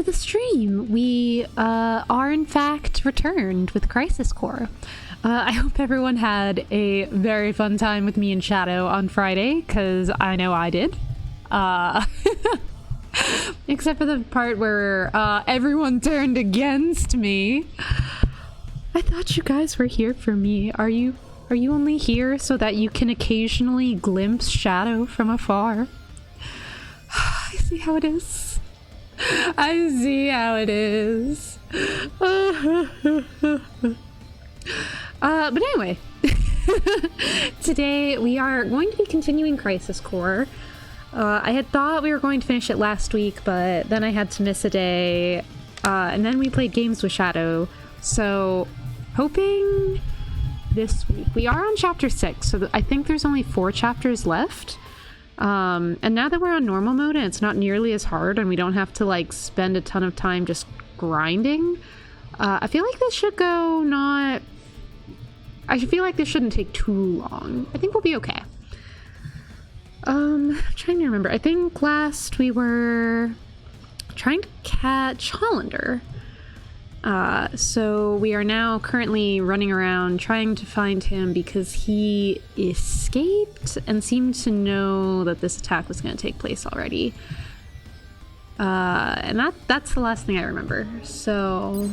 the stream. We are in fact returned with Crisis Core. I hope everyone had a very fun time with me and Shadow on Friday, because I know I did. Except for the part where everyone turned against me. I thought you guys were here for me. Are you only here so that you can occasionally glimpse Shadow from afar? I see how it is. I see how it is. But anyway, today we are going to be continuing Crisis Core. I had thought we were going to finish it last week, but then I had to miss a day, and then we played games with Shadow. So, hoping this week. We are on chapter 6, so I think there's only 4 chapters left. And now that we're on normal mode and it's not nearly as hard and we don't have to like spend a ton of time just grinding, I feel like this should go not... I feel like this shouldn't take too long. I think we'll be okay. I'm trying to remember. I think last we were trying to catch Hollander. So we are now currently running around trying to find him because he escaped and seemed to know that this attack was going to take place already. And that's the last thing I remember. So...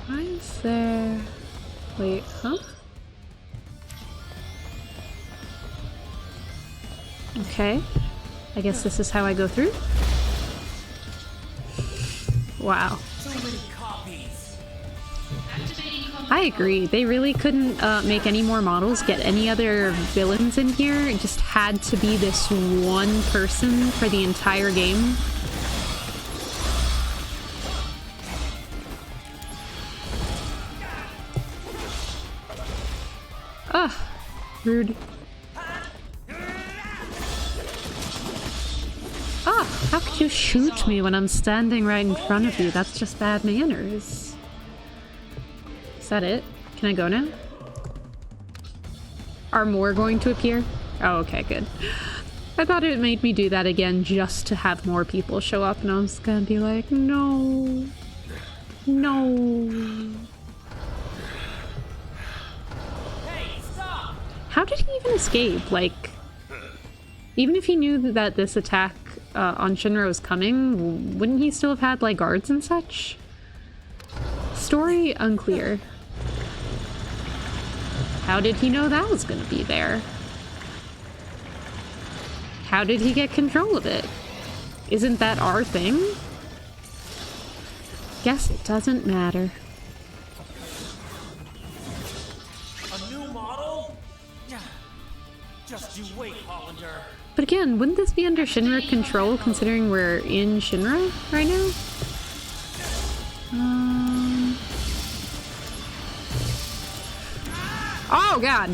why is there... wait, huh? Okay. I guess this is how I go through. Wow. I agree. They really couldn't make any more models, get any other villains in here. It just had to be this one person for the entire game. Ugh. Rude. Ah, how could you shoot me when I'm standing right in front of you? That's just bad manners. Is that it? Can I go now? Are more going to appear? Oh, okay, good. I thought it made me do that again just to have more people show up, and I was gonna be like, no. No. How did he even escape? Like, even if he knew that this attack on Shinra was coming, wouldn't he still have had, like, guards and such? Story unclear. How did he know that was gonna be there? How did he get control of it? Isn't that our thing? Guess it doesn't matter. Just you wait, Hollander. But again, wouldn't this be under Shinra control considering we're in Shinra right now? Oh god!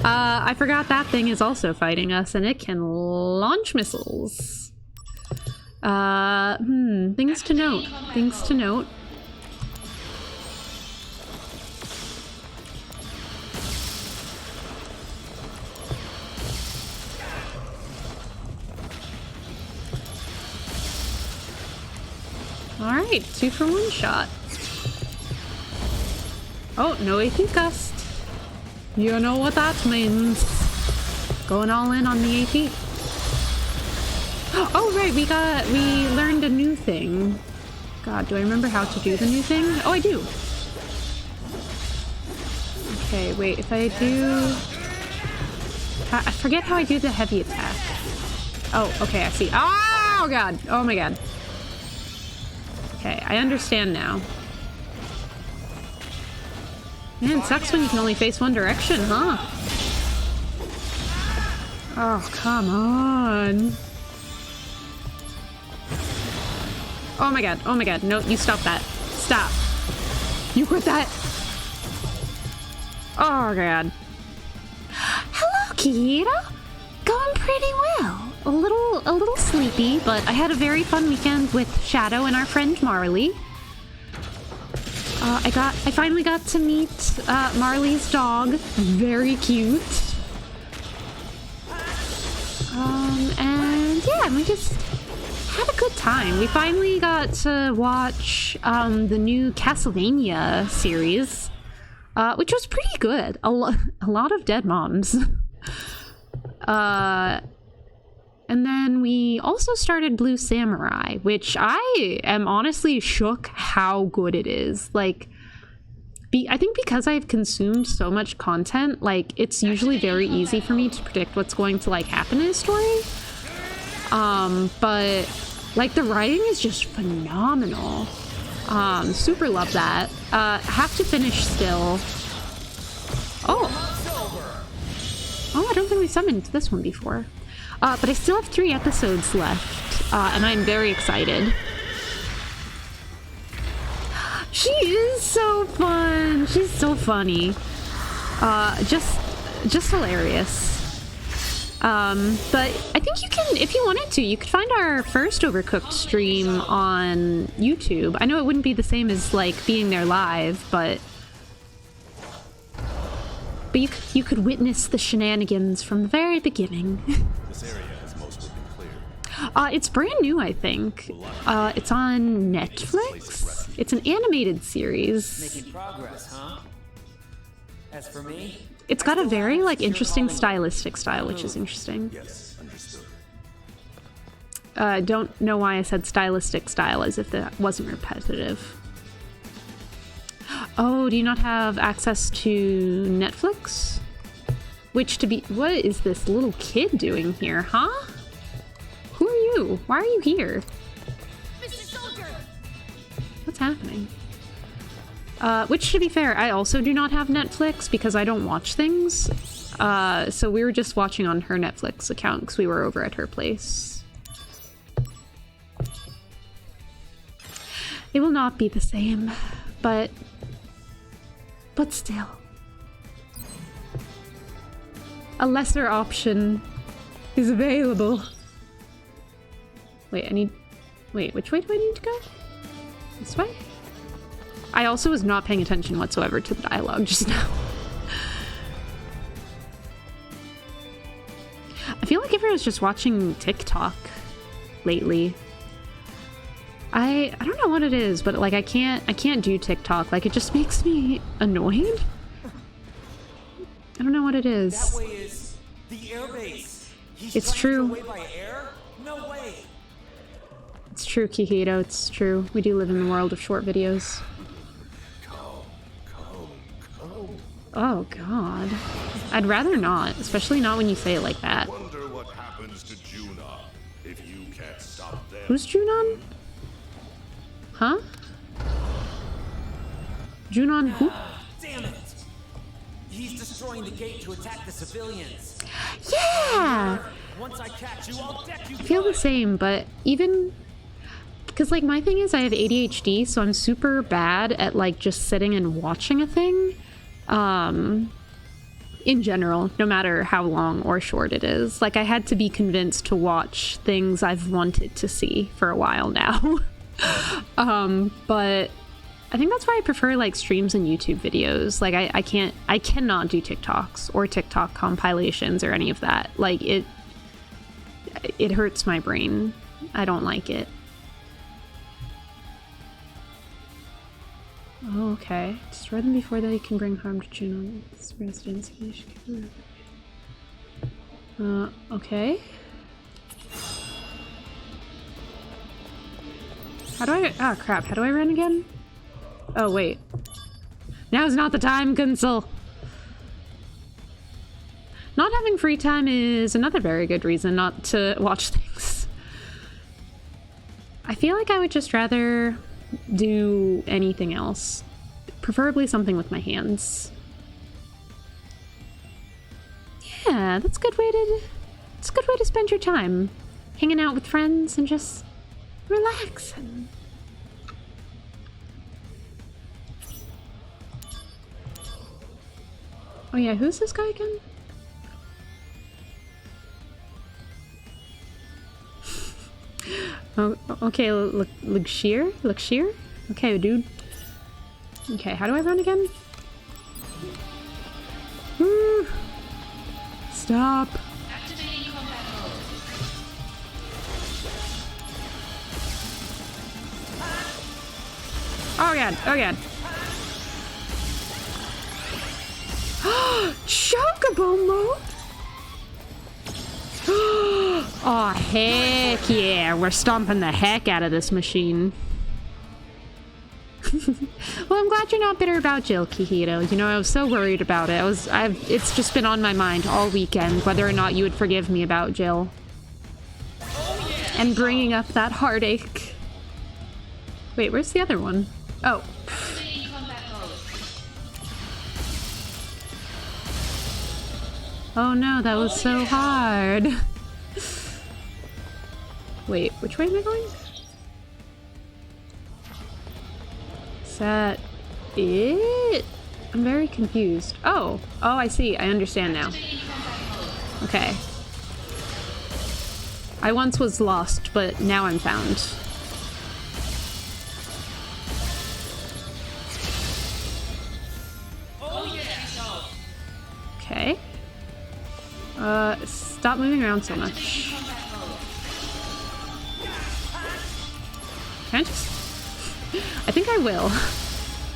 I forgot that thing is also fighting us and it can launch missiles. Things to note. Things to note. Alright, 2 for 1 shot. Oh, no AP gust. You know what that means. Going all in on the AP. Oh, right, we learned a new thing. God, do I remember how to do the new thing? Oh, I do. Okay, wait, if I do... I forget how I do the heavy attack. Oh, okay, I see. Oh, God. Oh, my God. Okay, I understand now. Man, it sucks when you can only face one direction, huh? Oh, come on. Oh my god, oh my god. No, you stop that. Stop. You quit that. Oh god. Hello, Kihiro. Going pretty well. A little sleepy, but I had a very fun weekend with Shadow and our friend Marley. I finally got to meet Marley's dog. Very cute. Yeah, and we just had a good time. We finally got to watch the new Castlevania series, which was pretty good. A lot of dead moms. And then we also started Blue Samurai, which I am honestly shook how good it is. Like, I think because I've consumed so much content, like, it's usually very easy for me to predict what's going to, like, happen in a story. But, like, the writing is just phenomenal. Super love that. Have to finish still. Oh, I don't think we summoned this one before. But I still have 3 episodes left, and I'm very excited. She is so fun. She's so funny. Just hilarious. But I think you can, if you wanted to, you could find our first Overcooked stream on YouTube. I know it wouldn't be the same as, like, being there live, but you could witness the shenanigans from the very beginning. This area has mostly been cleared. It's brand new, I think. It's on Netflix. It's an animated series. Making progress, huh? As for me, It's got a very, like, interesting stylistic style, which is interesting. Yes, understood. Don't know why I said stylistic style, as if that wasn't repetitive. Oh, do you not have access to Netflix? Which to be... What is this little kid doing here, huh? Who are you? Why are you here? Mr. Soldier! What's happening? Which, to be fair, I also do not have Netflix because I don't watch things. So we were just watching on her Netflix account because we were over at her place. It will not be the same, but still. A lesser option is available. Wait, which way do I need to go? This way? I also was not paying attention whatsoever to the dialogue just now. I feel like everyone's just watching TikTok lately. I don't know what it is, but like I can't do TikTok. Like it just makes me annoyed. I don't know what it is. that way is the air base. He's It's trying to true. get away by air? No way. It's true, Kikito, it's true. We do live in the world of short videos. Oh god. I'd rather not, especially not when you say it like that. Wonder what happens to Junon if you can't stop them. Who's Junon? Huh? Junon who? Damn it! He's destroying the gate to attack the civilians. Yeah! Once I catch you, I'll deck you. I feel the same, but even... Because, like, my thing is I have ADHD, so I'm super bad at, like, just sitting and watching a thing. In general, no matter how long or short it is. Like, I had to be convinced to watch things I've wanted to see for a while now. But I think that's why I prefer, like, streams and YouTube videos. Like, I cannot do TikToks or TikTok compilations or any of that. Like, it hurts my brain. I don't like it. Oh, okay. Destroy them before they can bring harm to Junon's residence. Okay. How do I... Oh, crap. How do I run again? Oh, wait. Now's not the time, Gunsel. Not having free time is another very good reason not to watch things. I feel like I would just rather do anything else. Preferably something with my hands. Yeah, that's a good way to spend your time. Hanging out with friends and just relaxing. Oh yeah, who's this guy again? Oh, okay, Luxir? Okay, dude. Okay, how do I run again? Woo! Stop. Activating combat mode. Oh god, oh god. Chocobo mode? Oh, heck yeah. We're stomping the heck out of this machine. Well, I'm glad you're not bitter about Jill, Kihito. You know, I was so worried about it. It's just been on my mind all weekend, whether or not you would forgive me about Jill. And bringing up that heartache. Wait, where's the other one? Oh. Oh no, that was so hard. Wait, which way am I going? Is that it? I'm very confused. Oh, I see. I understand now. Okay. I once was lost, but now I'm found. Okay. Stop moving around so much. Can I just... I think I will.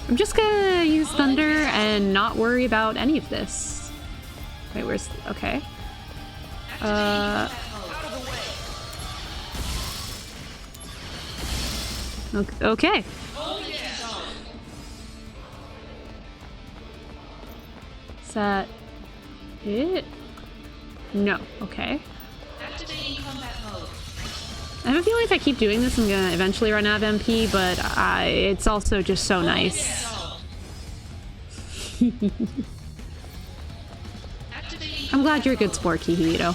I'm just gonna use thunder and not worry about any of this. Wait, where's... Okay. Okay. Is that it? No. Okay. Activating combat mode. I have a feeling if I keep doing this, I'm gonna eventually run out of MP, but it's also just so nice. I'm glad you're a good sport, Kihito.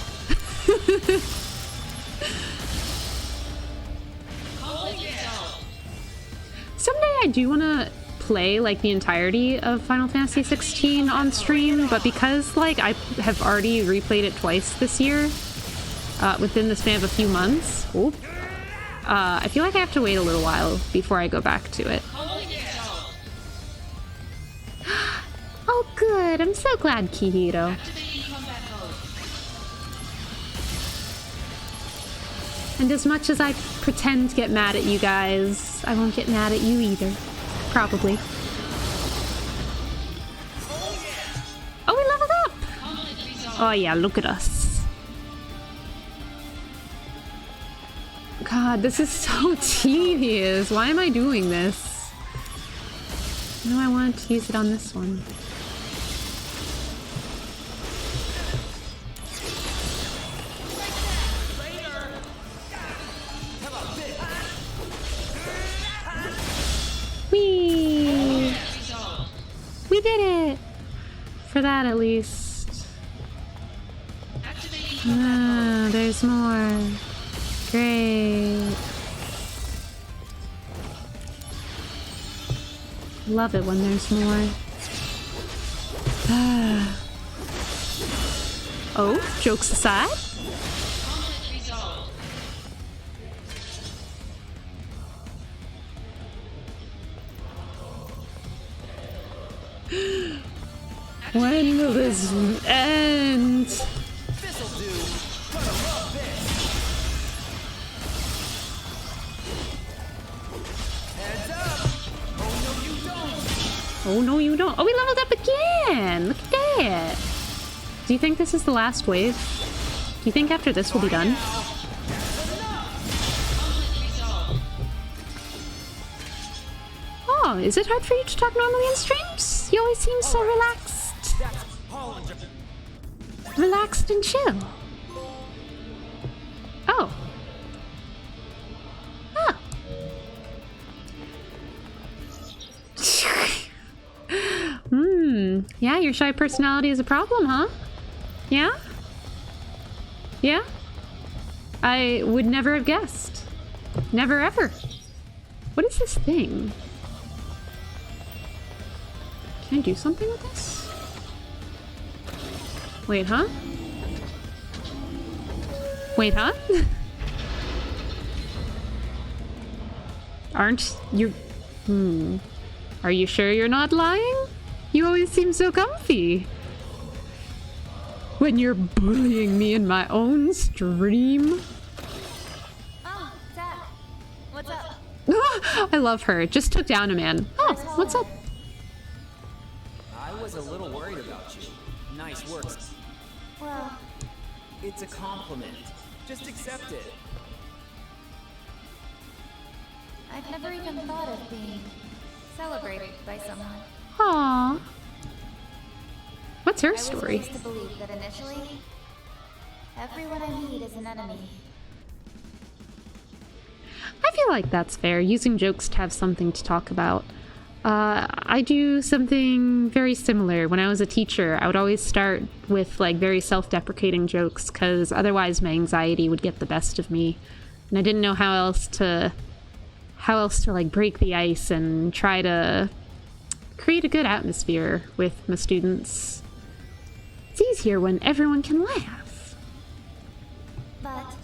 Someday I do want to play like the entirety of Final Fantasy 16 on stream, but because like I have already replayed it twice this year, within the span of a few months, I feel like I have to wait a little while before I go back to it. Oh good, I'm so glad, Kihito. And as much as I pretend to get mad at you guys, I won't get mad at you either. Probably. Oh, we leveled up! Oh yeah, look at us. God, this is so tedious. Why am I doing this? No, I wanted to use it on this one. Whee! We did it! For that, at least. Ah, there's more. Great. Love it when there's more. Ah. Oh, jokes aside. When will this end? This'll do. Gonna love this. Heads up. Oh no you don't. Oh no you don't. Oh, we leveled up again. Look at that. Do you think this is the last wave? Do you think after this we'll be done? Oh, is it hard for you to talk normally in streams? You always seem so relaxed. Relaxed and chill. Oh. Oh. Yeah, your shy personality is a problem, huh? Yeah? Yeah? I would never have guessed. Never ever. What is this thing? Can I do something with this? Wait, huh? Wait, huh? Aren't you... Are you sure you're not lying? You always seem so comfy. When you're bullying me in my own stream. Oh, Dad. What's up? I love her. Just took down a man. Oh, what's up? I was a little worried about you. Nice work. Well, It's a compliment. Just accept it. I've never even thought of being celebrated by someone. Aww. What's her I was story? raised to believe that initially, everyone I meet is an enemy. I feel like that's fair, using jokes to have something to talk about. I do something very similar. When I was a teacher, I would always start with like very self-deprecating jokes because otherwise my anxiety would get the best of me. And I didn't know how else to like break the ice and try to create a good atmosphere with my students. It's easier when everyone can laugh. But,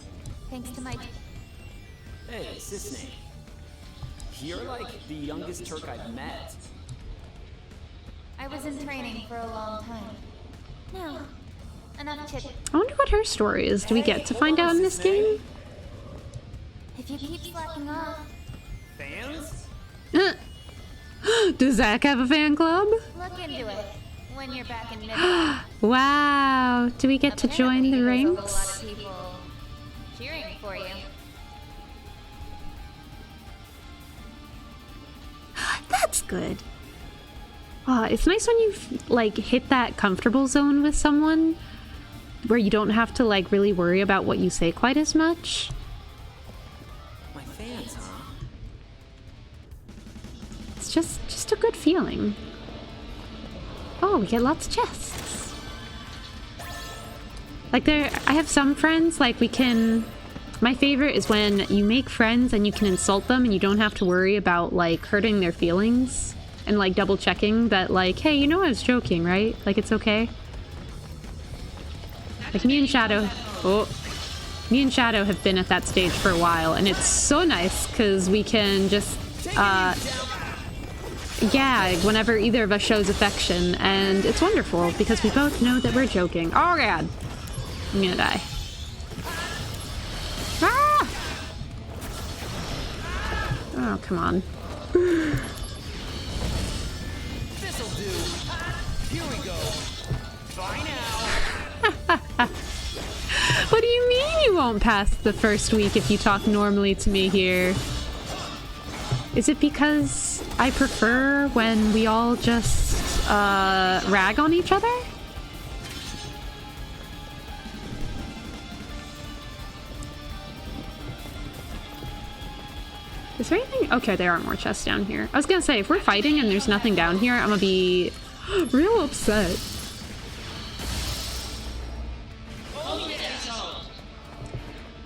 thanks to my... Hey, Sisney. You're like the youngest Turk I've met. I was in training for a long time. Now, enough chit. I wonder what her story is. Do we get to find out in this game? If you keep slacking off, Fans? Does Zach have a fan club? look into it when you're back in mid-life. Wow. Do we get to join the Apparently, there's a ranks? whole lot of people cheering for you. That's good. It's nice when you like hit that comfortable zone with someone where you don't have to like really worry about what you say quite as much. My fans, huh? It's just a good feeling. Oh, we get lots of chests. Like I have some friends, like my favorite is when you make friends and you can insult them and you don't have to worry about like hurting their feelings and like double checking that like, hey, you know I was joking, right? Like it's okay. Like me and Shadow have been at that stage for a while and it's so nice because we can just gag whenever either of us shows affection and it's wonderful because we both know that we're joking. Oh god. I'm gonna die. Ah! Oh, come on. This'll do. Here we go. Bye now. What do you mean you won't pass the first week if you talk normally to me here? Is it because I prefer when we all just rag on each other? Is there anything? Okay, there are more chests down here. I was gonna say, if we're fighting and there's nothing down here, I'm gonna be real upset.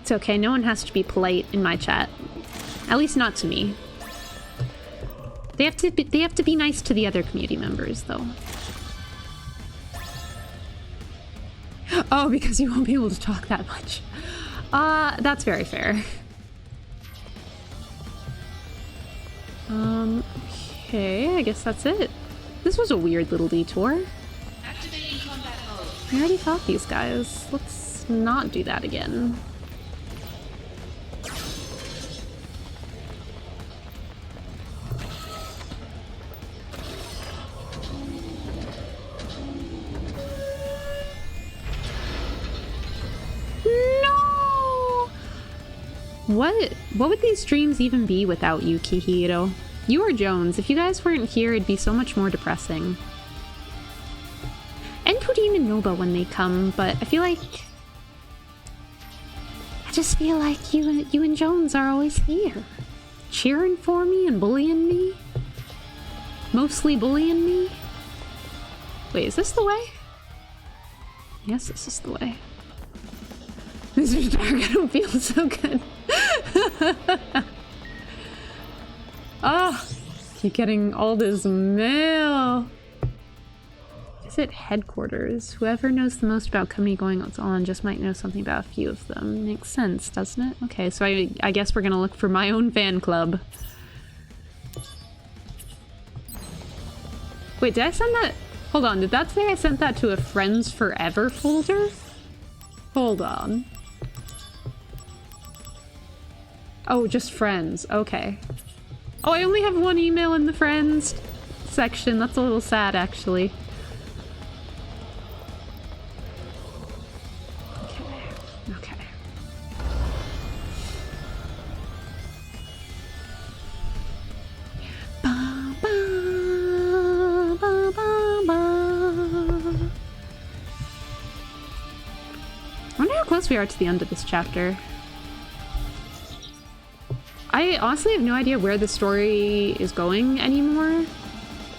It's okay, no one has to be polite in my chat. At least not to me. They have to be nice to the other community members, though. Oh, because you won't be able to talk that much. That's very fair. Okay, I guess that's it. This was a weird little detour. Activating combat mode. I already fought these guys. Let's not do that again. No! What would these streams even be without you, Kihiro? You or Jones, if you guys weren't here, it'd be so much more depressing. And Pudim and Noba when they come, but I just feel like you and Jones are always here. Cheering for me and bullying me. Mostly bullying me. Wait, is this the way? Yes, this is the way. Mr. Stark, I don't feel so good. Oh, keep getting all this mail. Visit headquarters. Whoever knows the most about company going on just might know something about a few of them. Makes sense, doesn't it? Okay, so I guess we're gonna look for my own fan club. Wait, did I send that? Hold on, did that say I sent that to a Friends Forever folder? Hold on. Oh, just friends. Okay. Oh, I only have one email in the friends section. That's a little sad, actually. Okay. Ba, ba, ba, ba, ba. I wonder how close we are to the end of this chapter. I honestly have no idea where the story is going anymore.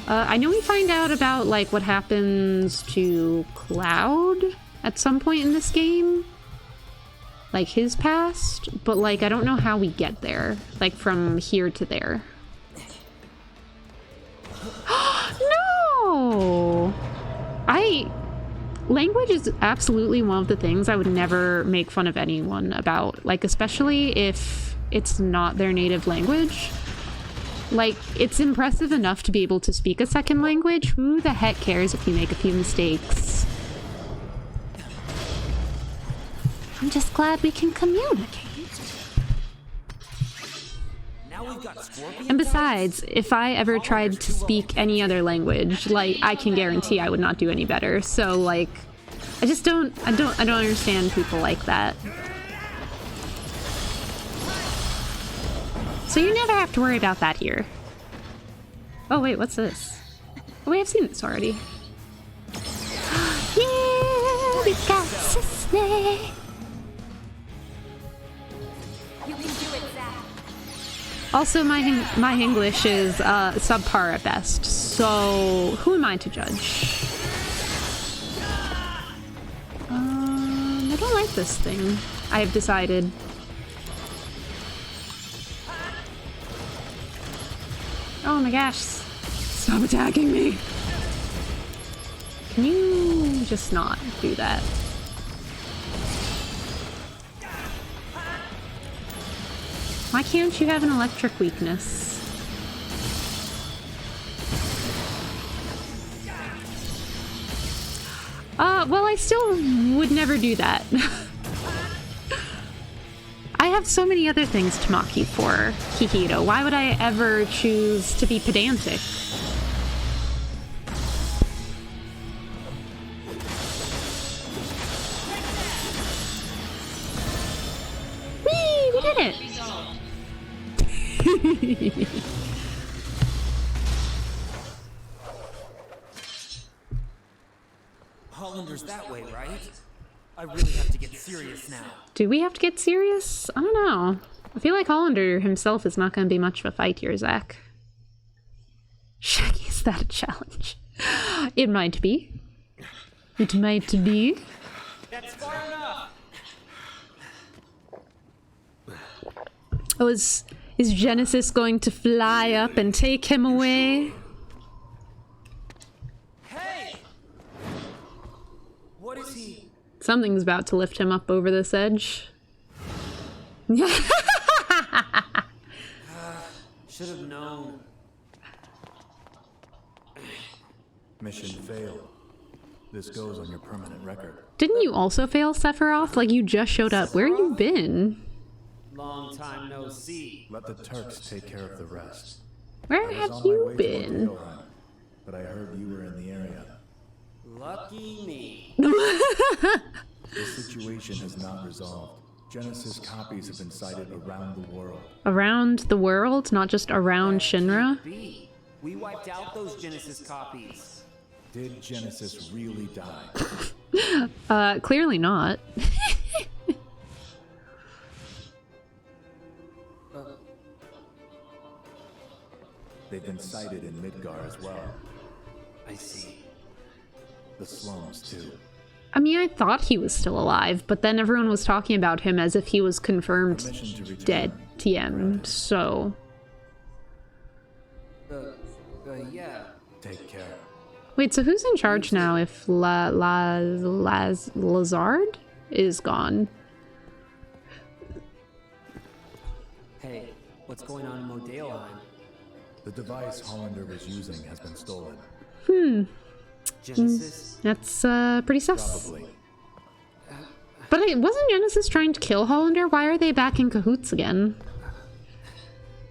I know we find out about, like, what happens to Cloud at some point in this game. Like, his past. But, like, I don't know how we get there. Like, from here to there. No! Language is absolutely one of the things I would never make fun of anyone about. Like, especially if it's not their native language. Like, it's impressive enough to be able to speak a second language. Who the heck cares if you make a few mistakes? I'm just glad we can communicate. And besides, if I ever tried to speak any other language, like, I can guarantee I would not do any better. So, like, I don't understand people like that. So you never have to worry about that here. Oh wait, what's this? Oh wait, I've seen this already. Yeah, we got Sisney. You can do it, Zach. Also, my English is subpar at best, so who am I to judge? I don't like this thing, I have decided. Oh my gosh, stop attacking me. Can you just not do that? Why can't you have an electric weakness? Well, I still would never do that. I have so many other things to mock you for, Hihiro. Why would I ever choose to be pedantic? Whee! We did it! Hollander's that way, right? I really have to get serious now. Do we have to get serious? I don't know. I feel like Hollander himself is not going to be much of a fight here, Zach. Shaggy, is that a challenge? It might be. It might be. That's far enough. Oh, is Genesis going to fly up and take him away? Hey! What is he? Something's about to lift him up over this edge. Should have known. Mission failed. This goes on your permanent record. Didn't you also fail, Sephiroth? Like, you just showed up. Where you been? Long time no see. Let the Turks take care of the rest. Where I was have on my you way to been? Odeoheim, but I heard you were in the area. Lucky me. The situation has not resolved. Genesis copies have been sighted around the world. Around the world, not just around Shinra? We wiped out those Genesis copies. Did Genesis really die? Clearly not. They've been sighted in Midgar as well. I see. The slums, too. I mean, I thought he was still alive, but then everyone was talking about him as if he was confirmed dead, TM, so... Yeah. Take care. Wait, so who's in charge now if Lazard is gone? Hey, what's going on in Odeoheim? The device Hollander was using has been stolen. Genesis? That's, pretty sus. Probably. But wasn't Genesis trying to kill Hollander? Why are they back in cahoots again?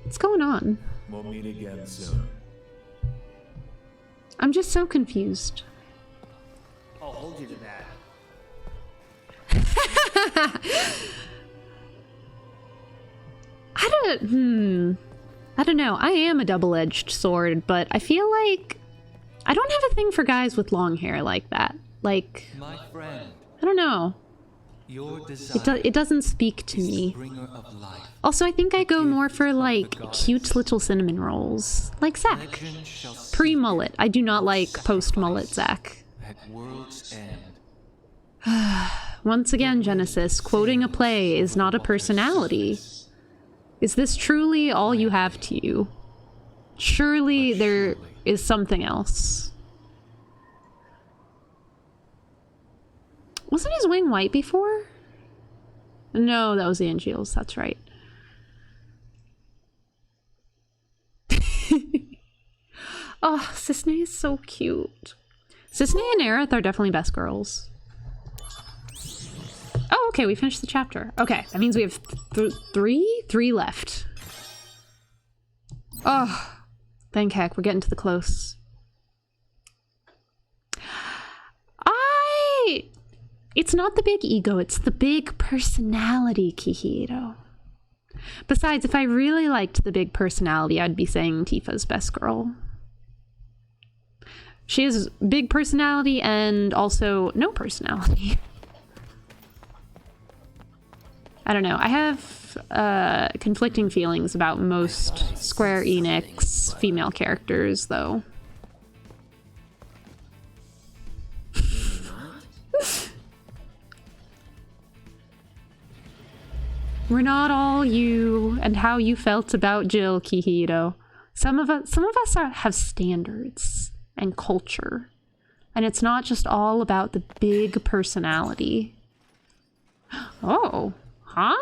What's going on? We'll meet again soon. I'm just so confused. I'll hold you to that. I don't know. I am a double-edged sword, but I feel like I don't have a thing for guys with long hair like that. Like, My friend, I don't know. your desire It doesn't speak to is the me. bringer of life. Also, I think I go more for, like, cute little cinnamon rolls. Like Zack. Legend shall see Pre-mullet. I do not like post-mullet Zack. at world's end. Once again, Genesis, quoting a play is not a personality. Is this truly all you have to you? Surely there is something else. Wasn't his wing white before? No, that was Angeal's, that's right. Oh, Cisne is so cute. Cisne and Aerith are definitely best girls. Oh, okay, we finished the chapter. Okay, that means we have three left. Oh, thank heck, we're getting to the close. It's not the big ego, it's the big personality, Kihiro. Besides, if I really liked the big personality, I'd be saying Tifa's best girl. She has big personality and also no personality. I don't know. I have conflicting feelings about most Square Enix female characters, though. We're not all you and how you felt about Jill, Kihiro. Some of us have standards and culture, and it's not just all about the big personality. Oh, huh?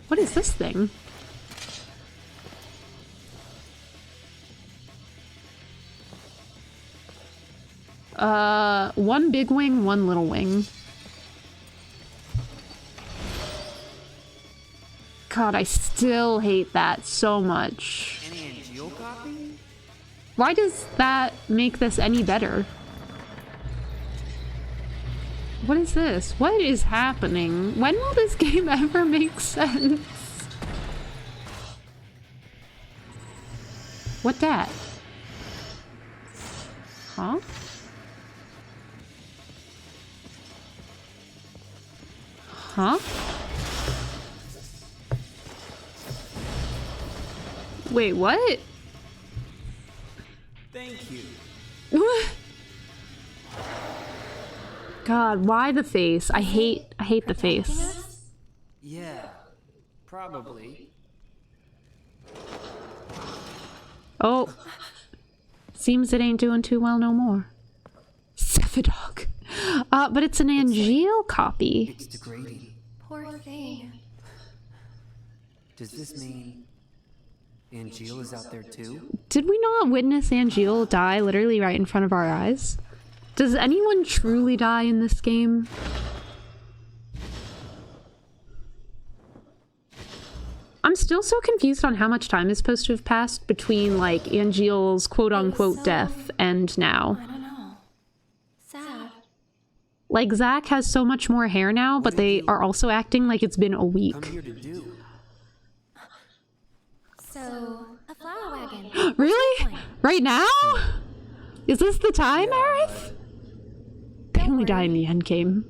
What is this thing? One big wing, one little wing. God, I still hate that so much. Any Angeal copy? Why does that make this any better? What is this? What is happening? When will this game ever make sense? What that? Huh? Huh? Wait, what? Thank you. What? God, why the face? I hate the face. Yeah, probably. Oh. Seems it ain't doing too well no more. Cephadog. But it's an Angeal copy. It's degrading. Poor thing. Does this mean Angeal is out there too? Did we not witness Angeal die literally right in front of our eyes? Does anyone truly die in this game? I'm still so confused on how much time is supposed to have passed between, like, Angeal's quote-unquote death and now. I don't know. Sad. Like, Zack has so much more hair now, but they are also acting like it's been a week. Come here to do. So, a flower wagon. Really? Right now? Is this the time, Aerith? They only die in the end game.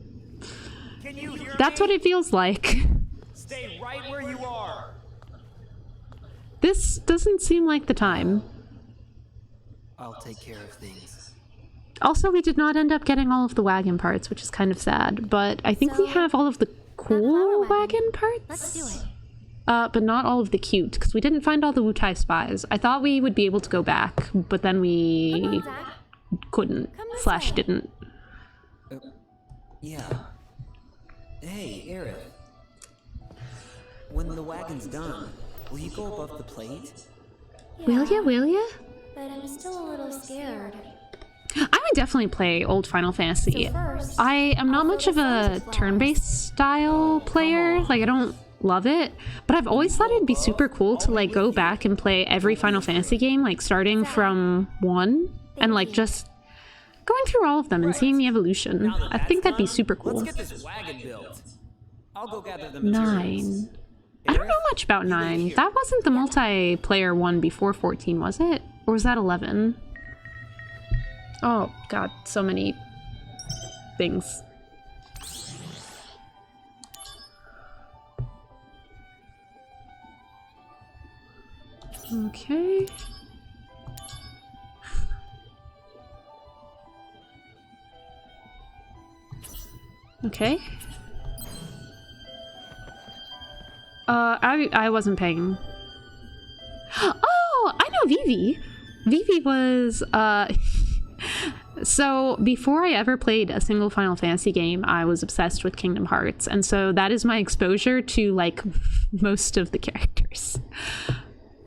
Can you hear That's me? what it feels like. Stay right where you are. This doesn't seem like the time. I'll take care of things. Also, we did not end up getting all of the wagon parts, which is kind of sad, but I think we So, have all of the cool flower wagon parts. Let's do it. But not all of the cute, because we didn't find all the Wutai spies. I thought we would be able to go back, but then Come we on, Zack. couldn't, Come this slash way. didn't. Yeah. Hey, Aerith. When the wagon's done, will you go above the plate? Will ya? But I'm still a little scared. I would definitely play old Final Fantasy. So first, I am not I'll much of throw the a flowers. turn-based style player. Like, I don't love it, but I've always thought it'd be super cool to like go back and play every Final Fantasy game, like starting from 1 and like just going through all of them and seeing the evolution. I think that'd be super cool. Let's get this wagon built. I'll go gather the materials. 9. I don't know much about 9. That wasn't the multiplayer one before 14, was it? Or was that 11? Oh god, so many things. Okay. Okay. I wasn't paying. Oh, I know Vivi. Vivi was, so before I ever played a single Final Fantasy game, I was obsessed with Kingdom Hearts, and so that is my exposure to, like, most of the characters.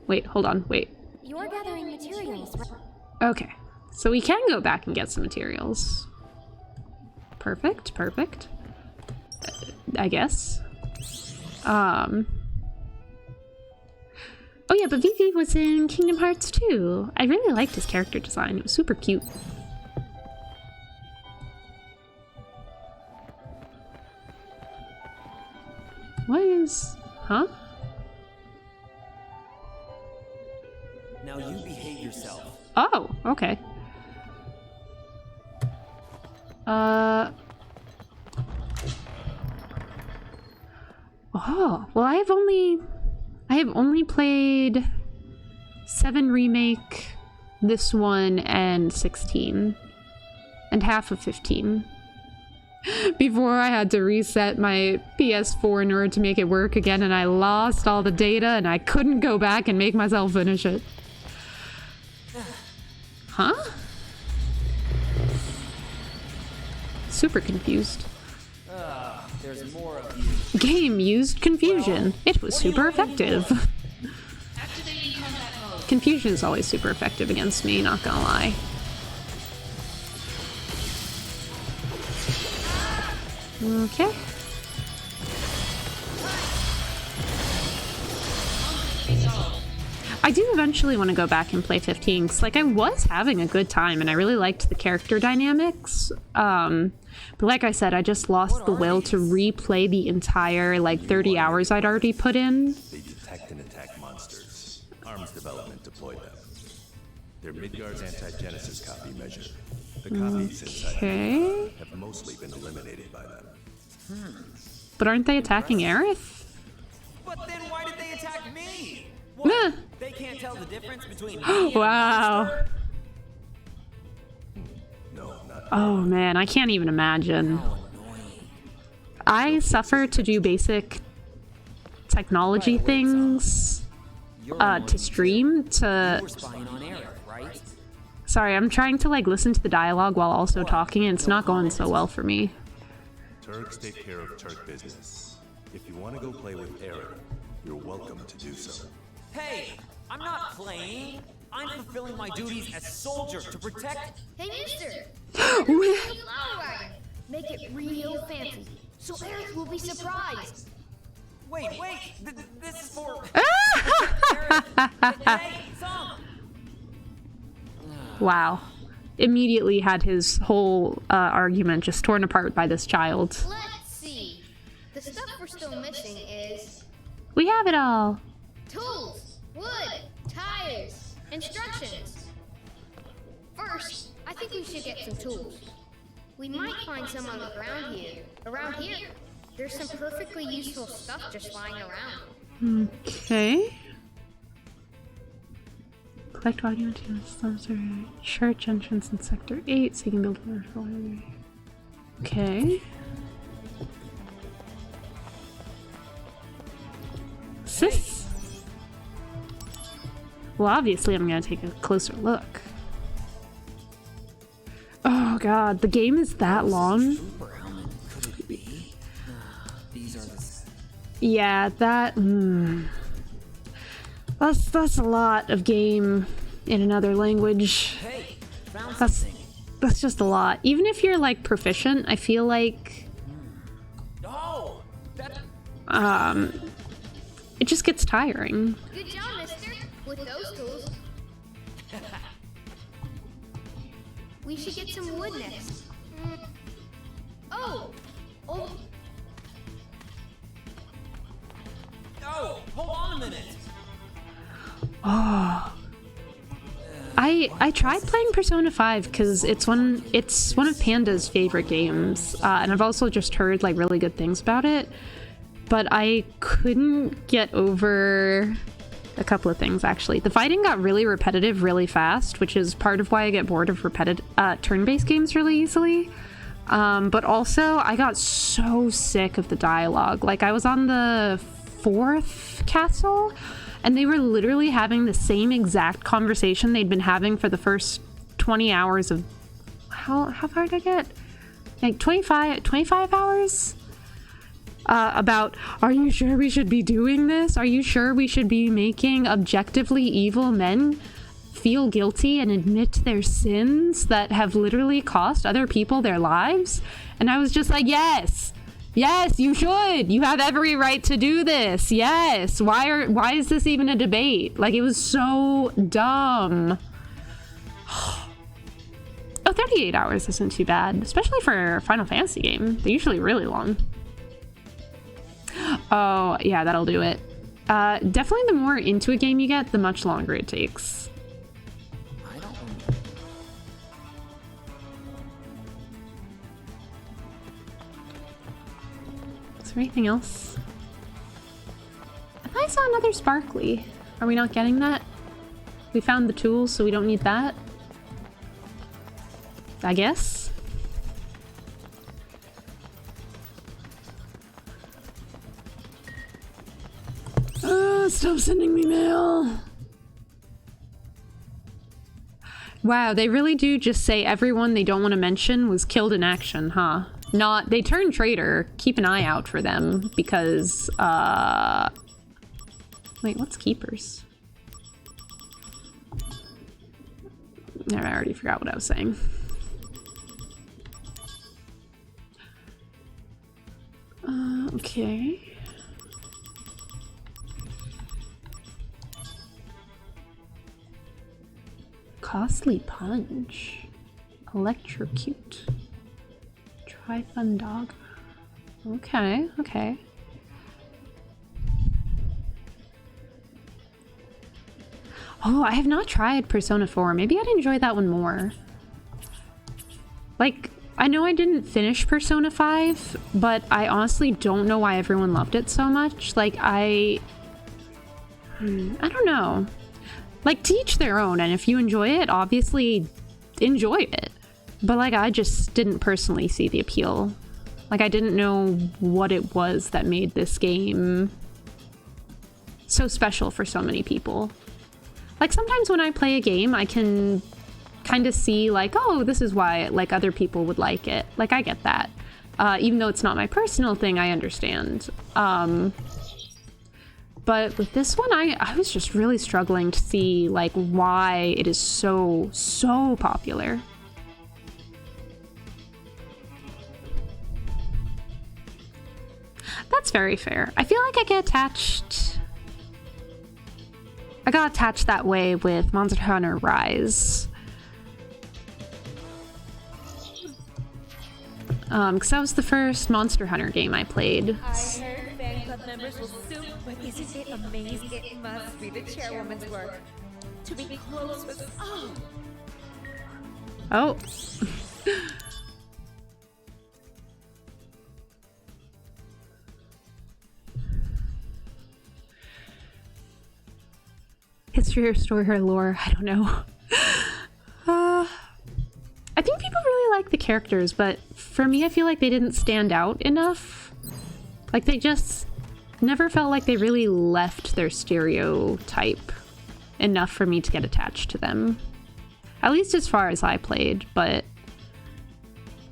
Wait, hold on, wait. You're gathering materials, right? Okay, so we can go back and get some materials. Perfect, perfect. I guess. Oh yeah, but Vivi was in Kingdom Hearts too. I really liked his character design. It was super cute. What is... Huh? Now you behave yourself. Oh, okay. Oh, well, I have only played 7 Remake, this one, and 16. And half of 15. Before I had to reset my PS4 in order to make it work again, and I lost all the data, and I couldn't go back and make myself finish it. Huh? Super confused. There's more of you. Game used confusion. It was super effective. Activating combat mode. Confusion is always super effective against me, not gonna lie. Okay. I do eventually want to go back and play 15, because like I was having a good time and I really liked the character dynamics. But like I said, I just lost the will to replay the entire like 30 hours I'd already put in. They detect and attack monsters. Arms development deployed them. They're Midgard's anti-genesis copy measure. The copies inside Midgard have mostly been eliminated by them. But aren't they attacking Aerith? But then why did they attack me? Meh. What? They can't tell the difference between me and a Wow. monster? No, not Oh man, I can't even imagine. How annoying. I suffer to do basic technology things to stream to... You were spying on Aerith, right? Sorry, I'm trying to like listen to the dialogue while also talking, and it's not going so well for me. Turks take care of Turk business. If you want to go play with Eric, you're welcome to do so. Hey, I'm not playing. I'm fulfilling my duties as soldier to protect. Hey, mister! Flower wagon. Make it real fancy, so Eric will be surprised. Wait, this is for. Aerith. Hey, some. Wow. Immediately had his whole argument just torn apart by this child. Let's see. The stuff we're still missing is We have it all. tools, wood, tires, instructions. First, I think we should get some tools. We might find some on the ground here. Around here, there's some perfectly useful stuff just lying around. Okay. Collect audio materials. Those are church entrance in Sector 8, so you can build more for it. Okay. Sis? Well, obviously I'm gonna take a closer look. Oh god, the game is that long? Super helmet could it be? These are the. Yeah, that... That's a lot of game in another language. Hey, found That's something. that's just a lot. Even if you're like proficient, I feel like Oh, that. it just gets tiring. Good job, mister. With those tools. We should get some wood next. Oh! Oh! Oh, hold on a minute. Oh. I tried playing Persona 5 because it's one of Panda's favorite games, and I've also just heard like really good things about it. But I couldn't get over a couple of things actually. The fighting got really repetitive really fast, which is part of why I get bored of repetitive turn-based games really easily. But also I got so sick of the dialogue. Like I was on the 4th castle and they were literally having the same exact conversation they'd been having for the first 20 hours of... How far did I get? Like 25 hours? About, are you sure we should be doing this? Are you sure we should be making objectively evil men feel guilty and admit their sins that have literally cost other people their lives? And I was just like, yes! Yes, you should. You have every right to do this. Yes. Why is this even a debate? Like, it was so dumb. Oh, 38 hours isn't too bad, especially for a Final Fantasy game. They're usually really long. Oh, yeah, that'll do it. Definitely the more into a game you get, the much longer it takes. Is there anything else? I thought I saw another sparkly. Are we not getting that? We found the tools, so we don't need that? I guess? Stop sending me mail! Wow, they really do just say everyone they don't want to mention was killed in action, huh? Not, they turned traitor. Keep an eye out for them because, wait, what's keepers? No, I already forgot what I was saying. Okay. Costly punch. Electrocute. Trifundaga. Okay, okay. Oh, I have not tried Persona 4. Maybe I'd enjoy that one more. Like, I know I didn't finish Persona 5, but I honestly don't know why everyone loved it so much. Like, I don't know. Like, to each their own, and if you enjoy it, obviously enjoy it. But, like, I just didn't personally see the appeal. Like, I didn't know what it was that made this game so special for so many people. Like, sometimes when I play a game, I can kind of see, like, oh, this is why, like, other people would like it. Like, I get that. Even though it's not my personal thing, I understand. But with this one, I was just really struggling to see, like, why it is so popular. That's very fair. I feel like I get attached... I got attached that way with Monster Hunter Rise. Because that was the first Monster Hunter game I played. I heard fan club members will sue, but isn't it amazing? It must be the chairwoman's work. To be close with... Oh. History or story or lore, I don't know. I think people really like the characters, but for me, I feel like they didn't stand out enough. Like, they just never felt like they really left their stereotype enough for me to get attached to them. At least as far as I played, but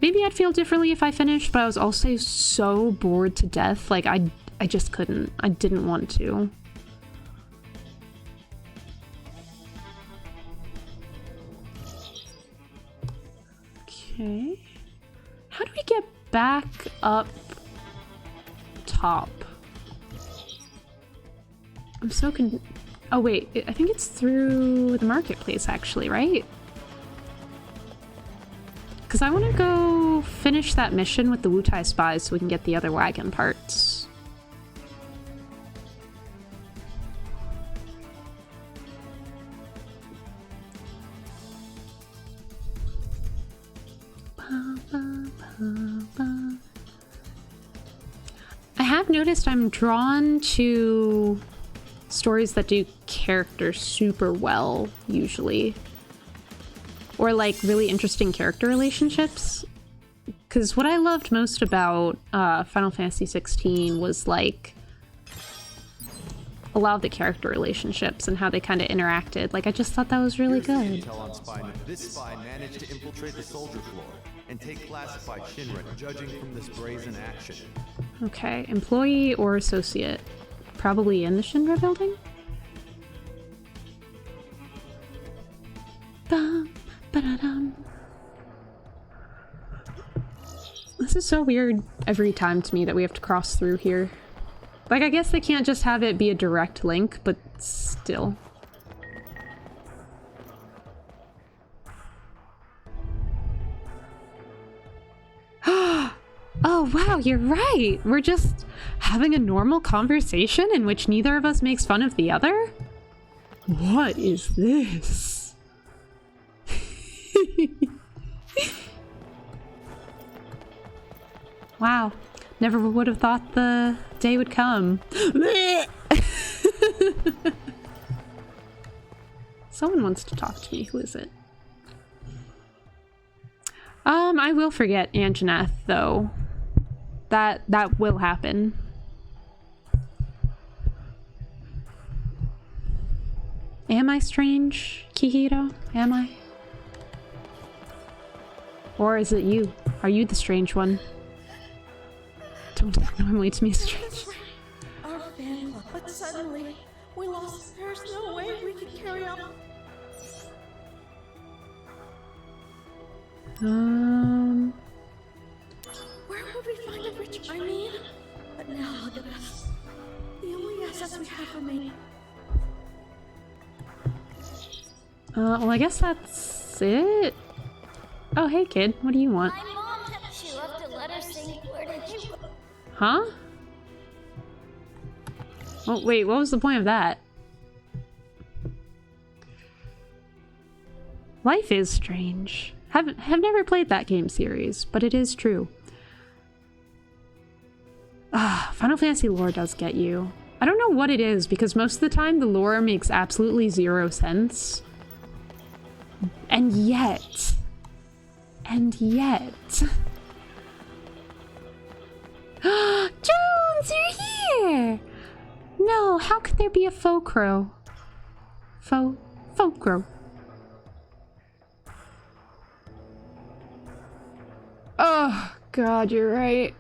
maybe I'd feel differently if I finished, but I was also so bored to death. Like, I just couldn't. I didn't want to. Okay. How do we get back up top? I'm so oh wait, I think it's through the marketplace actually, right? Because I want to go finish that mission with the Wutai spies so we can get the other wagon parts. I have noticed I'm drawn to stories that do characters super well, usually. Or like really interesting character relationships. Because what I loved most about Final Fantasy 16 was like a lot of the character relationships and how they kind of interacted. Like I just thought that was really good. Intel on spy. This spy managed to infiltrate the soldier floor and take classified Shinra, judging from this brazen action. Okay, employee or associate? Probably in the Shinra building? Bum, ba-da-dum. This is so weird every time to me that we have to cross through here. Like, I guess they can't just have it be a direct link, but still. Oh, wow, you're right. We're just having a normal conversation in which neither of us makes fun of the other? What is this? Wow. Never would have thought the day would come. Someone wants to talk to me. Who is it? I will forget Anjaneth, though. That will happen. Am I strange, Kihiro? Am I? Or is it you? Are you the strange one? Don't talk normally to me, strange. Our fan club, but suddenly we lost. There's no way we can carry on. Where would we find a rich? I mean, but now look at us. The only assets we have remain. Well, I guess that's it. Oh, hey, kid. What do you want? My mom, she left a letter saying, where did you go? Huh? Oh, wait, what was the point of that? Life is strange. Have never played that game series, but it is true. Final Fantasy lore does get you. I don't know what it is, because most of the time the lore makes absolutely zero sense. And yet... Jones, you're here! No, how could there be a faux crow? Faux crow. Oh, God, you're right.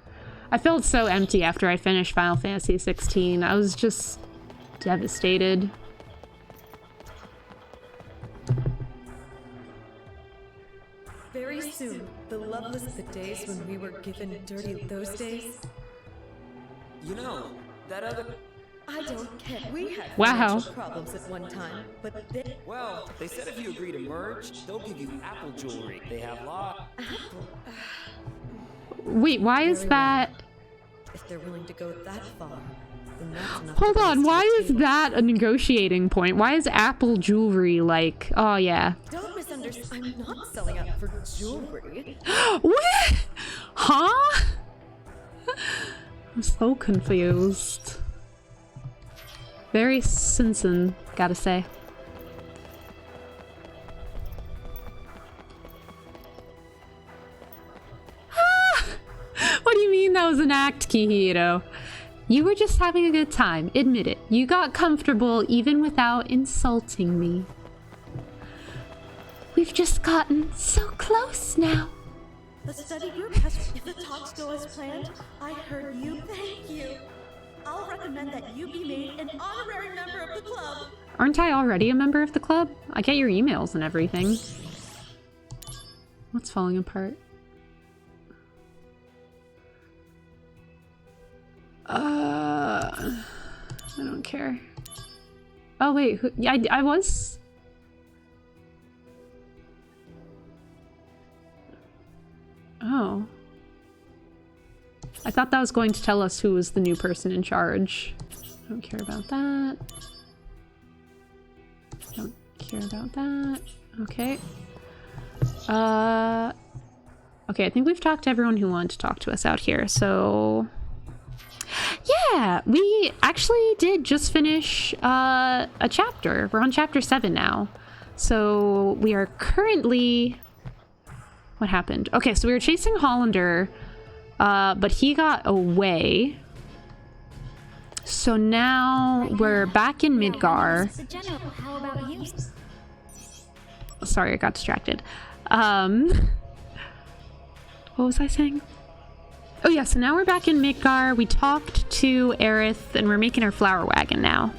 I felt so empty after I finished Final Fantasy 16. I was just devastated. Very soon, the loveless the days when we were given dirty those days. You know, that other... I don't care. We had Wow. financial problems at one time, but Well, they said if you agree to merge, they'll give you Apple jewelry. They have lot. Wait, why is that? if they're willing to go that far, then that's enough. Hold to on, raise why the is table. that a negotiating point? Why is Apple jewelry like, oh yeah. Don't misunderstand. I'm not selling out for jewelry. What? Huh? I'm so confused. Very Simpson, gotta say. What do you mean that was an act, Kihiro? You were just having a good time. Admit it. You got comfortable even without insulting me. We've just gotten so close now. The study group has. If the talks go as planned, I heard you. Thank you. I'll recommend that you be made an honorary member of the club. Aren't I already a member of the club? I get your emails and everything. What's falling apart? I don't care. Oh wait, yeah, I was. Oh. I thought that was going to tell us who was the new person in charge. Don't care about that. Don't care about that. Okay. Okay, I think we've talked to everyone who wanted to talk to us out here, so... Yeah, we actually did just finish a chapter. We're on chapter 7 now. So we are currently... What happened? Okay, so we were chasing Hollander, but he got away. So now we're back in Midgar. How about you? Sorry, I got distracted. What was I saying? Oh yeah, so now we're back in Midgar. We talked to Aerith, and we're making our flower wagon now.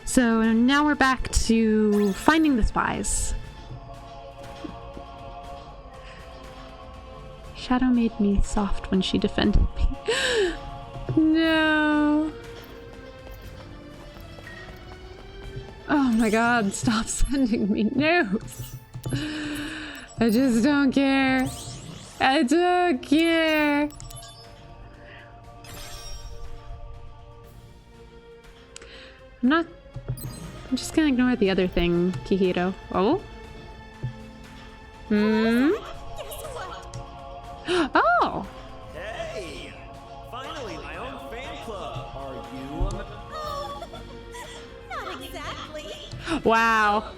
So now we're back to finding the spies. Shadow made me soft when she defended me. No. Oh my god, stop sending me notes. I just don't care. I don't care. I'm just gonna ignore the other thing, Kihiro. Oh? Hmm? Oh! Hey! Finally, my own fan club. Are you a... Oh, not exactly. Wow.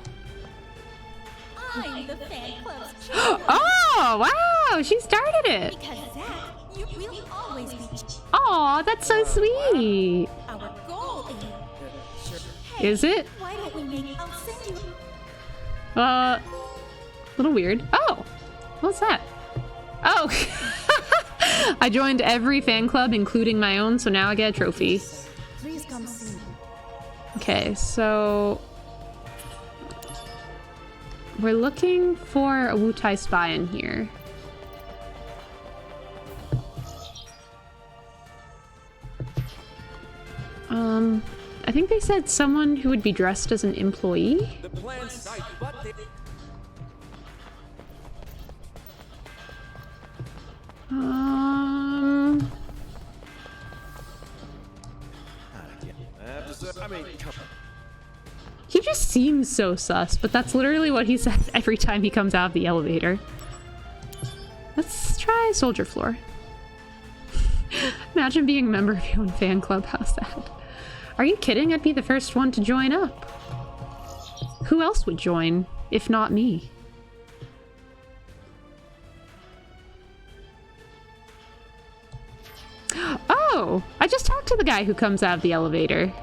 I'm the fan club's chair. Oh, wow! She started it! Because Zach, you will always be Aw, that's so sweet! our goal is... Is it? Why don't we make... I'll send you... A little weird. Oh! What's that? Oh! I joined every fan club, including my own, so now I get a trophy. Please come see me. Okay, so... We're looking for a Wutai spy in here. I think they said someone who would be dressed as an employee. The plan site, but they... I mean, He just seems so sus, but that's literally what he says every time he comes out of the elevator. Let's try Soldier Floor. Imagine being a member of your own fan club. How's that? Are you kidding? I'd be the first one to join up. Who else would join, if not me? Oh! I just talked to the guy who comes out of the elevator.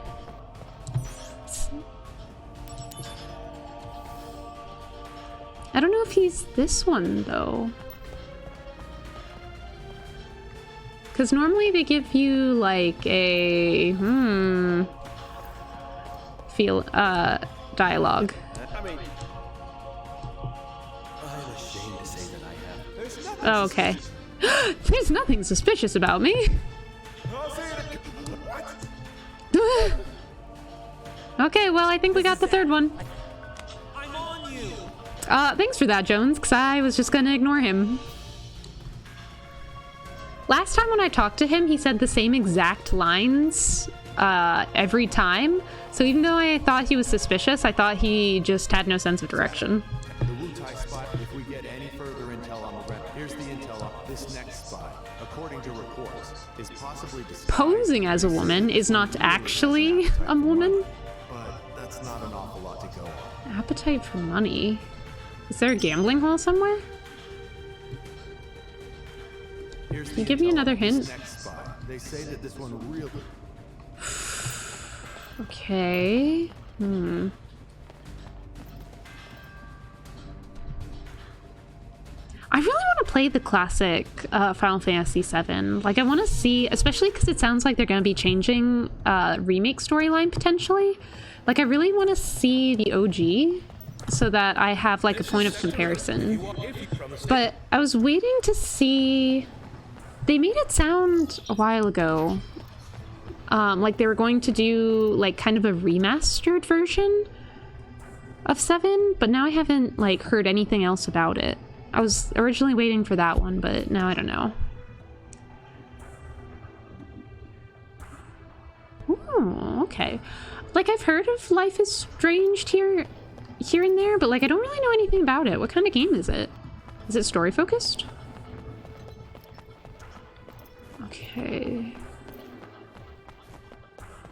I don't know if he's this one, though. Because normally they give you, like, a... dialogue. I mean... I'm ashamed to say that I have... There's nothing Oh, okay. There's nothing suspicious about me. Okay, well, I think we got the third one. I'm on you! Thanks for that, Jones, because I was just gonna ignore him. Last time when I talked to him, he said the same exact lines every time. So even though I thought he was suspicious, I thought he just had no sense of direction. The Wutai spot, if we get any further intel on the rep, here's the intel on this next spot. According to reports, is possibly disguised Posing as a woman is not actually a woman. but that's not an awful lot to go on. Appetite for money. Is there a gambling hall somewhere? Here's Can you give me intel another on this hint? next spot. They say that this one really... Okay. I really want to play the classic Final Fantasy VII. Like, I want to see, especially because it sounds like they're going to be changing remake storyline potentially. Like, I really want to see the OG so that I have, like, a point of comparison. But I was waiting to see... They made it sound a while ago Like they were going to do like kind of a remastered version of 7, but now I haven't like heard anything else about it. I was originally waiting for that one, but now I don't know. Ooh, okay. Like I've heard of Life is Strange here and there, but like I don't really know anything about it. What kind of game is it? Is it story focused? Okay.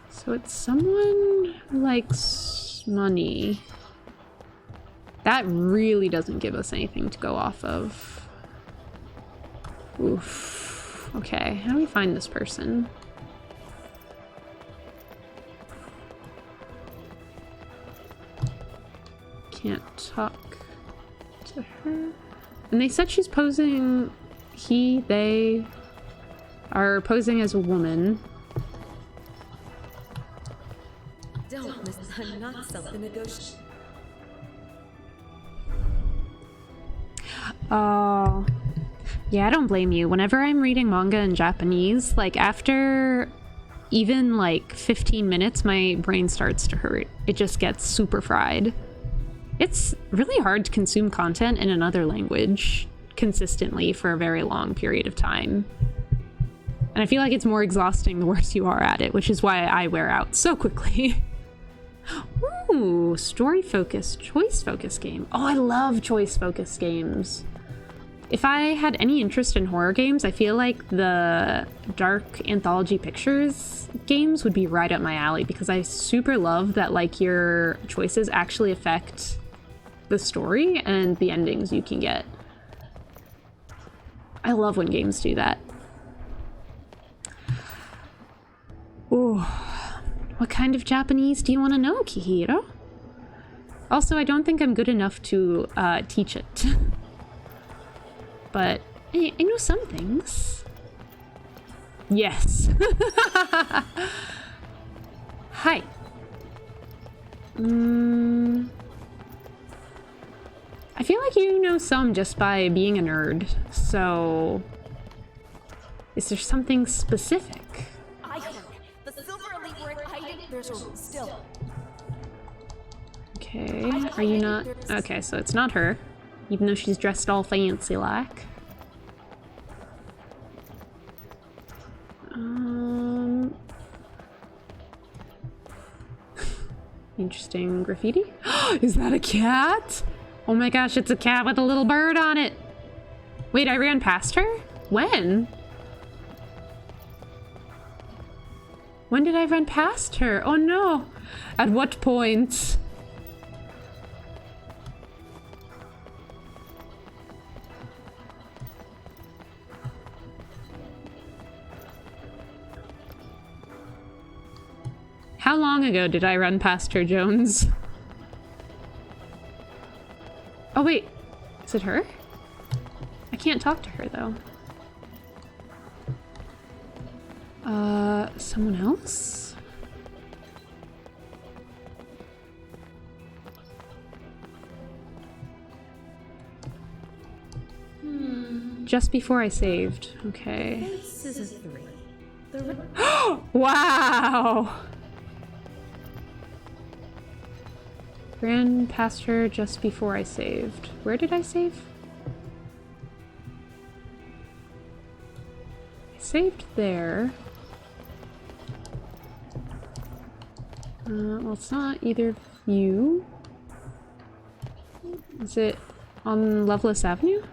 So it's someone who likes money. That really doesn't give us anything to go off of. Oof. Okay, how do we find this person? Can't talk to her. And they said she's posing, they are posing as a woman. Don't miss, I'm not self-negotiating. Oh, yeah, I don't blame you. Whenever I'm reading manga in Japanese, like after even like 15 minutes, my brain starts to hurt. It just gets super fried. It's really hard to consume content in another language consistently for a very long period of time. And I feel like it's more exhausting the worse you are at it, which is why I wear out so quickly. Ooh, story-focused, choice-focused game. Oh, I love choice-focused games. If I had any interest in horror games, I feel like the Dark Anthology Pictures games would be right up my alley, because I super love that like your choices actually affect the story and the endings you can get. I love when games do that. Ooh. What kind of Japanese do you want to know, Kihiro? Also, I don't think I'm good enough to teach it. But I know some things. Yes. Hi. I feel like you know some just by being a nerd, so... Is there something specific? I heard the Silver Elite were hiding. There's a room still. Okay, are you not? Okay, so it's not her, even though she's dressed all fancy like. Interesting graffiti. Is that a cat? Oh my gosh, it's a cat with a little bird on it. Wait, I ran past her? When? When did I run past her? Oh no! At what point? How long ago did I run past her, Jones? Oh wait, is it her? I can't talk to her though. Someone else? Just before I saved. Okay. This is a 3. Wow! Ran past her just before I saved. Where did I save? I saved there. Well, it's not either of you. Is it on Loveless Avenue?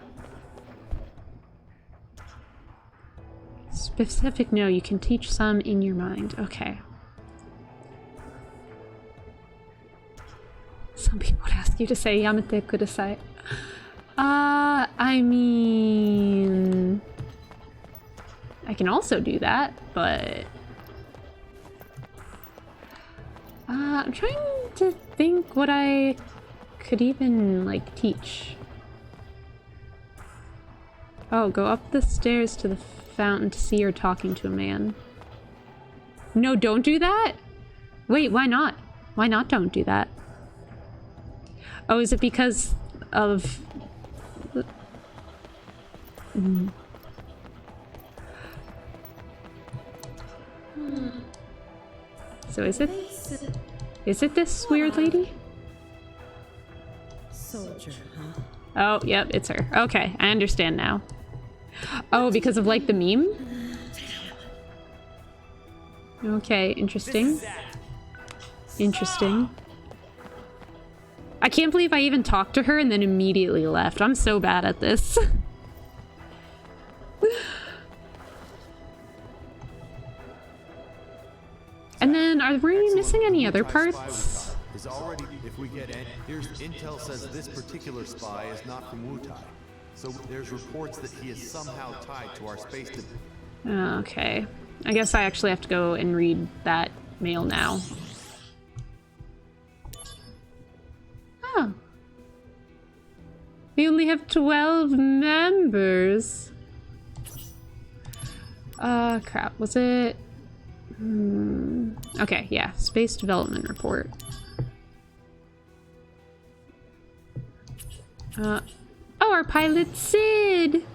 Specific no, you can teach some in your mind. Okay. Some people would ask you to say Yamete kudasai. I mean... I can also do that, but... I'm trying to think what I could even, like, teach. Oh, go up the stairs to the fountain to see her talking to a man. No, don't do that? Wait, why not? Why not don't do that? Oh, is it because of... So is it this weird lady? Soldier, huh? Oh, yep, it's her. Okay, I understand now. Oh, because of like the meme? Okay, interesting. Interesting. I can't believe I even talked to her and then immediately left. I'm so bad at this. And then, are we missing any other parts? Is already, if we get in, here's intel says this particular spy is not from Wutai. So there's reports that he is somehow tied to our space division. Okay. I guess I actually have to go and read that mail now. Oh. We only have 12 members. Crap. Was it... Okay, yeah. Space Development Report. Oh, our pilot Sid!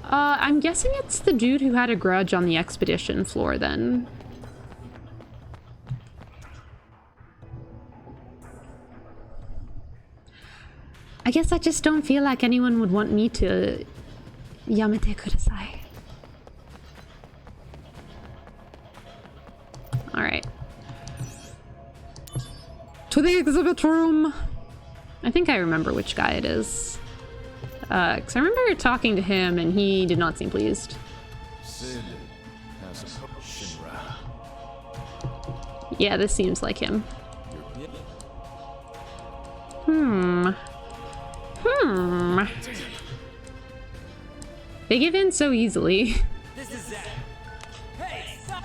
I'm guessing it's the dude who had a grudge on the expedition floor, then. I guess I just don't feel like anyone would want me to... Yamete kudasai. Alright. To the exhibit room! I think I remember which guy it is. Because I remember talking to him and he did not seem pleased. Sid has a Shinra. Yeah, this seems like him. They give in so easily. This is Zach. Hey, stop!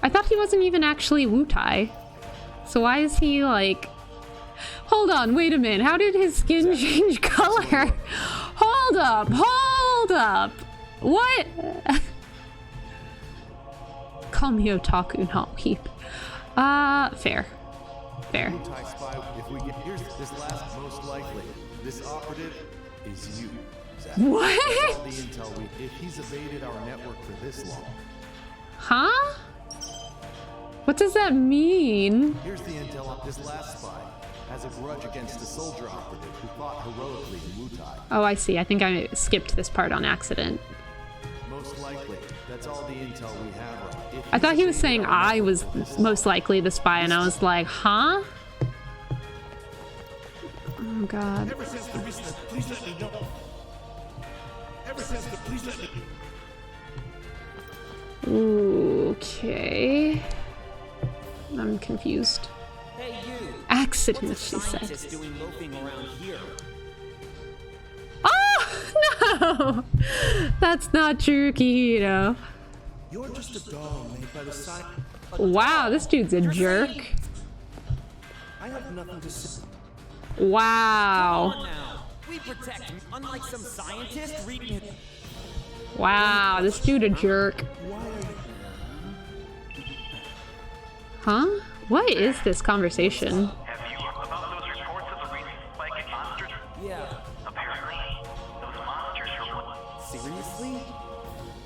I thought he wasn't even actually Wutai. So why is he like... Hold on, wait a minute. How did his skin change color? Hold up, hold up. What? Call me otaku, not weep. Fair. Fair. Wutai spy, if we get here's this last most likely. This operative is you, Zach. What? That's all the intel we, if he's evaded our network for this long. Huh? What does that mean? Here's the intel on this last spy. Has a grudge against a soldier operative who fought heroically in Wutai. Oh, I see. I think I skipped this part on accident. Most likely. That's all the intel we have. If I thought he was saying I was most likely the spy, and I was like, huh? Oh, God. Ever since the recent, please let me know. Ever since the, please let me. Okay. I'm confused. Hey, you. Accident, What's she a scientist said. doing loafing around here? Oh, no! That's not true, Kihiro. You're just a doll made by the side. Wow, this dude's a jerk. I have nothing to say. Wow. Come on now. We protect him, unlike some scientist reading it. Wow, this dude a jerk. Why are you? Huh? What is this conversation? Have you heard about those reports of the recent spike in monsters? Yeah. Apparently, those monsters are what? Seriously?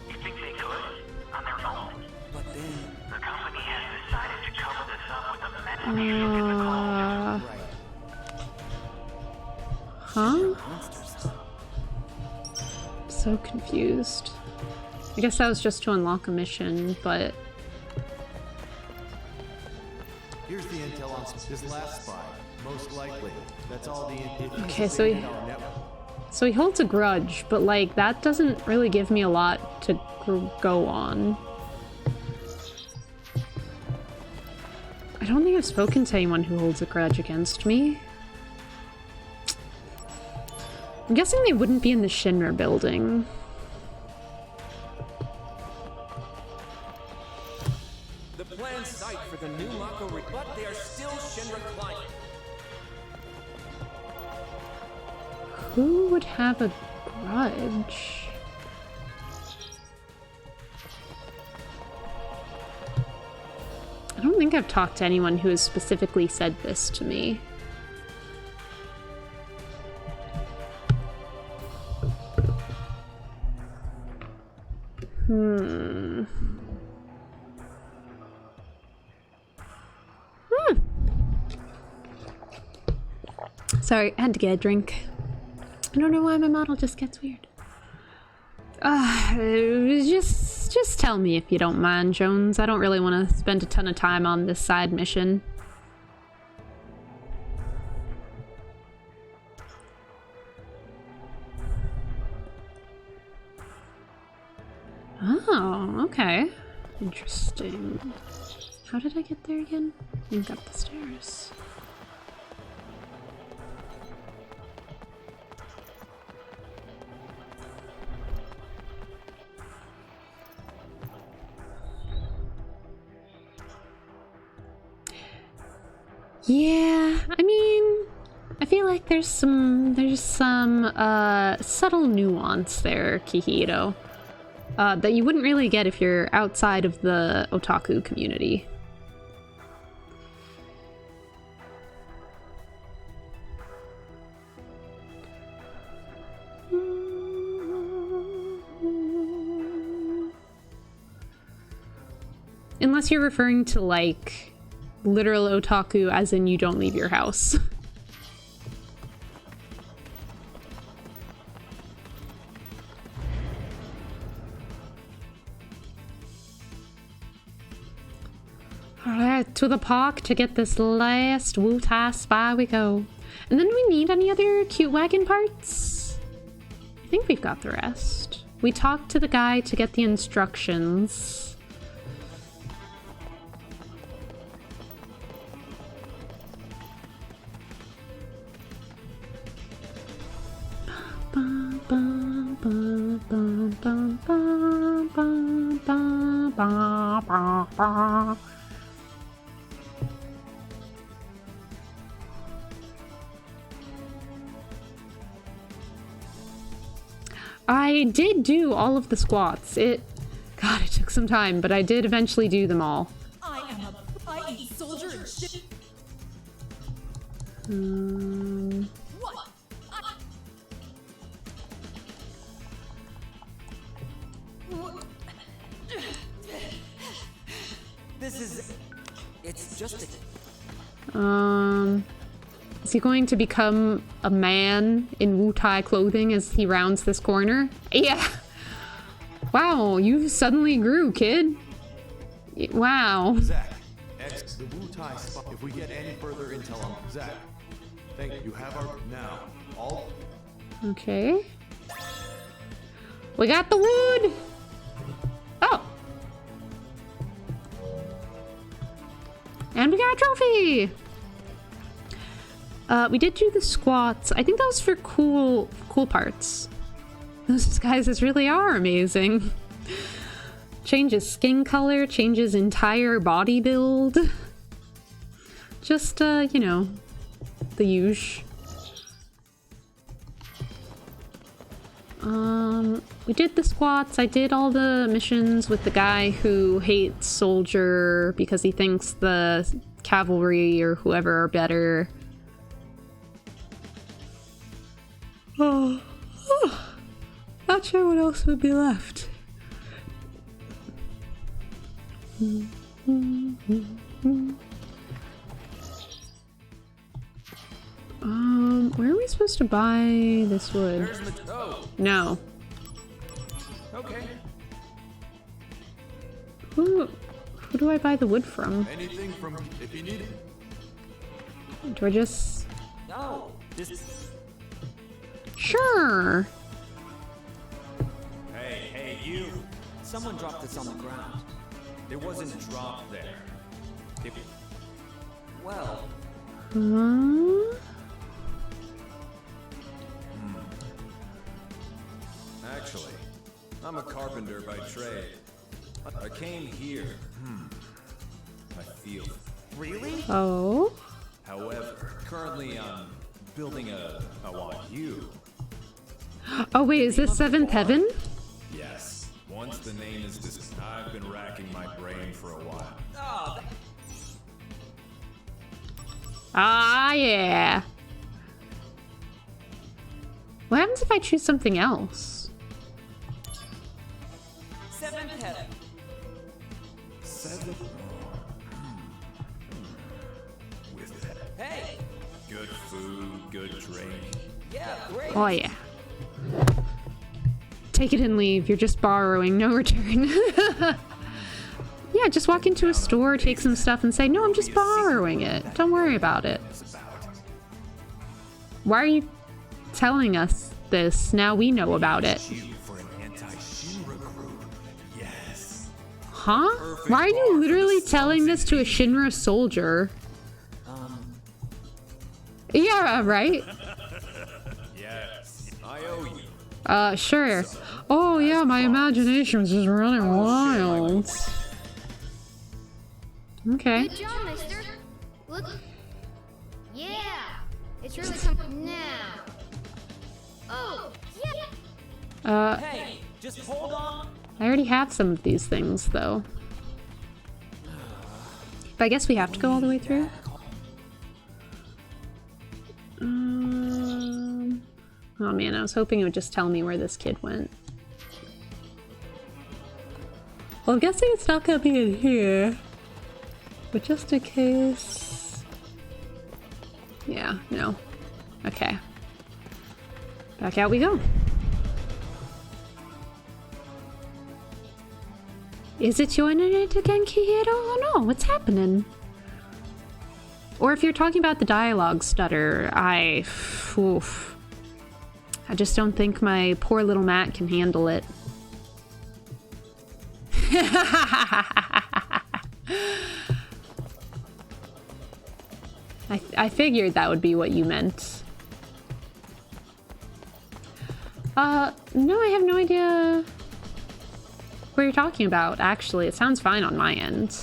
You think they could? On their own? But then... The company has decided to cover this up with a menacing shoot in the cloud. Right. Huh? Monsters. So confused. I guess that was just to unlock a mission, but... Here's the intel on his last spy. Most likely. That's all the intel. Okay, so he holds a grudge, but like that doesn't really give me a lot to go on. I don't think I've spoken to anyone who holds a grudge against me. I'm guessing they wouldn't be in the Shinra building. The planned site for the new Mako, but they are still Shinra client. Who would have a grudge? I don't think I've talked to anyone who has specifically said this to me. Sorry, I had to get a drink. I don't know why my model just gets weird. Just tell me if you don't mind, Jones. I don't really want to spend a ton of time on this side mission. Oh, okay. Interesting. How did I get there again? I think up the stairs. Yeah, I mean, I feel like there's some subtle nuance there, Kihito, that you wouldn't really get if you're outside of the otaku community. Unless you're referring to, like, literal otaku as in you don't leave your house. Alright, to the park to get this last Wutai spy we go. And then do we need any other cute wagon parts? I think we've got the rest. We talked to the guy to get the instructions. I did do all of the squats. God, it took some time, but I did eventually do them all. I eat soldier and shit. What? It's just a... Is he going to become a man in Wutai clothing as he rounds this corner? Yeah. Wow, you suddenly grew, kid. Wow. Zach, X the Wutai spot. If we get any further intel on Zach, thank you. Have our now. All. Okay. We got the wood. Oh. And we got a trophy. We did do the squats. I think that was for cool parts. Those disguises really are amazing. Changes skin color, changes entire body build. Just, you know, the usual. We did the squats. I did all the missions with the guy who hates Soldier because he thinks the cavalry or whoever are better. Oh, not sure what else would be left. Where are we supposed to buy this wood? No. Okay. Who do I buy the wood from? Anything from if you need it. Do I just... No, just... Sure. Hey, you. Someone dropped this on the ground. It wasn't dropped there. Well... Actually, I'm a carpenter by trade. I came here. I feel. Really? Oh. However, currently I'm building I want you. Oh wait, is this Seventh Heaven? Yes. Once the name is I've been racking my brain for a while. Oh, Ah, yeah. What happens if I choose something else? Seventh Heaven. Seven. With that. Hey! Good food, good drink? Yeah, great. Oh yeah. Take it and leave. You're just borrowing, no return. Yeah, just walk into a store, take some stuff, and say, no, I'm just borrowing it. Don't worry about it. Why are you telling us this? Now we know about it. Huh? Why are you literally telling this to a Shinra soldier? Yeah, right? Yes, I owe you. Sure. Oh yeah, my imagination's just running wild. Okay. Good job, mister. Look. Yeah. It's really coming now. Oh, yeah. Hey, just hold on. I already have some of these things, though. But I guess we have to go all the way through. Oh man, I was hoping it would just tell me where this kid went. Well, I'm guessing it's not gonna be in here. But just in case... Yeah, no. Okay. Back out we go. Is it your internet again, Kihiro? Oh no, what's happening? Or if you're talking about the dialogue stutter, oof. I just don't think my poor little Matt can handle it. I figured that would be what you meant. No, I have no idea what you're talking about, actually. It sounds fine on my end.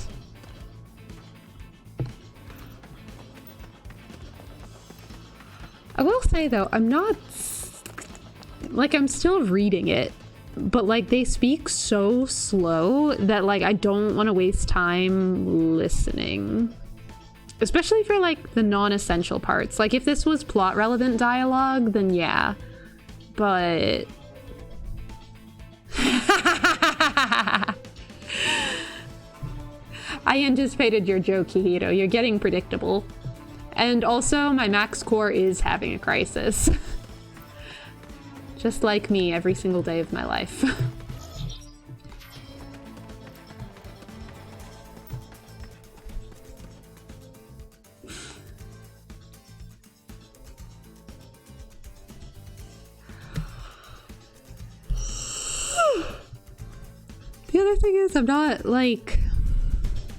I will say, though, I'm not... Like, I'm still reading it, but, like, they speak so slow that, like, I don't want to waste time listening. Especially for, like, the non-essential parts. Like, if this was plot-relevant dialogue, then yeah. But... I anticipated your joke, Kihiro. You're getting predictable. And also, my max core is having a crisis. Just like me every single day of my life. The other thing is, I'm not, like,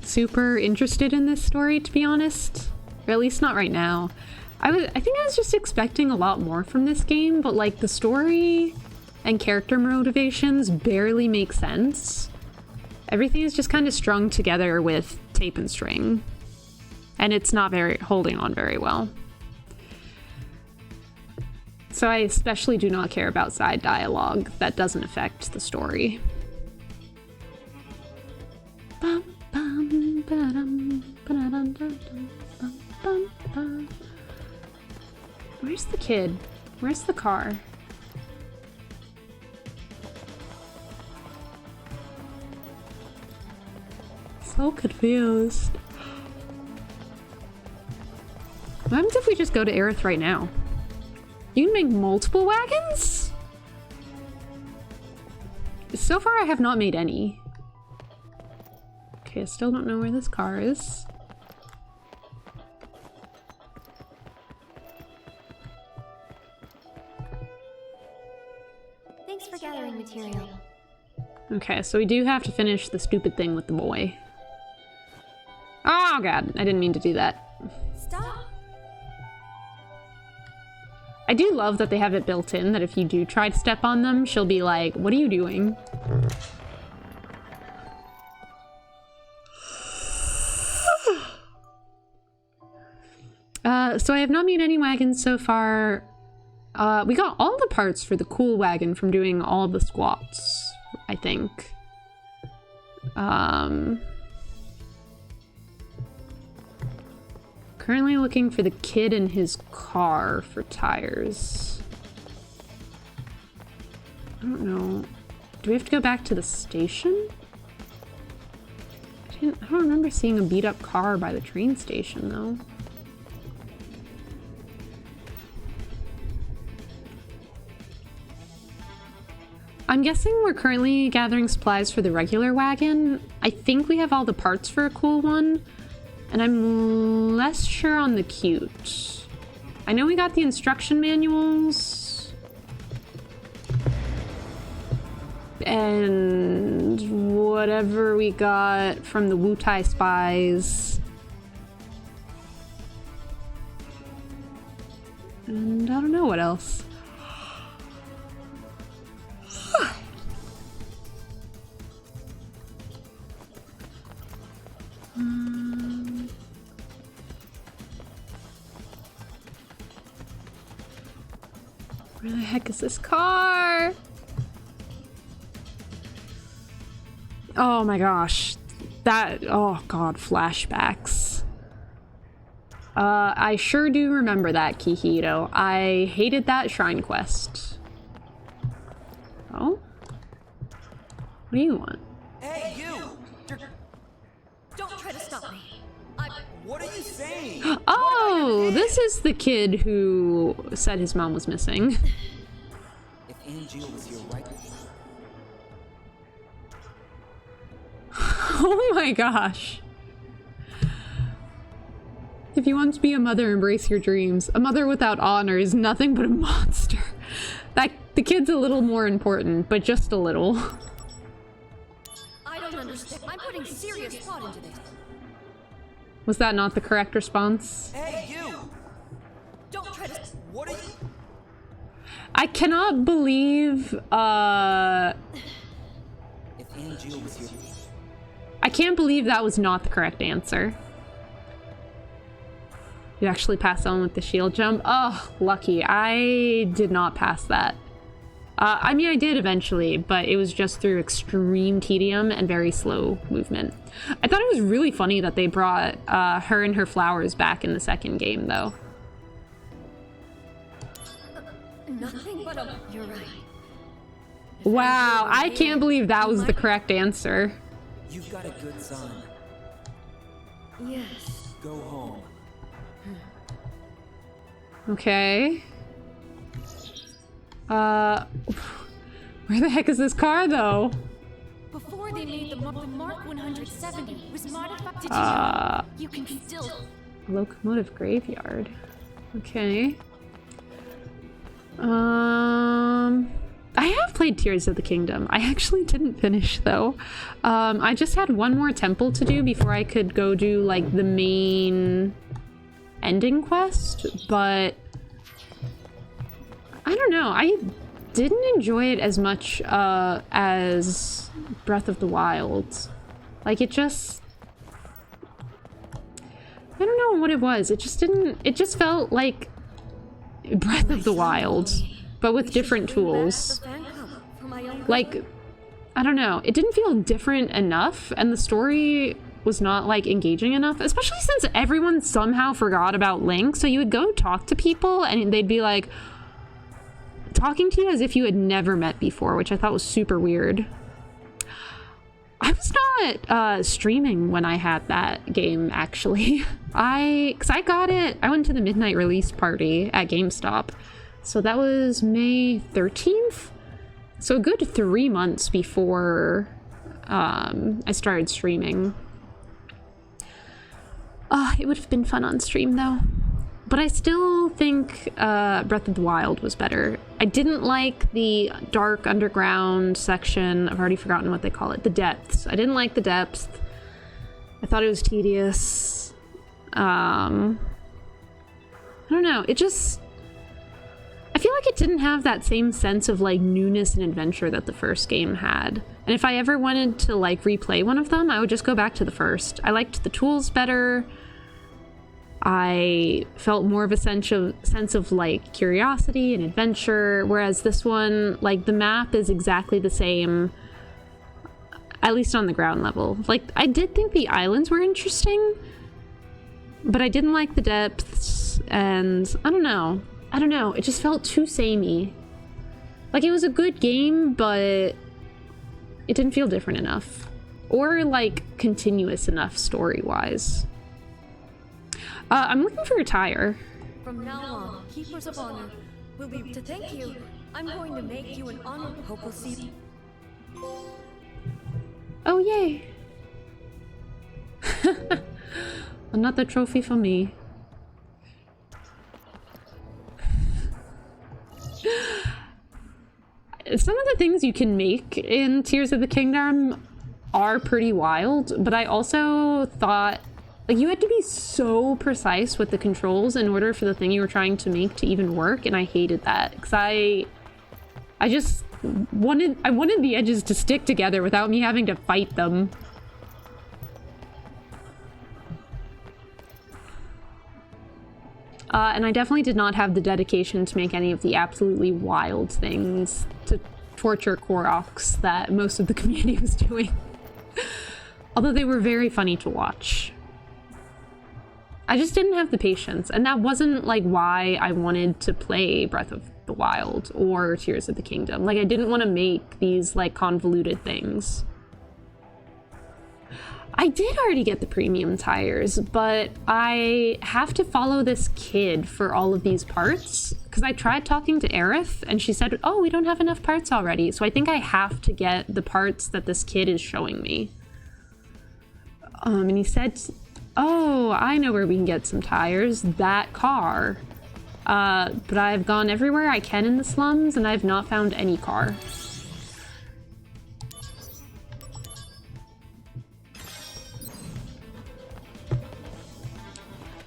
super interested in this story, to be honest. Or at least not right now. I think I was just expecting a lot more from this game, but, like, the story and character motivations barely make sense. Everything is just kind of strung together with tape and string. And it's not holding on very well. So I especially do not care about side dialogue that doesn't affect the story. Where's the kid? Where's the car? So confused. What happens if we just go to Aerith right now? You can make multiple wagons? So far I have not made any. Okay, I still don't know where this car is. Thanks for gathering material. Okay, so we do have to finish the stupid thing with the boy. Oh god, I didn't mean to do that. Stop. I do love that they have it built in that if you do try to step on them, she'll be like, what are you doing? So I have not made any wagons so far. We got all the parts for the cool wagon from doing all the squats, I think. Currently looking for the kid in his car for tires. I don't know. Do we have to go back to the station? I don't remember seeing a beat up car by the train station though. I'm guessing we're currently gathering supplies for the regular wagon. I think we have all the parts for a cool one, and I'm less sure on the cute. I know we got the instruction manuals. And whatever we got from the Wutai spies. And I don't know what else. Where the heck is this car? Oh my gosh. Oh god, flashbacks. I sure do remember that, Kihito. I hated that shrine quest. Oh? What do you want? Hey, you! Don't try to stop me. What are you saying? Oh, this is the kid who said his mom was missing. If Angel was here right Oh my gosh. If you want to be a mother, embrace your dreams. A mother without honor is nothing but a monster. The kid's a little more important, but just a little. I don't understand. I'm putting serious thought into this. Was that not the correct response? Hey, you! Don't try to. What are you? I cannot believe, If Angel was here. I can't believe that was not the correct answer. You actually passed on with the shield jump? Oh, lucky. I did not pass that. I mean, I did eventually, but it was just through extreme tedium and very slow movement. I thought it was really funny that they brought her and her flowers back in the second game, though. Nothing but a. You're right. Wow, I can't believe that was the correct answer. You've got a good son. Yes. Go home. Okay. Where the heck is this car, though? Before they made the Mark 170 was modified. Did you know? You can still. Locomotive graveyard. Okay. I have played Tears of the Kingdom. I actually didn't finish, though. I just had one more temple to do before I could go do, like, the main ending quest, but I don't know. I didn't enjoy it as much as Breath of the Wild. Like, it just... I don't know what it was. It just didn't... It just felt like Breath of the Wild, but with different tools. Like, I don't know. It didn't feel different enough, and the story was not, like, engaging enough, especially since everyone somehow forgot about Link. So you would go talk to people, and they'd be, like, talking to you as if you had never met before, which I thought was super weird. I was not streaming when I had that game, actually. Because I got it, I went to the midnight release party at GameStop. So that was May 13th? So a good 3 months before I started streaming. It would have been fun on stream, though. But I still think Breath of the Wild was better. I didn't like the dark underground section. I've already forgotten what they call it. The depths. I didn't like the depths. I thought it was tedious. I don't know. It just... I feel like it didn't have that same sense of, like, newness and adventure that the first game had. And if I ever wanted to, like, replay one of them, I would just go back to the first. I liked the tools better. I felt more of a sense of like curiosity and adventure, whereas this one, like, the map is exactly the same, at least on the ground level. Like, I did think the islands were interesting, but I didn't like the depths, and I don't know, it just felt too samey. Like, it was a good game, but it didn't feel different enough, or like continuous enough story-wise. I'm looking for a tire. From now on, Keepers of Honor will be to thank you. I'm going to make you an honor. Hope we'll see. Oh, yay! Another trophy for me. Some of the things you can make in Tears of the Kingdom are pretty wild, but I also thought, like, you had to be so precise with the controls in order for the thing you were trying to make to even work, and I hated that, because I just wanted the edges to stick together without me having to fight them. And I definitely did not have the dedication to make any of the absolutely wild things to torture Koroks that most of the community was doing. Although they were very funny to watch. I just didn't have the patience, and that wasn't like why I wanted to play Breath of the Wild or Tears of the Kingdom. Like, I didn't want to make these like convoluted things. I did already get the premium tires, but I have to follow this kid for all of these parts because I tried talking to Aerith and she said, oh, we don't have enough parts already. So I think I have to get the parts that this kid is showing me. And he said, oh, I know where we can get some tires, that car. But I've gone everywhere I can in the slums and I've not found any car.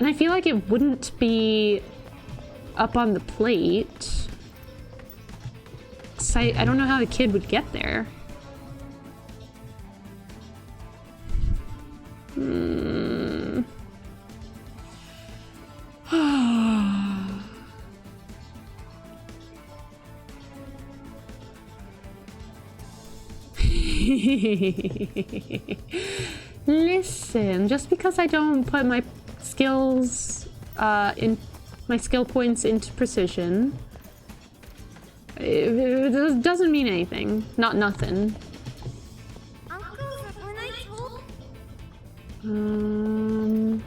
And I feel like it wouldn't be up on the plate. So I don't know how the kid would get there. Listen, just because I don't put my skills in my skill points into precision, it doesn't mean anything. Not nothing. Uncle, when I told...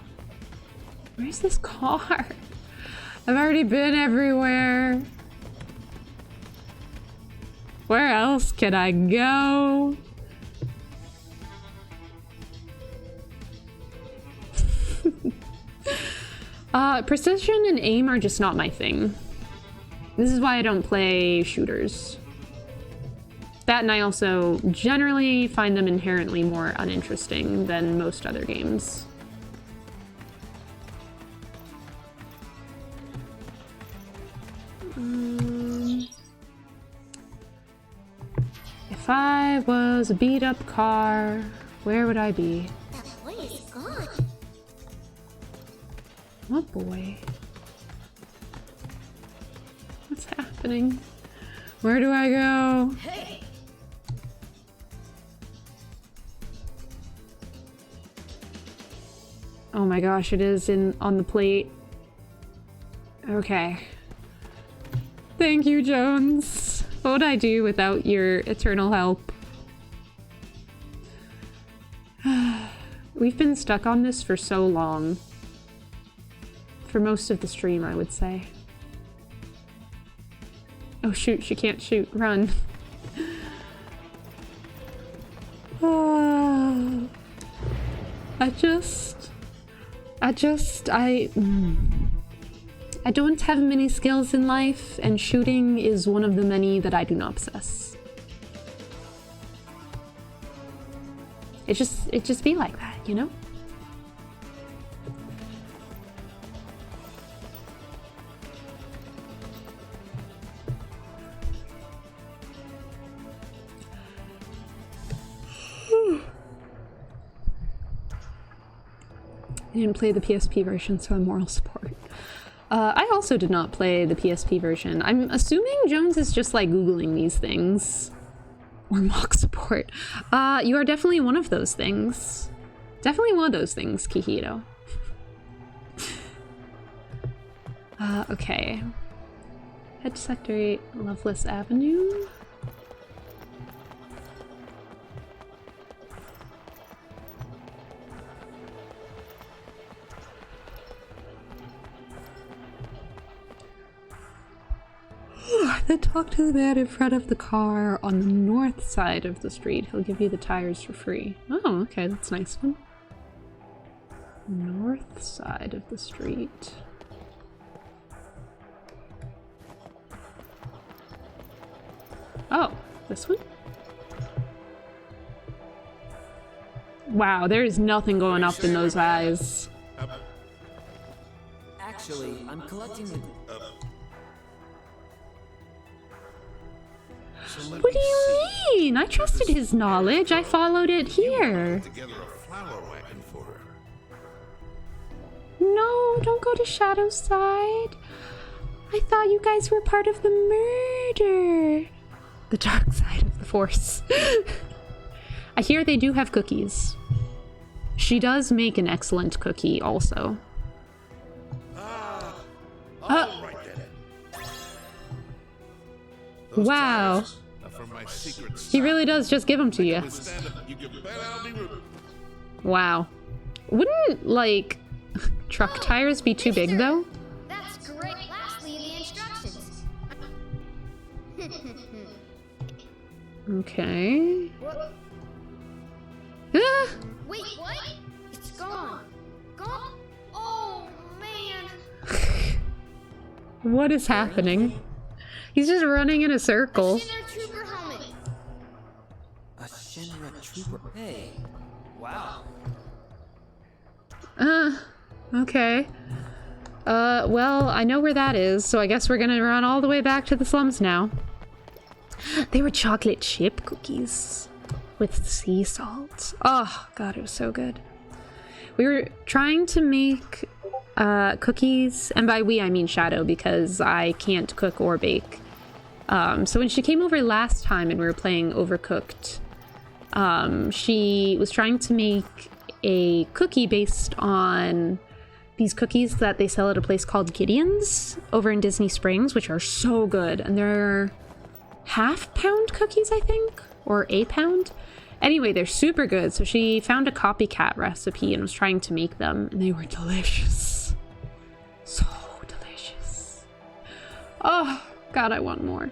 Where's this car? I've already been everywhere. Where else can I go? Precision and aim are just not my thing. This is why I don't play shooters. That, and I also generally find them inherently more uninteresting than most other games. If I was a beat-up car, where would I be? That boy is gone. What boy? What's happening? Where do I go? Hey. Oh my gosh, it is on the plate. Okay. Thank you, Jones. What would I do without your eternal help? We've been stuck on this for so long. For most of the stream, I would say. Oh shoot, she can't shoot. Run. I don't have many skills in life, and shooting is one of the many that I do not possess. It just be like that, you know? I didn't play the PSP version, so I'm moral support. I also did not play the PSP version. I'm assuming Jones is just like Googling these things. Or mock support. You are definitely one of those things. Definitely one of those things, Kihito. Okay. Head to Sector 8, Loveless Avenue. Then talk to the man in front of the car on the north side of the street. He'll give you the tires for free. Oh, okay, that's a nice one. North side of the street. Oh, this one? Wow, there is nothing going up in those eyes. Actually, I'm collecting the... What do you mean? I trusted his knowledge. I followed it here. Together a flower wagon for her. No, don't go to Shadow's side. I thought you guys were part of the murder. The dark side of the Force. I hear they do have cookies. She does make an excellent cookie also. Right then. Wow. For my secret He really does just give them to you. you can bet I'll be rude. Wow. Wouldn't, like, truck tires be too big, though? That's great. Lastly, the instructions. Okay. What? Ah! Wait, what? It's gone. Gone? Oh, man. What is happening? He's just running in a circle. Shinra Trooper helmet. A Shinra Trooper. Hey. Wow. Okay. Well, I know where that is, so I guess we're gonna run all the way back to the slums now. They were chocolate chip cookies with sea salt. Oh, God, it was so good. We were trying to make cookies, and by we I mean Shadow, because I can't cook or bake. So when she came over last time and we were playing Overcooked, she was trying to make a cookie based on these cookies that they sell at a place called Gideon's over in Disney Springs, which are so good. And they're half-pound cookies, I think, or a pound. Anyway, they're super good. So she found a copycat recipe and was trying to make them, and they were delicious. So delicious. Oh, God, I want more.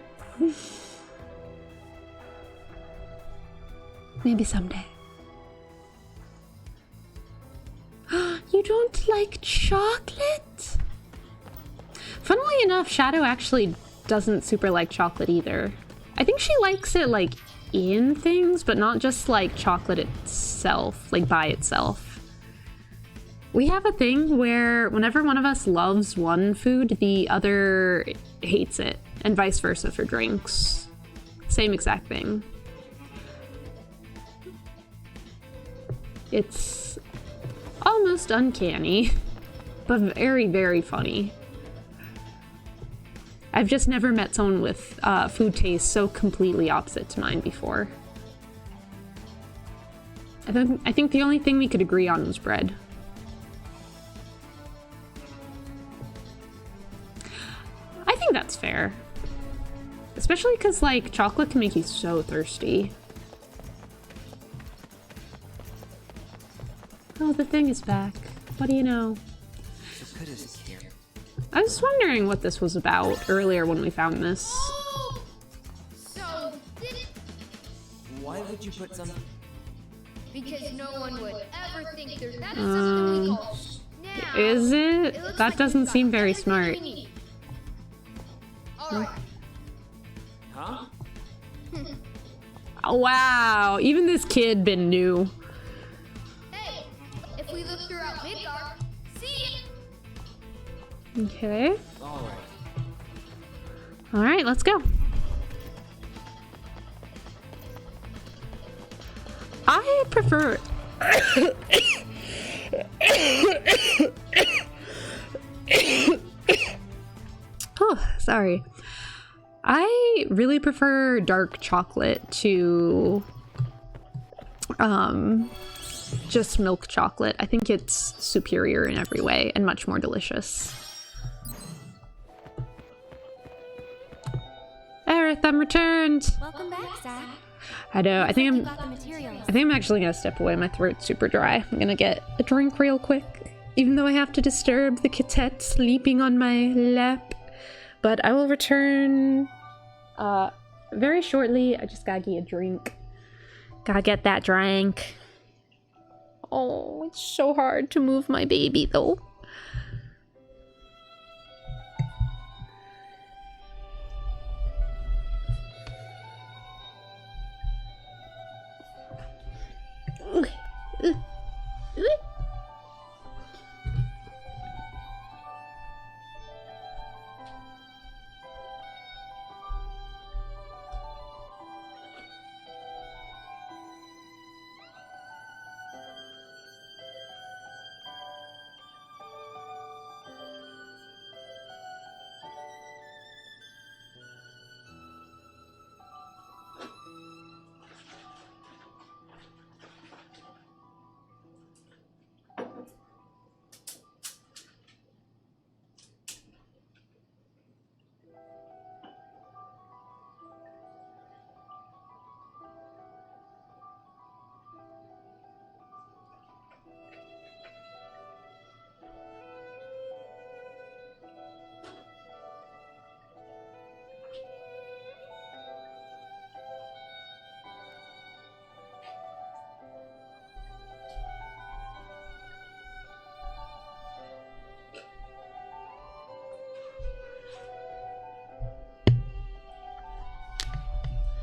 Maybe someday. You don't like chocolate? Funnily enough, Shadow actually doesn't super like chocolate either. I think she likes it, like, in things, but not just, like, chocolate itself, like, by itself. We have a thing where whenever one of us loves one food, the other hates it, and vice versa for drinks. Same exact thing. It's almost uncanny, but very, very funny. I've just never met someone with food taste so completely opposite to mine before. I think the only thing we could agree on was bread. I think that's fair. Especially because, like, chocolate can make you so thirsty. Oh, the thing is back. What do you know? I was wondering what this was about earlier when we found this. Oh! So, Why would you put some... because no one would ever think that is something we call... Now, Is it? That doesn't seem very smart. Alright. Huh? Wow, even this kid been new. Hey, if we look throughout Midgar, see? Okay. Alright. Alright, let's go. I prefer... Oh, sorry. I really prefer dark chocolate to just milk chocolate. I think it's superior in every way and much more delicious. Aerith, I'm returned. Welcome back, Zach. I know. I think I'm actually gonna step away. My throat's super dry. I'm gonna get a drink real quick, even though I have to disturb the kitette sleeping on my lap. But I will return Very shortly, I just gotta get a drink. Gotta get that drink. Oh, it's so hard to move my baby, though.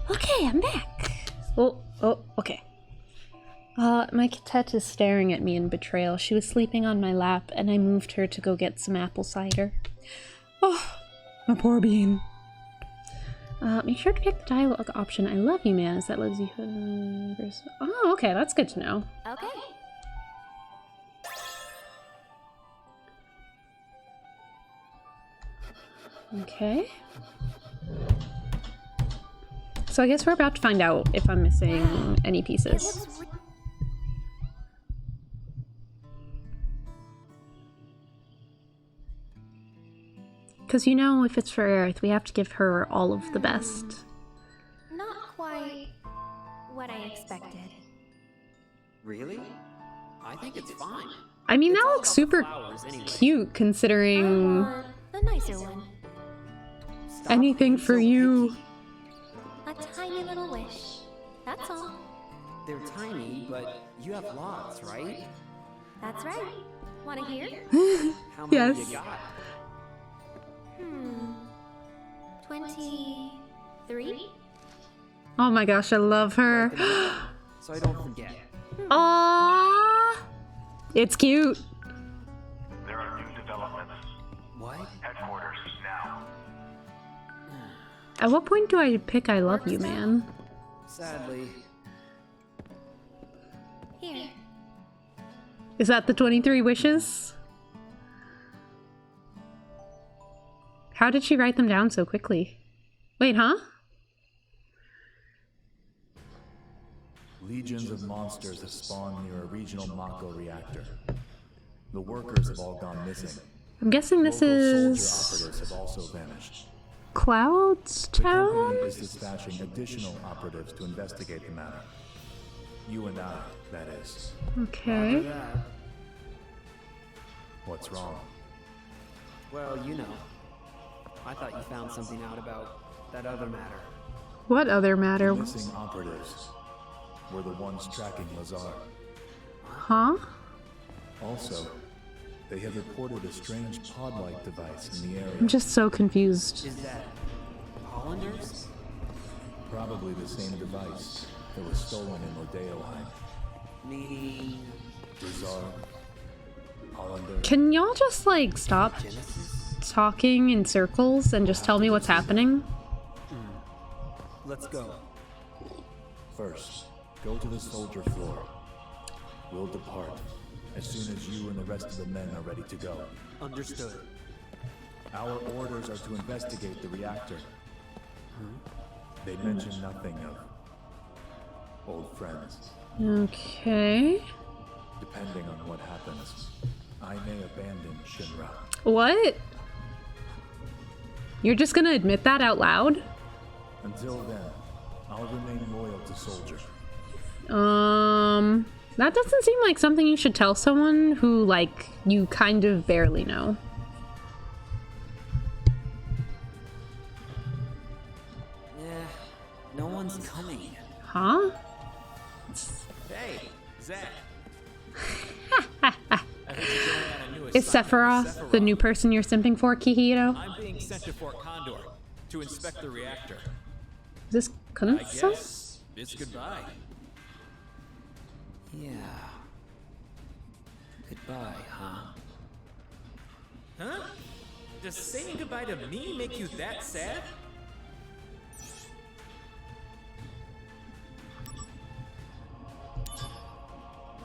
Okay, I'm back. Oh, okay. My cat is staring at me in betrayal. She was sleeping on my lap, and I moved her to go get some apple cider. Oh, my poor bean. Make sure to pick the dialogue option. I love you, man, as that lets you... Oh, okay, that's good to know. Okay. Okay. So I guess we're about to find out if I'm missing any pieces. Because, you know, if it's for Earth, we have to give her all of the best. Not quite what I expected. Really? I think it's fine. I mean, that looks super cute, considering... A nicer one. Anything for you. A tiny little wish. That's all. They're tiny, but you have lots, right? That's right. Wanna hear? How many Yes. you got? 23? Oh my gosh, I love her. So I don't forget. Aww. It's cute. There are new developments. What? Headquarters now. At what point do I pick I love you, man? Sadly. Here. Is that the 23 wishes? How did she write them down so quickly? Wait, huh? Legions of monsters have spawned near a regional Mako reactor. The workers have all gone missing. I'm guessing this Local is... soldier operatives have also vanished. Cloud's The Town? company is dispatching additional operatives to investigate the matter. You and I, that is. Okay. What's wrong? Well, you know. I thought you found something out about that other matter. What other matter? The missing operatives were the ones tracking Lazar. Huh? Also, they have reported a strange pod-like device in the area. I'm just so confused. Is that Hollanders? Probably the same device that was stolen in Odeoheim. Meaning Lazar, Hollander. Can y'all just, like, stop talking in circles and just tell me what's happening? Let's go. First, go to the soldier floor. We'll depart as soon as you and the rest of the men are ready to go. Understood. Our orders are to investigate the reactor. They mention nothing of old friends. Okay. Depending on what happens, I may abandon Shinra. What? You're just gonna admit that out loud? Until then, I'll remain loyal to Soldier. That doesn't seem like something you should tell someone who, like, you kind of barely know. Huh? Hey, Zach. Is Sephiroth the new person you're simping for, Kihito? I'm being sent to Fort Condor to inspect the reactor. Is this I Kunsa? guess it's goodbye. Yeah. Goodbye, huh? Huh? Does saying goodbye to me make you that sad?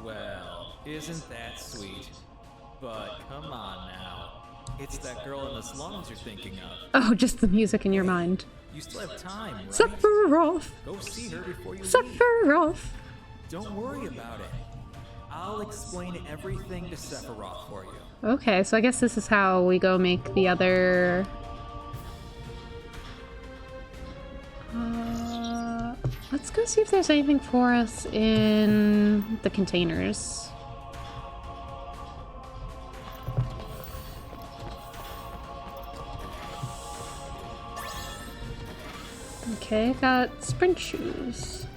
Well, isn't that sweet? But come on now. It's that girl in the slums you're thinking of. Oh, just the music in your mind. You still have time, right? Sephiroth! Go see her before you leave. Sephiroth! Don't worry about it. I'll explain everything to Sephiroth for you. Okay, so I guess this is how we go make the other... let's go see if there's anything for us in the containers. Okay, got sprint shoes.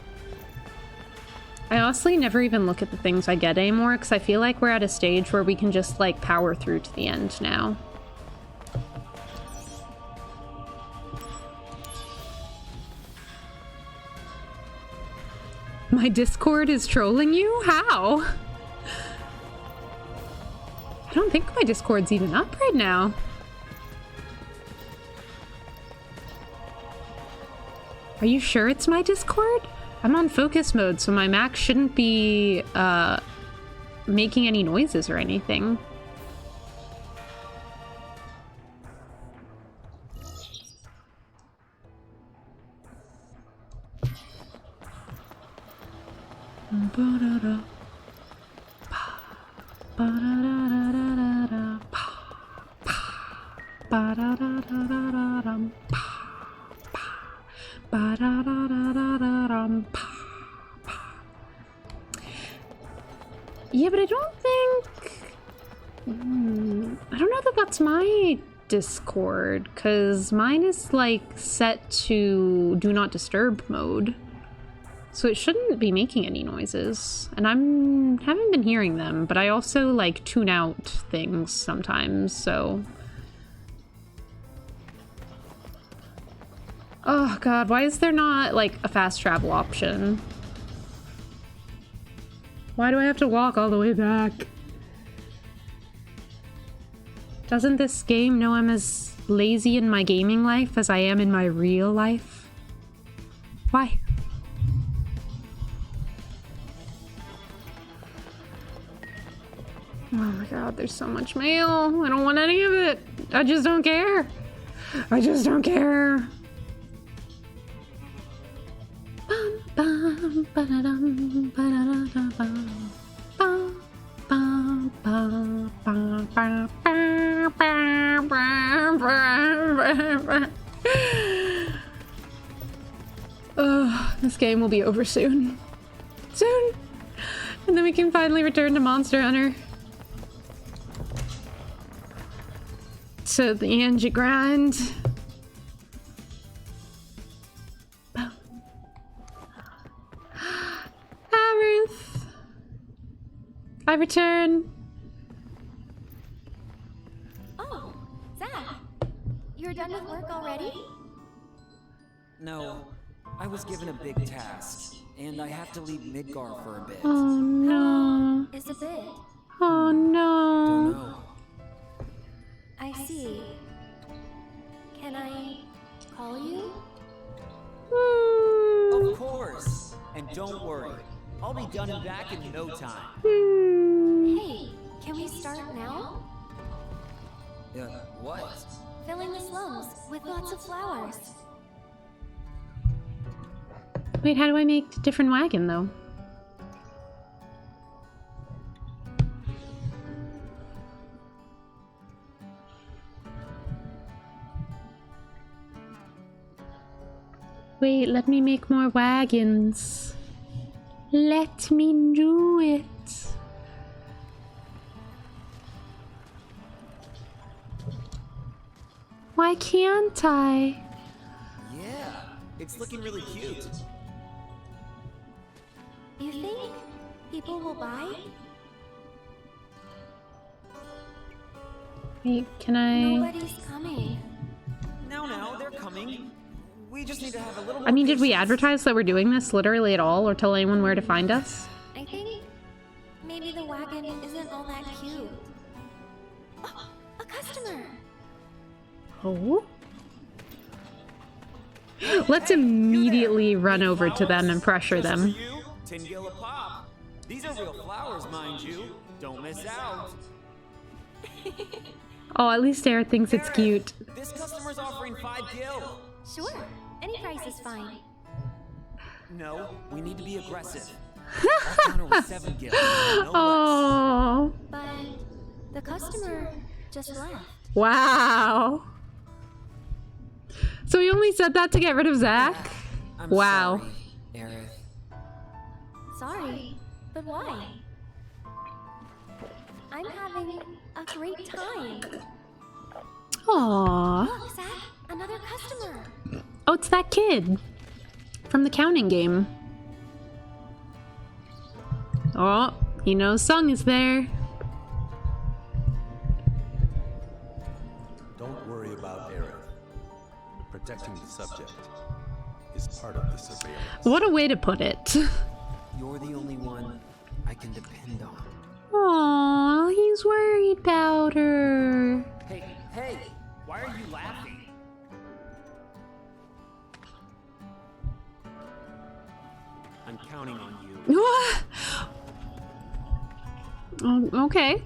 I honestly never even look at the things I get anymore because I feel like we're at a stage where we can just like power through to the end now. My Discord is trolling you? How? I don't think my Discord's even up right now. Are you sure it's my Discord? I'm on focus mode, so my Mac shouldn't be making any noises or anything. Yeah, but I don't think... I don't know that that's my Discord, because mine is, like, set to Do Not Disturb mode. So it shouldn't be making any noises. And haven't been hearing them, but I also, like, tune out things sometimes, so... Oh god, why is there not, like, a fast travel option? Why do I have to walk all the way back? Doesn't this game know I'm as lazy in my gaming life as I am in my real life? Why? Oh my god, there's so much mail. I don't want any of it. I just don't care. I just don't care. This game will be over soon. Soon! And then we can finally return to Monster Hunter. So the Angie grind. Ruth. I return. Oh, Zach. You're done with work already? No, I was given a big task, and I have to leave Midgar for a bit. Oh no. Is a bit. Oh no. Don't know. I see. Can I call you? Of course. And don't worry, I'll be done and back in no time. Hey, can we start now? What? Filling the slums with lots of flowers. Wait, how do I make a different wagon though? Wait, let me make more wagons. Let me do it. Why can't I? Yeah, it's looking really cute. think people will buy? Wait, can I... Nobody's coming. No, they're coming. We just need to have a little more I mean, did we patience. advertise that we're doing this literally at all, or tell anyone where to find us? I think maybe the wagon isn't all that cute. Oh, a customer! Oh? Let's immediately run over to them and pressure them. 10 gil a pop. These are real flowers, mind you. Don't miss out. Oh, at least Eric thinks it's cute. This customer's offering 5 gil. Sure, any price is fine. No, we need to be aggressive. I'll counter with 7 gil. No Oh. But the customer just left. Wow. So he only said that to get rid of Zach? I'm Wow. sorry, Aerith. Sorry, but why? I'm having a great time. Aww. Look, Zach, another customer. Oh, it's that kid from the counting game. Oh, he knows Sung is there. Don't worry about Aerith. Protecting the subject is part of the surveillance. What a way to put it. You're the only one I can depend on. Aww, he's worried about her. Hey, why are you laughing? I'm counting on you. What? Oh, okay.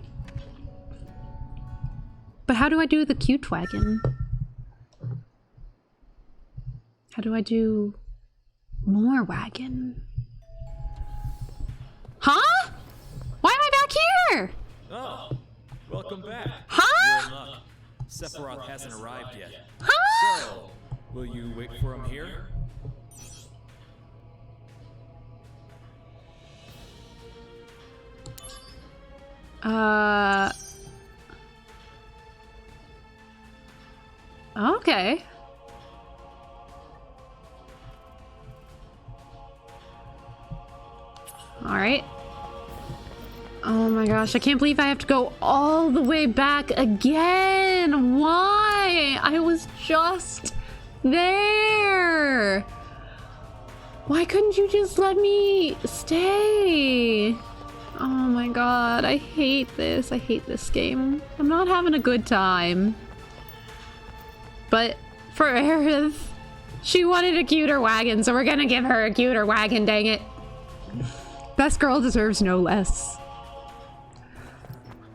But how do I do the cute wagon? How do I do more wagon? Huh? Why am I back here? Oh, welcome back. Huh? You're in luck. Sephiroth hasn't arrived yet. Huh? So, will you wait for him here? Okay. All right. Oh my gosh, I can't believe I have to go all the way back again. Why? I was just there. Why couldn't you just let me stay? Oh my god, I hate this. I hate this game. I'm not having a good time. But for Aerith, she wanted a cuter wagon, so we're gonna give her a cuter wagon, dang it. Best girl deserves no less.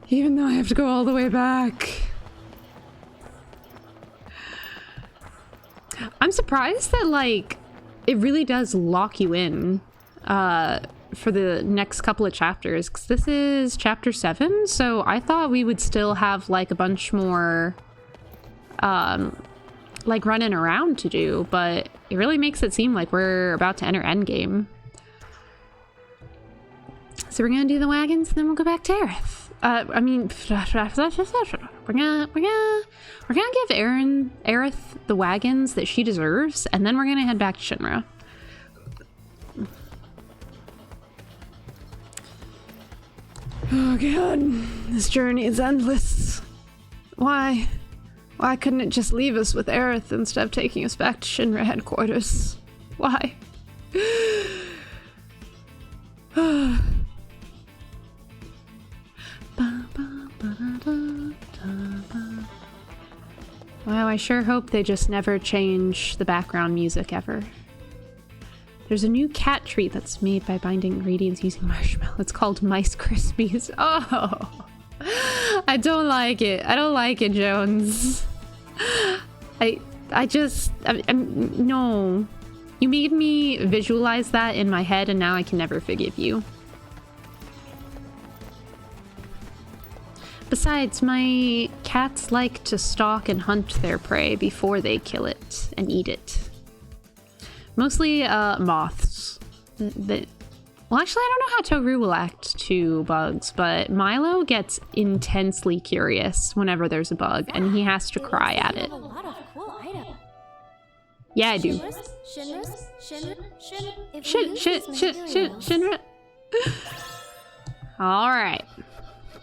Even though I have to go all the way back. I'm surprised that, like, it really does lock you in for the next couple of chapters, because this is chapter 7, so I thought we would still have, like, a bunch more like running around to do, but it really makes it seem like we're about to enter endgame. So we're gonna do the wagons, and then we'll go back to Aerith. I mean, we're gonna give Aerith the wagons that she deserves, and then we're gonna head back to Shinra. Oh god, this journey is endless. Why? Why couldn't it just leave us with Aerith instead of taking us back to Shinra headquarters? Why? Wow, I sure hope they just never change the background music ever. There's a new cat treat that's made by binding ingredients using marshmallow. It's called Mice Krispies. Oh, I don't like it. I don't like it, Jones. No. You made me visualize that in my head, and now I can never forgive you. Besides, my cats like to stalk and hunt their prey before they kill it and eat it. Mostly moths. Well, actually, I don't know how Toru will act to bugs, but Milo gets intensely curious whenever there's a bug, and he has to cry at it. A lot of cool items. Yeah, I do. Shinra. Alright.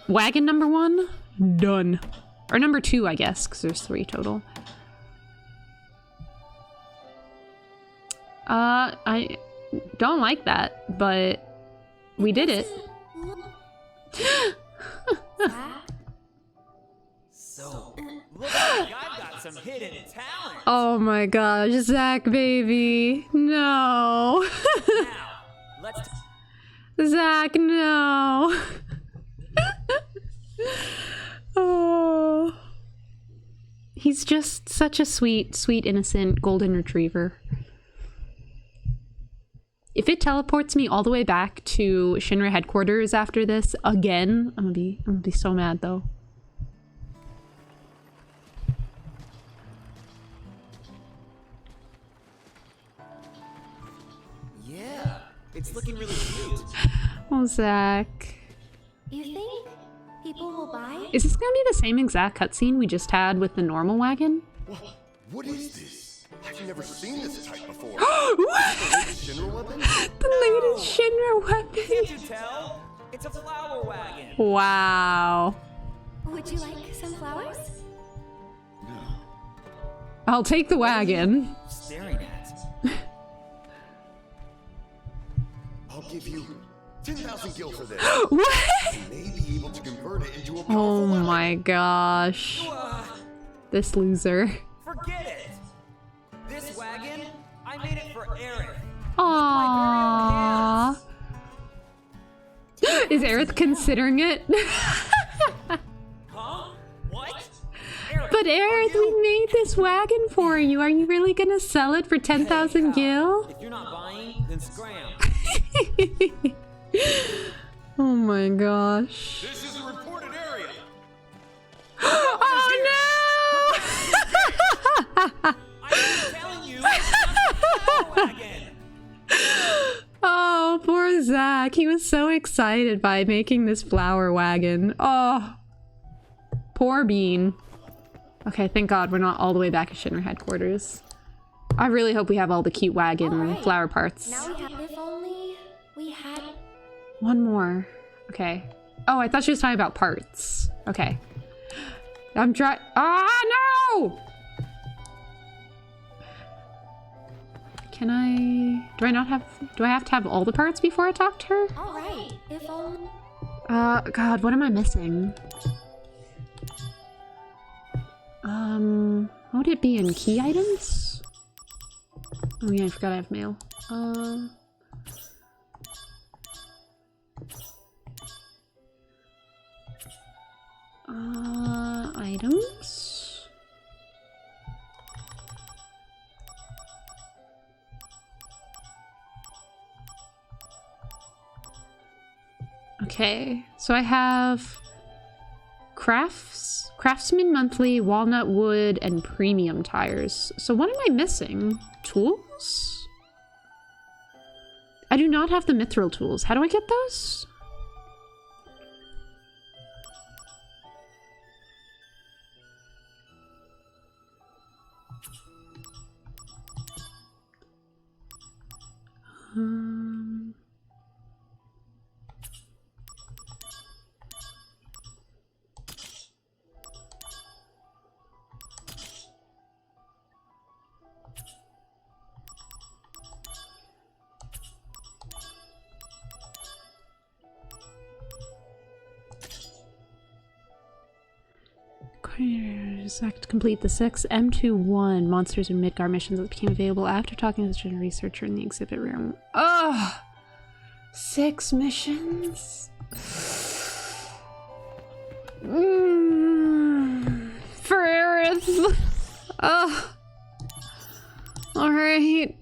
Wagon number 1, done. Or number 2, I guess, because there's 3 total. I don't like that, but we did it. So, look like I've got some hidden talent. Oh my gosh, Zach, baby. No. Now, let's... Zach, no. Oh. He's just such a sweet, sweet, innocent golden retriever. If it teleports me all the way back to Shinra headquarters after this again, I'm gonna be so mad though. Yeah, it's looking really cute. Oh, Zach. You think people will buy? Is this gonna be the same exact cutscene we just had with the normal wagon? What is this? I've never seen this type before. What? The latest Shinra weapon? The latest Shinra weapon. Can't you tell? It's a flower wagon. Wow. Would you like some flowers? I'll take the wagon. Staring at. I'll give you 10,000 gil for this. What? You may be able to convert it into a Oh powerful weapon. my gosh. This loser. Forget it. This wagon, I made it for Aerith. Aww. Is Aerith considering it? Huh? What? But Aerith, we made this wagon for you. Are you really gonna sell it for 10,000 gil? If you're not buying, then scram. Oh my gosh. This is a reported area. Oh no! I'm telling you, it's not a flower wagon. Oh, poor Zach. He was so excited by making this flower wagon. Oh, poor Bean. Okay, thank God we're not all the way back at Shinra headquarters. I really hope we have all the cute wagon flower parts. Now we have. If only we had. One more. Okay. Oh, I thought she was talking about parts. Okay. I'm trying. Ah, no! Can I? Do I not have? Do I have to have all the parts before I talk to her? All right. If only. God, what am I missing? What would it be in key items? Oh yeah, I forgot I have mail. Items? Okay, so I have Craftsman Monthly, Walnut Wood, and Premium Tires. So what am I missing? Tools? I do not have the Mithril tools. How do I get those? To complete the 6 M21 Monsters in Midgar missions that became available after talking to the researcher in the exhibit room. Ugh! 6 missions? For Aerith! Ugh! Alright.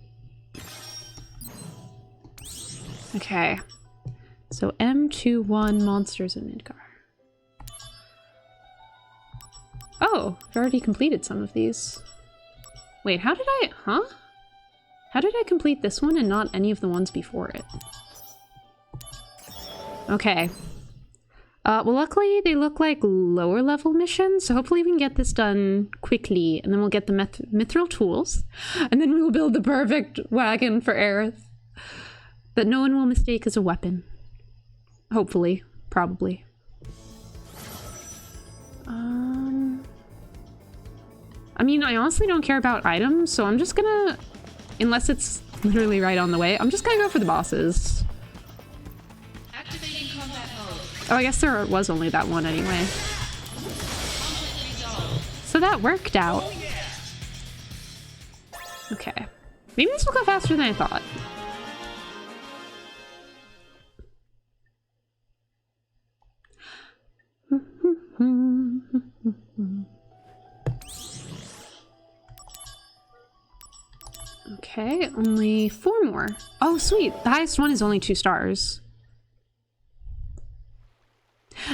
Okay. So M21 Monsters in Midgar. Oh, I've already completed some of these. Wait, how did I... Huh? How did I complete this one and not any of the ones before it? Okay. Well, luckily they look like lower level missions, so hopefully we can get this done quickly, and then we'll get the mithril tools, and then we will build the perfect wagon for Aerith that no one will mistake as a weapon. Hopefully. Probably. I mean, I honestly don't care about items, so I'm just gonna... Unless it's literally right on the way, I'm just gonna go for the bosses. Activating combat mode. Oh, I guess there was only that one anyway. So that worked out. Okay. Maybe this will go faster than I thought. Okay, only 4 more. Oh, sweet. The highest one is only 2 stars.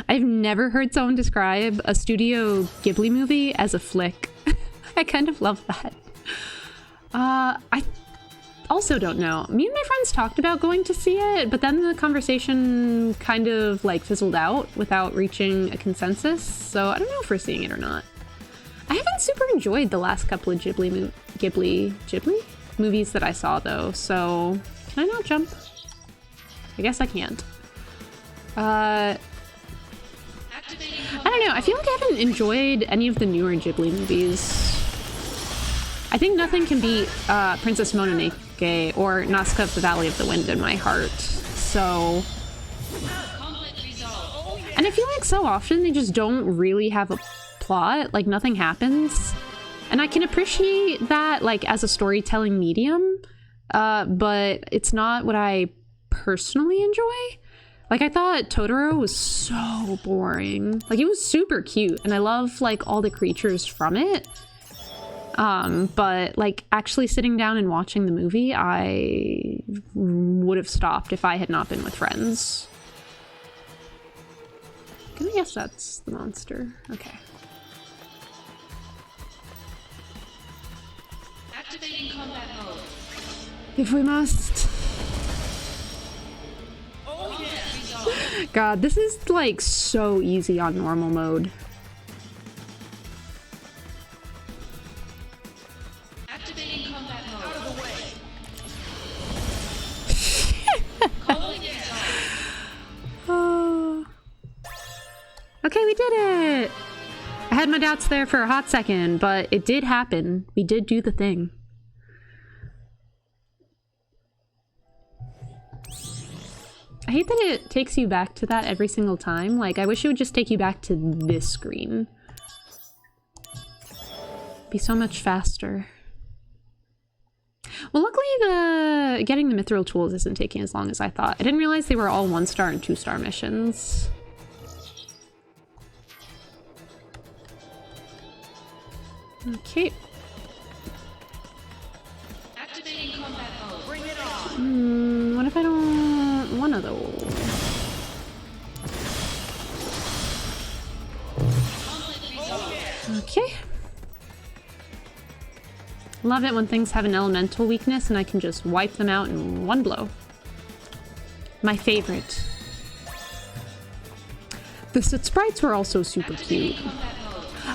I've never heard someone describe a Studio Ghibli movie as a flick. I kind of love that. I also don't know. Me and my friends talked about going to see it, but then the conversation kind of like fizzled out without reaching a consensus, so I don't know if we're seeing it or not. I haven't super enjoyed the last couple of Ghibli movies that I saw though, so can I not jump? I guess I can't. I don't know, I feel like I haven't enjoyed any of the newer Ghibli movies. I think nothing can beat Princess Mononoke or Nazca of the Valley of the Wind in my heart, so... And I feel like so often they just don't really have a plot, like nothing happens. And I can appreciate that, like, as a storytelling medium, but it's not what I personally enjoy. Like, I thought Totoro was so boring. Like, it was super cute, and I love, like, all the creatures from it. But, like, actually sitting down and watching the movie, I would have stopped if I had not been with friends. Can I guess that's the monster? Okay. Activating combat mode. If we must. Oh yeah. God, this is like so easy on normal mode. Activating combat mode. Out of the way. Oh yeah. Oh. Okay, we did it. I had my doubts there for a hot second, but it did happen. We did do the thing. I hate that it takes you back to that every single time. Like, I wish it would just take you back to this screen. Be so much faster. Well, luckily getting the mithril tools isn't taking as long as I thought. I didn't realize they were all 1-star and 2-star missions. Okay. Activating combat mode. Bring it on. What if I don't... one of those? Okay. Love it when things have an elemental weakness and I can just wipe them out in one blow. My favorite. The sprites were also super cute.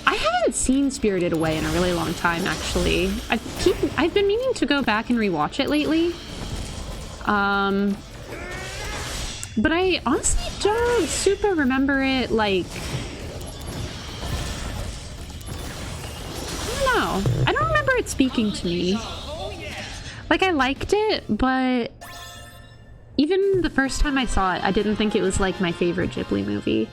I haven't seen Spirited Away in a really long time, actually. I've been meaning to go back and rewatch it lately. But I honestly don't super remember it, like... I don't know. I don't remember it speaking to me. Like, I liked it, but... even the first time I saw it, I didn't think it was, like, my favorite Ghibli movie.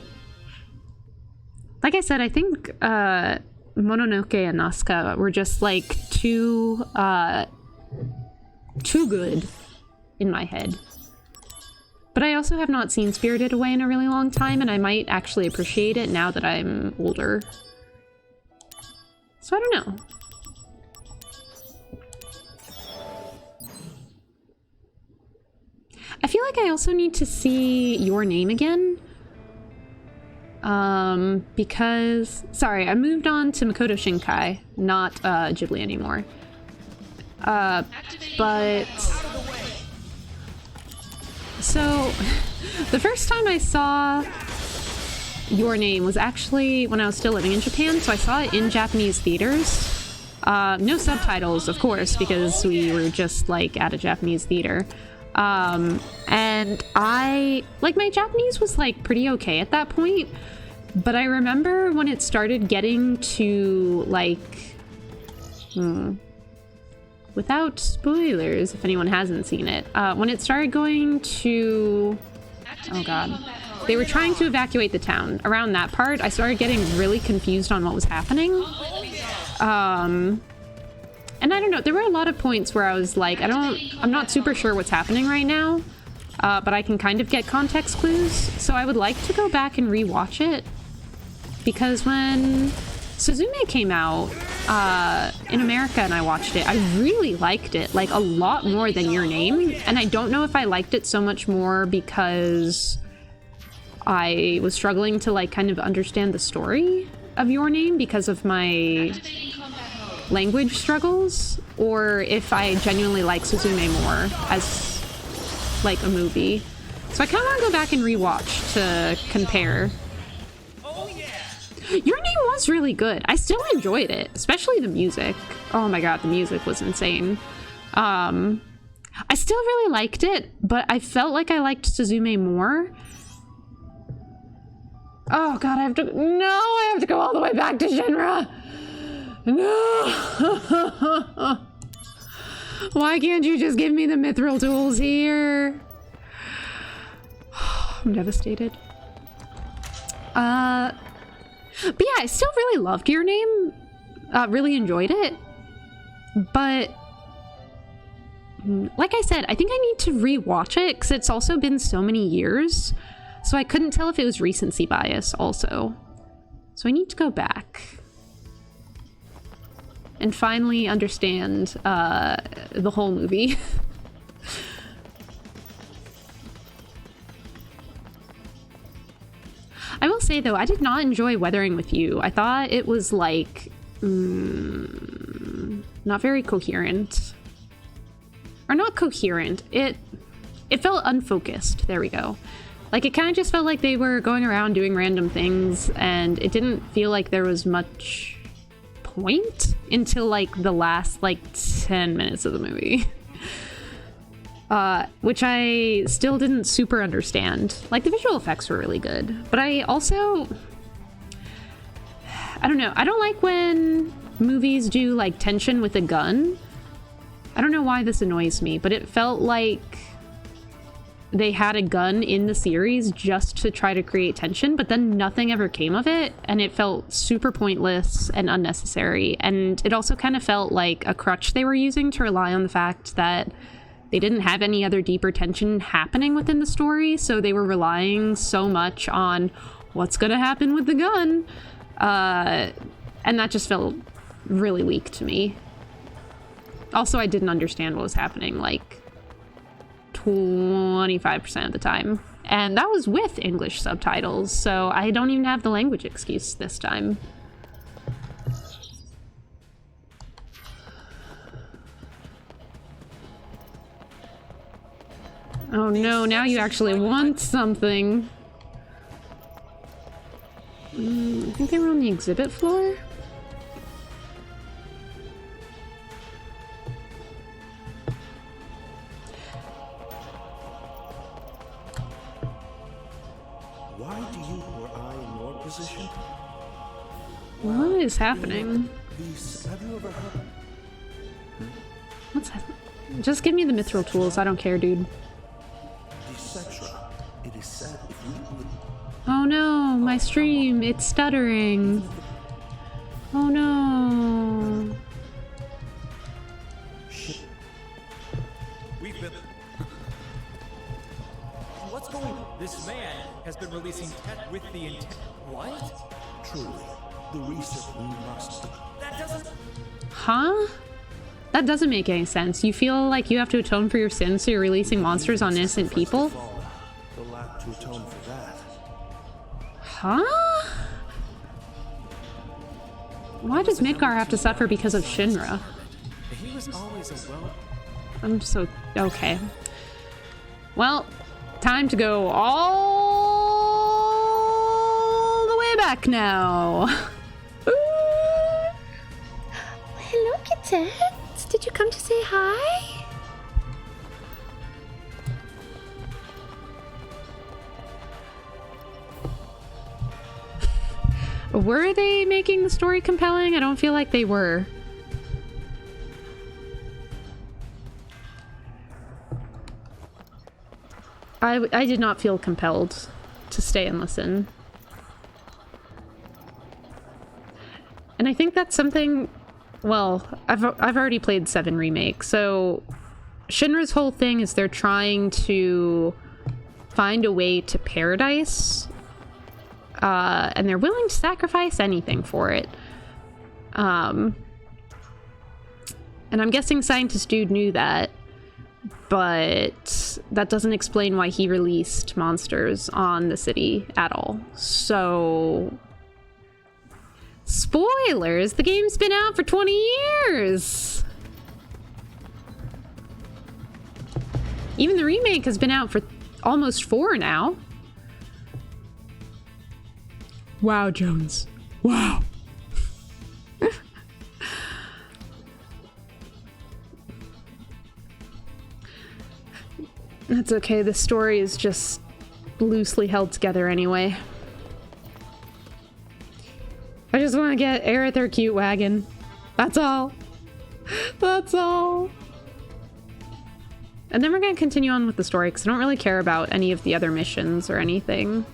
Like I said, I think Mononoke and Nazca were just like too good in my head. But I also have not seen Spirited Away in a really long time, and I might actually appreciate it now that I'm older. So I don't know. I feel like I also need to see Your Name again. Because... sorry, I moved on to Makoto Shinkai, not Ghibli anymore. But... so, the first time I saw Your Name was actually when I was still living in Japan, so I saw it in Japanese theaters. No subtitles, of course, because we were just, like, at a Japanese theater. And my Japanese was like pretty okay at that point, but I remember when it started getting to like, without spoilers, if anyone hasn't seen it, when it started going to, oh god, they were trying to evacuate the town. Around that part, I started getting really confused on what was happening. And I don't know, there were a lot of points where I was like, I'm not super sure what's happening right now, but I can kind of get context clues. So I would like to go back and rewatch it, because when Suzume came out in America and I watched it, I really liked it, like a lot more than Your Name. And I don't know if I liked it so much more because I was struggling to like kind of understand the story of Your Name because of my language struggles, or if I genuinely like Suzume more as like a movie. So I kind of want to go back and rewatch to compare. Your Name was really good. I still enjoyed it, especially the music. Oh my god, the music was insane. I still really liked it, but I felt like I liked Suzume more. Oh god, I have to go all the way back to Shinra. No! Why can't you just give me the mithril tools here? I'm devastated. But yeah, I still really loved Your Name. Really enjoyed it. But like I said, I think I need to rewatch it because it's also been so many years. So I couldn't tell if it was recency bias also. So I need to go back and finally understand the whole movie. I will say though, I did not enjoy Weathering with You. I thought it was like not very coherent. Or not coherent. It felt unfocused. There we go. Like it kind of just felt like they were going around doing random things, and it didn't feel like there was much point until like the last like 10 minutes of the movie. Which I still didn't super understand. Like the visual effects were really good, but I don't know, I don't like when movies do like tension with a gun. I don't know why this annoys me, but it felt like they had a gun in the series just to try to create tension, but then nothing ever came of it, and it felt super pointless and unnecessary. And it also kind of felt like a crutch they were using to rely on the fact that they didn't have any other deeper tension happening within the story, so they were relying so much on what's gonna happen with the gun. And that just felt really weak to me. Also, I didn't understand what was happening, like 25% of the time. And that was with English subtitles, so I don't even have the language excuse this time. Oh no, now you actually want something. I think they were on the exhibit floor? Why do you or I in your position? What is happening? These, have you ever heard? What's happening? Just give me the mithril tools, I don't care, dude. Etc. It is said if we would... Oh no, my stream, it's stuttering. Oh no. We've been... What's going on? This man has been releasing tech with the intent... What? Truly, the reset we must... That doesn't... Huh? That doesn't make any sense. You feel like you have to atone for your sins, so you're releasing monsters on innocent people? They'll have to atone for that. Huh? Why does Midgar have to suffer because of Shinra? He was always a well... I'm so... okay. Well, time to go all the way back now. Hello, kittens. Did you come to say hi? Were they making the story compelling? I don't feel like they were. I did not feel compelled to stay and listen. And I think that's something... Well, I've already played 7 Remake, so... Shinra's whole thing is they're trying to find a way to paradise. And they're willing to sacrifice anything for it. And I'm guessing Scientist Dude knew that. But that doesn't explain why he released monsters on the city at all. So... Spoilers! The game's been out for 20 years! Even the remake has been out for almost 4 now. Wow, Jones. Wow. That's okay, the story is just loosely held together anyway. I just want to get Aerith her cute wagon. That's all. That's all. And then we're going to continue on with the story, because I don't really care about any of the other missions or anything.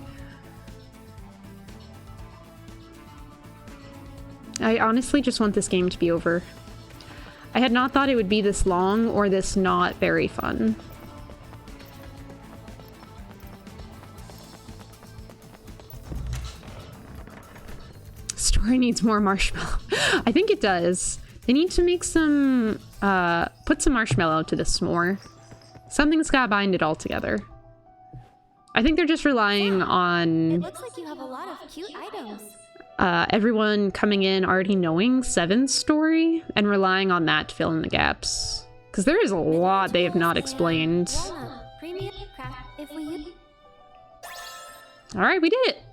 I honestly just want this game to be over. I had not thought it would be this long or this not very fun. Story needs more marshmallow. I think it does. They need to make some, put some marshmallow to this more. Something's gotta bind it all together. I think they're just relying on... It looks like you have a lot of cute items. Everyone coming in already knowing 7's story and relying on that to fill in the gaps. Because there is a lot they have not explained. Alright, we did it!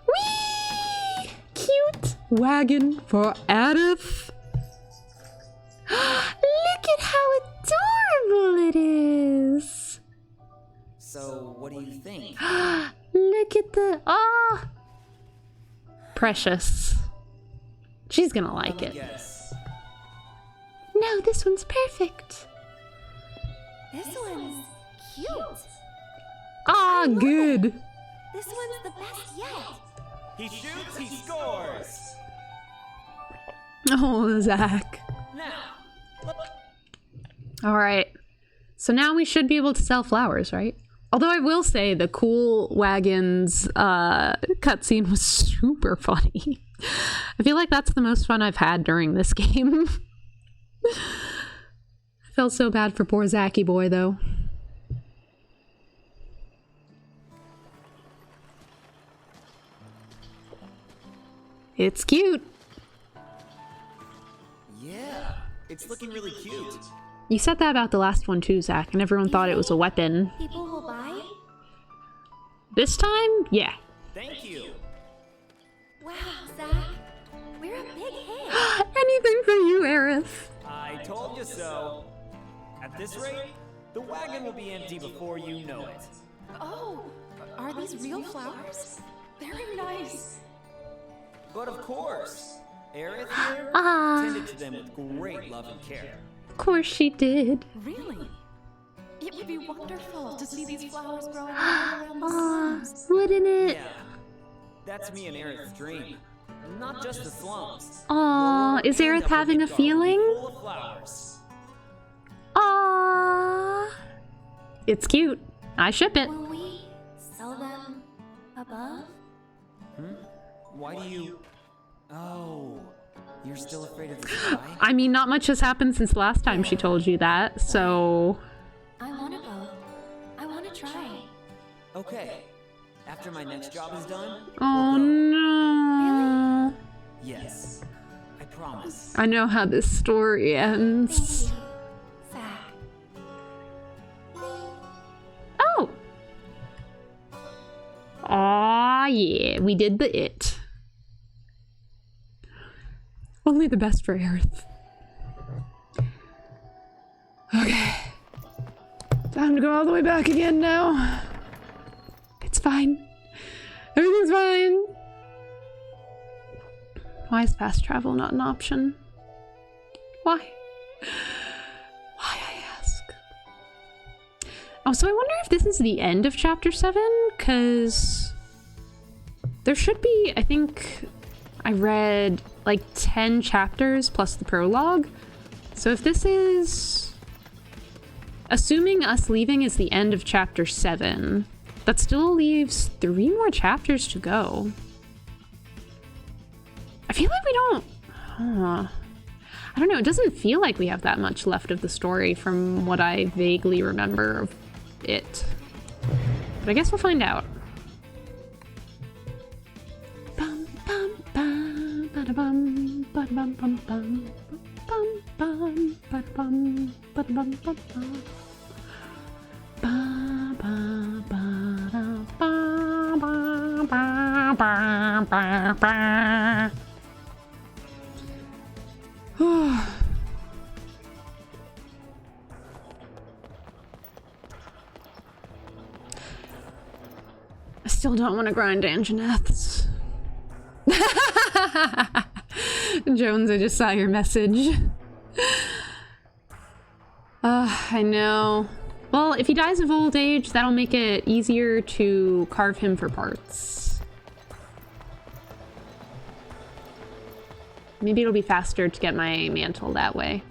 Whee! Cute wagon for Aerith. Look at how adorable it is! So, what do you think? Look at the... Ah! Precious. She's gonna like it. Yes. No, this one's perfect. This one's cute. Ah, good. It. This one's the best yet. He shoots, he scores! Oh, Zach. Now, Alright. So now we should be able to sell flowers, right? Although I will say the cool wagons cutscene was super funny. I feel like that's the most fun I've had during this game. I felt so bad for poor Zachy boy, though. It's cute. Yeah, it's looking really cute. You said that about the last one too, Zach, and everyone thought it was a weapon. People will buy? This time? Yeah. thank you. Wow, Zach. We're a big hit. Anything for you, Aerith. I told you so. At this rate, the wagon will be empty before you know it. Oh, are these real flowers? Very nice. But of course, Aerith here tended to them with great love and care. Of course she did. Really? It would be wonderful to see these flowers growing around the slums. Wouldn't it? Yeah, that's me and Aerith's dream. Not just the slums. Aw, is Aerith having a feeling? Full of flowers. Aww. It's cute. I ship it. Will we sell them above? Why do you... Oh, you're still afraid of the sky? I mean, not much has happened since the last time she told you that, so... I want to go. I want to try. Okay, after my next job is done... Oh no. Yes, I promise. I know how this story ends. Thank you, Zach. Oh! Aw, yeah, we did the it. Only the best for Aerith. Okay. Time to go all the way back again now. It's fine. Everything's fine. Why is fast travel not an option? Why? Why, I ask? Oh, so I wonder if this is the end of chapter 7, because there should be, I think I read like 10 chapters plus the prologue. So if this is, assuming us leaving is the end of chapter 7, that still leaves 3 more chapters to go. I feel like we don't, I don't know, it doesn't feel like we have that much left of the story from what I vaguely remember of it. But I guess we'll find out. Bum bum bum bada bum bada bum bum bum bum bum bada bum bada bum bum bum ba ba ba da ba ba ba ba ba. I still don't want to grind Anjaneth's. Jones, I just saw your message. I know. Well, if he dies of old age, that'll make it easier to carve him for parts. Maybe it'll be faster to get my mantle that way.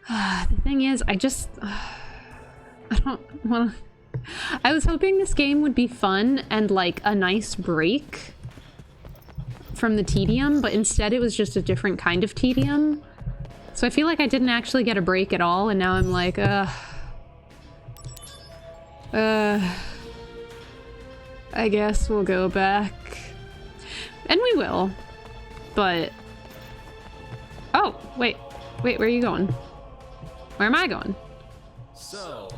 The thing is, I don't want to... I was hoping this game would be fun and like a nice break from the tedium, but instead it was just a different kind of tedium. So I feel like I didn't actually get a break at all, and now I'm like, I guess we'll go back. And we will. But... Oh, wait, where are you going? Where am I going? So,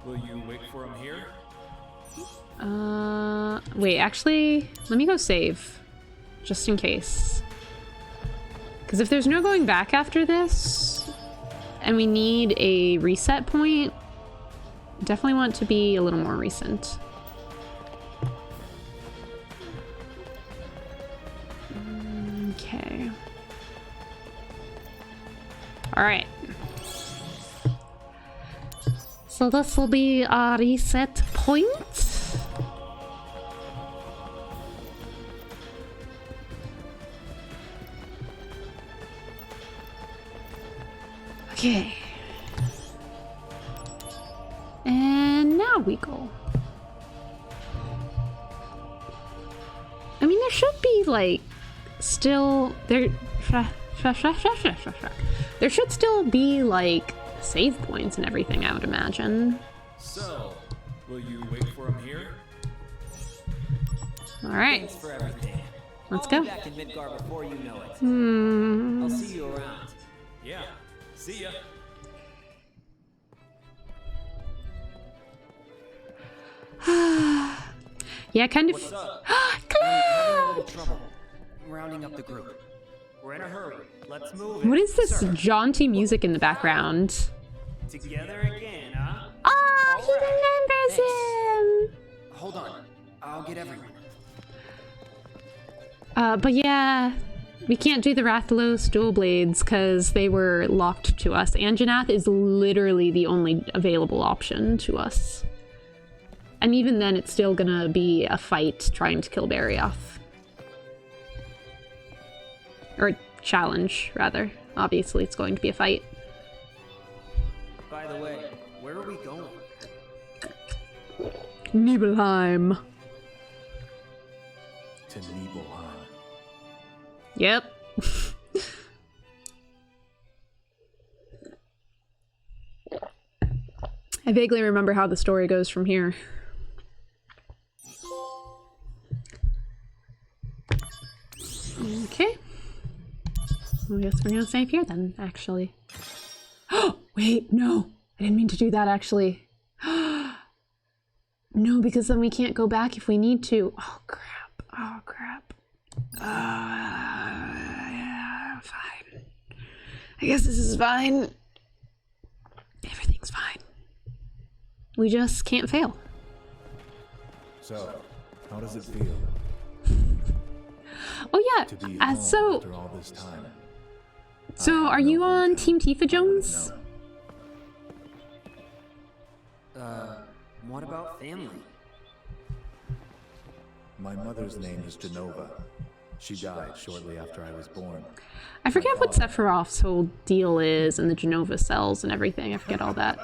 will you wait for him here? Wait, actually, let me go save. Just in case. Because if there's no going back after this, and we need a reset point, definitely want to be a little more recent. Okay. Alright. So this will be our reset point. Okay. And now we go. I mean, there should be, like, still... There should still be, like, save points and everything, I would imagine. So, will you wait for him here? Alright. Thanks for everything. Let's I'll go. be back in Midgar before you know it. Hmm. I'll see you around. Yeah. See ya. Yeah, kind of. What's up? I'm having a little trouble rounding up the group. We're in a hurry. Let's move. What is this Sir, jaunty music in the background? together again, huh? Oh, he remembers him! Hold on. I'll get everyone. But yeah, we can't do the Rathalos dual blades because they were locked to us. Anjanath is literally the only available option to us. And even then, it's still gonna be a fight trying to kill Barioth. Or a challenge, rather. Obviously, it's going to be a fight. By the way, where are we going? Nibelheim. To Nibelheim. Yep. I vaguely remember how the story goes from here. Okay. I guess we're gonna save here then, actually. Oh, wait, no. I didn't mean to do that, actually. No, because then we can't go back if we need to. Oh, crap. Oh, crap. Yeah, fine. I guess this is fine. Everything's fine. We just can't fail. So, how does it feel? Oh yeah, To be home so after all this time. are you on Team Tifa Jones? What about family? My mother's name is Genova. She died shortly after I was born. I forget what Sephiroth's whole deal is and the Genova cells and everything. I forget all that.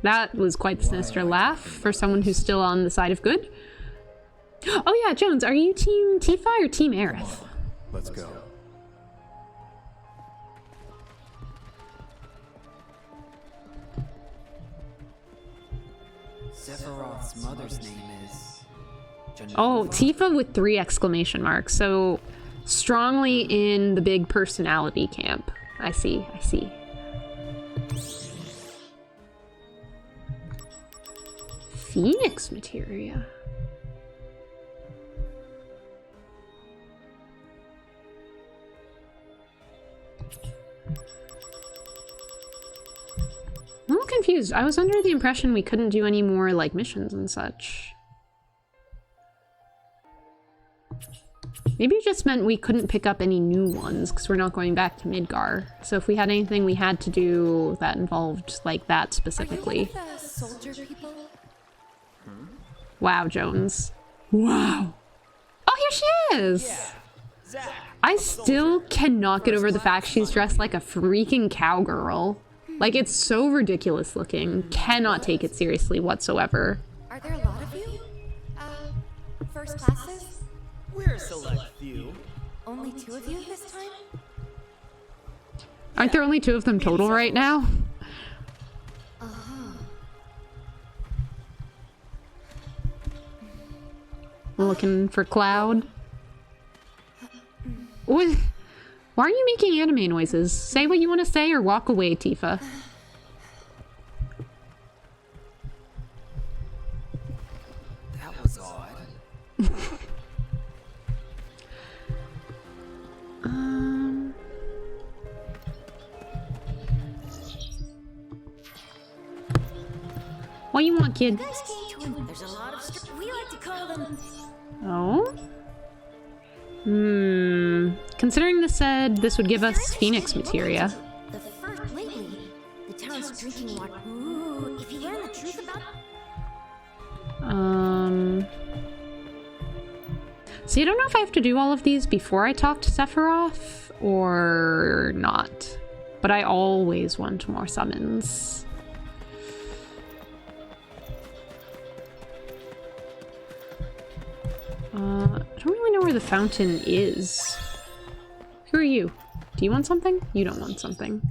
That was quite the sinister laugh for someone who's still on the side of good. Oh yeah, Jones, are you Team Tifa or Team Aerith? Let's go. Sephiroth's mother's name is Genova. Oh, Tifa with 3 exclamation marks. So strongly in the big personality camp. I see, I see. Phoenix materia. I'm a little confused. I was under the impression we couldn't do any more, like, missions and such. Maybe it just meant we couldn't pick up any new ones, because we're not going back to Midgar. So if we had anything we had to do that involved, like, that specifically. Are you one of the soldier people? Wow, Jones. Wow. Oh, here she is! I still cannot get over the fact she's dressed like a freaking cowgirl. Like, it's so ridiculous looking. Cannot take it seriously whatsoever. Are there a lot of you? First classes? We're a select few. Only 2 of you this time? Aren't there only 2 of them total right now? Looking for Cloud. What? Why are you making anime noises? Say what you want to say or walk away, Tifa. That was odd. What you want, kid? There's a lot of we like to call them. Oh? Considering this said, this would give us Phoenix materia. The first lately, the town's drinking water. Ooh, if you learn the truth about. See, I don't know if I have to do all of these before I talk to Sephiroth or not, but I always want more summons. I don't really know where the fountain is. Who are you? Do you want something? You don't want something.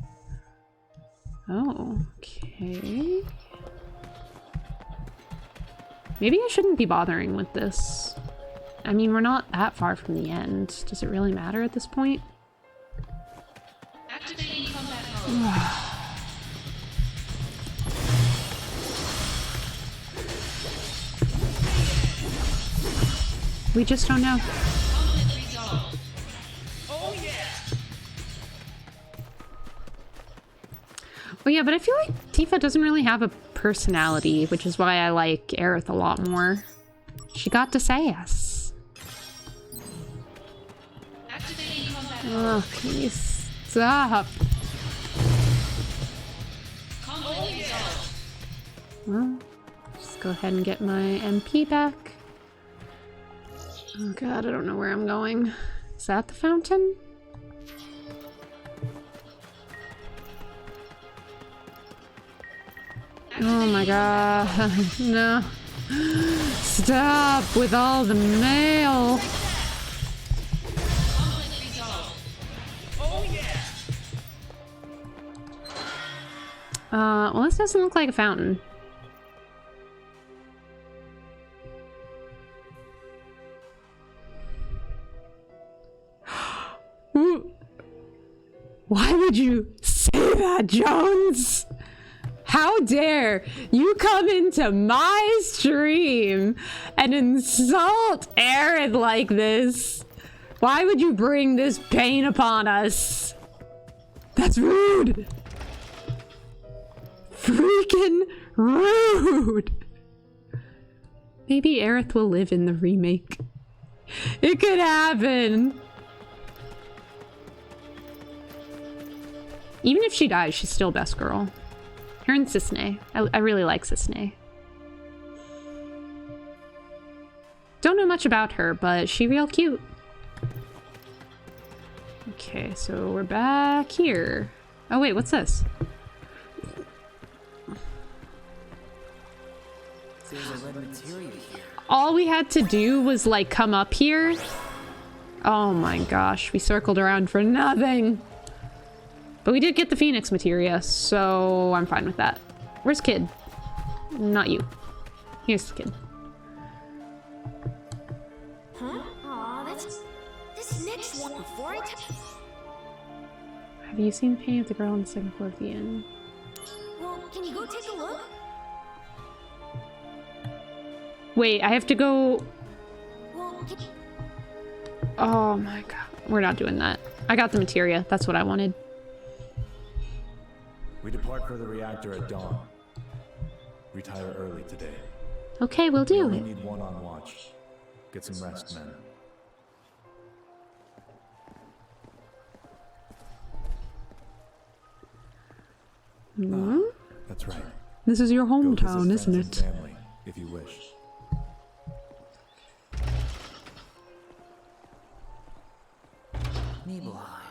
Oh, okay. Maybe I shouldn't be bothering with this. I mean, we're not that far from the end. Does it really matter at this point? Activating combat mode. We just don't know. Oh yeah. Oh yeah, but I feel like Tifa doesn't really have a personality, which is why I like Aerith a lot more. She got to say yes. Activating combat mode. Oh, can you stop? Combat resolved. Well, just go ahead and get my MP back. Oh god, I don't know where I'm going. Is that the fountain? Oh my god, no. Stop with all the mail. Conflict resolved. Oh yeah. Well, this doesn't look like a fountain. Why would you say that, Jones? How dare you come into my stream and insult Aerith like this? Why would you bring this pain upon us? That's rude. Freaking rude. Maybe Aerith will live in the remake. It could happen. Even if she dies, she's still best girl. Her and Sisney. I really like Sisney. Don't know much about her, but she real cute. Okay, so we're back here. Oh wait, what's this? There's a red materia here. All we had to do was like come up here. Oh my gosh, we circled around for nothing. But we did get the Phoenix materia, so I'm fine with that. Where's Kid? Not you. Here's the Kid. Huh? Aw, that's... This next one before I... Have you seen the painting of the girl on the second floor of the inn? Well, can you go take a look? Wait, I have to go... Well, Oh my god. We're not doing that. I got the materia. That's what I wanted. We depart for the reactor at dawn. Retire early today. Okay, we'll do We it. need one on watch. Get some rest, men. Hmm? That's right. This is your Go visit hometown, isn't friends it? and family, if you wish. Nibelheim.